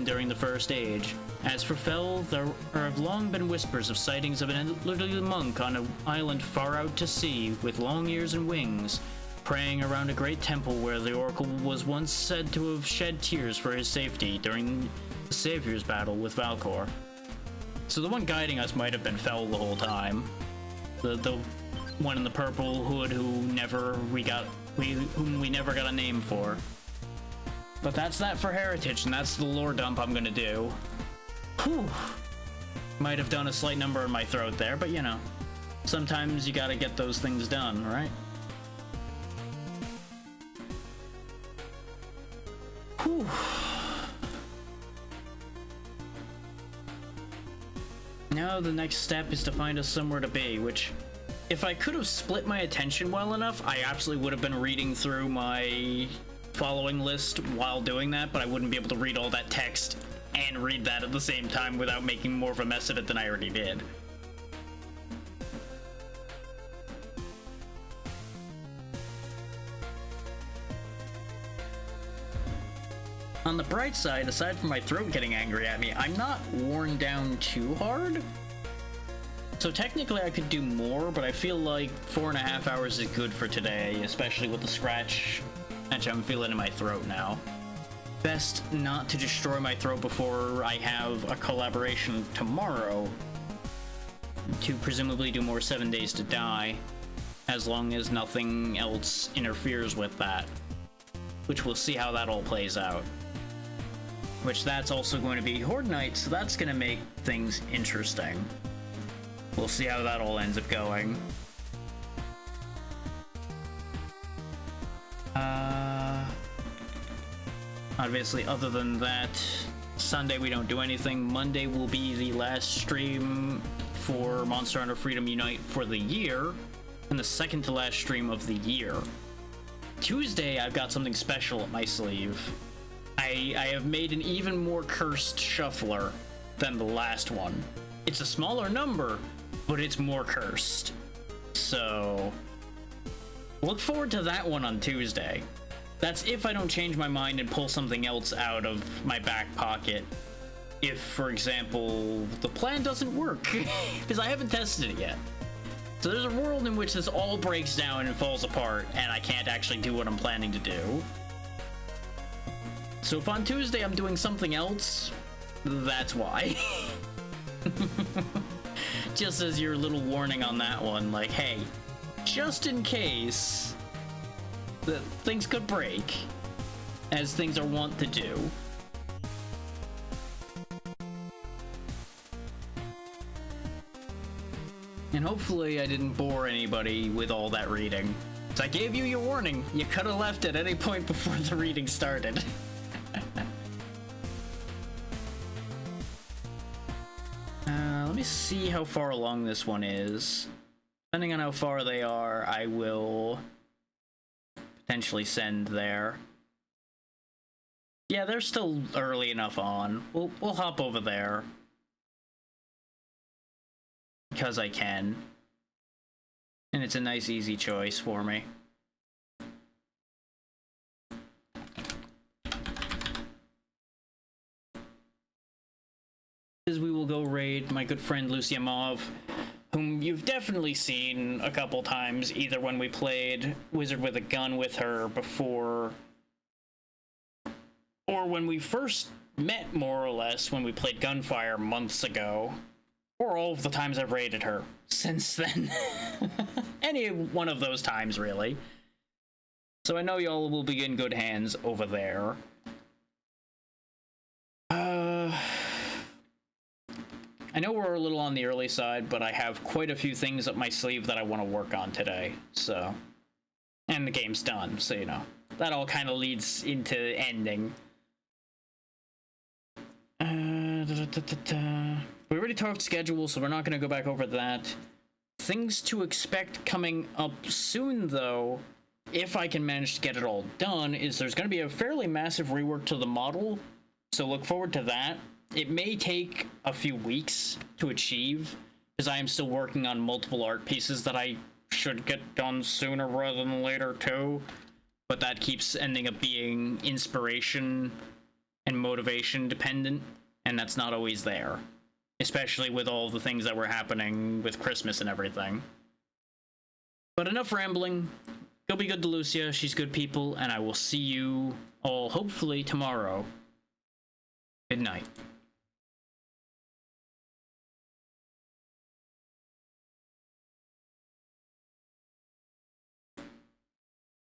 during the First Age. As for Fel, there have long been whispers of sightings of an elderly monk on an island far out to sea with long ears and wings, praying around a great temple where the Oracle was once said to have shed tears for his safety during the Savior's battle with Valkor. So the one guiding us might have been Fel the whole time. The one in the purple hood whom we never got a name for. But that's that for Heritage, and that's the lore dump I'm gonna do. Whew. Might have done a slight number in my throat there, but you know, sometimes you gotta get those things done, right? Whew. Now the next step is to find us somewhere to be, which, if I could have split my attention well enough, I absolutely would have been reading through my following list while doing that, but I wouldn't be able to read all that text and read that at the same time without making more of a mess of it than I already did. On the bright side, aside from my throat getting angry at me, I'm not worn down too hard. So technically I could do more, but I feel like 4.5 hours is good for today, especially with the scratch I'm feeling in my throat now. best not to destroy my throat before I have a collaboration tomorrow to presumably do more 7 Days to Die, as long as nothing else interferes with that, which we'll see how that all plays out. Which that's also going to be Horde Night, so that's going to make things interesting. We'll see how that all ends up going. Obviously, other than that, Sunday we don't do anything. Monday will be the last stream for Monster Hunter Freedom Unite for the year, and the second to last stream of the year. Tuesday, I've got something special up my sleeve. I have made an even more cursed shuffler than the last one. It's a smaller number, but it's more cursed. So, look forward to that one on Tuesday. That's if I don't change my mind and pull something else out of my back pocket. If, for example, the plan doesn't work, because I haven't tested it yet. So there's a world in which this all breaks down and falls apart, and I can't actually do what I'm planning to do. So if on Tuesday I'm doing something else, that's why. Just as your little warning on that one, like, hey, just in case, that things could break, as things are wont to do. And hopefully I didn't bore anybody with all that reading. So I gave you your warning. You could have left at any point before the reading started. Let me see how far along this one is. Depending on how far they are, I will potentially send there. Yeah, they're still early enough on. We'll hop over there. Because I can. And it's a nice, easy choice for me. We will go raid my good friend Lucia Mauve, whom you've definitely seen a couple times, either when we played Wizard with a Gun with her before, or when we first met, more or less, when we played Gunfire months ago, or all of the times I've raided her since then. Any one of those times, really. So I know y'all will be in good hands over there. I know we're a little on the early side, but I have quite a few things up my sleeve that I want to work on today, so... And the game's done, so, you know. That all kind of leads into ending. We already talked schedule, so we're not going to go back over that. Things to expect coming up soon, though, if I can manage to get it all done, is there's going to be a fairly massive rework to the model, so look forward to that. It may take a few weeks to achieve, because I am still working on multiple art pieces that I should get done sooner rather than later too, but that keeps ending up being inspiration and motivation dependent, and that's not always there, especially with all the things that were happening with Christmas and everything. But enough rambling. Go be good to Lucia, she's good people, and I will see you all hopefully tomorrow. Good night.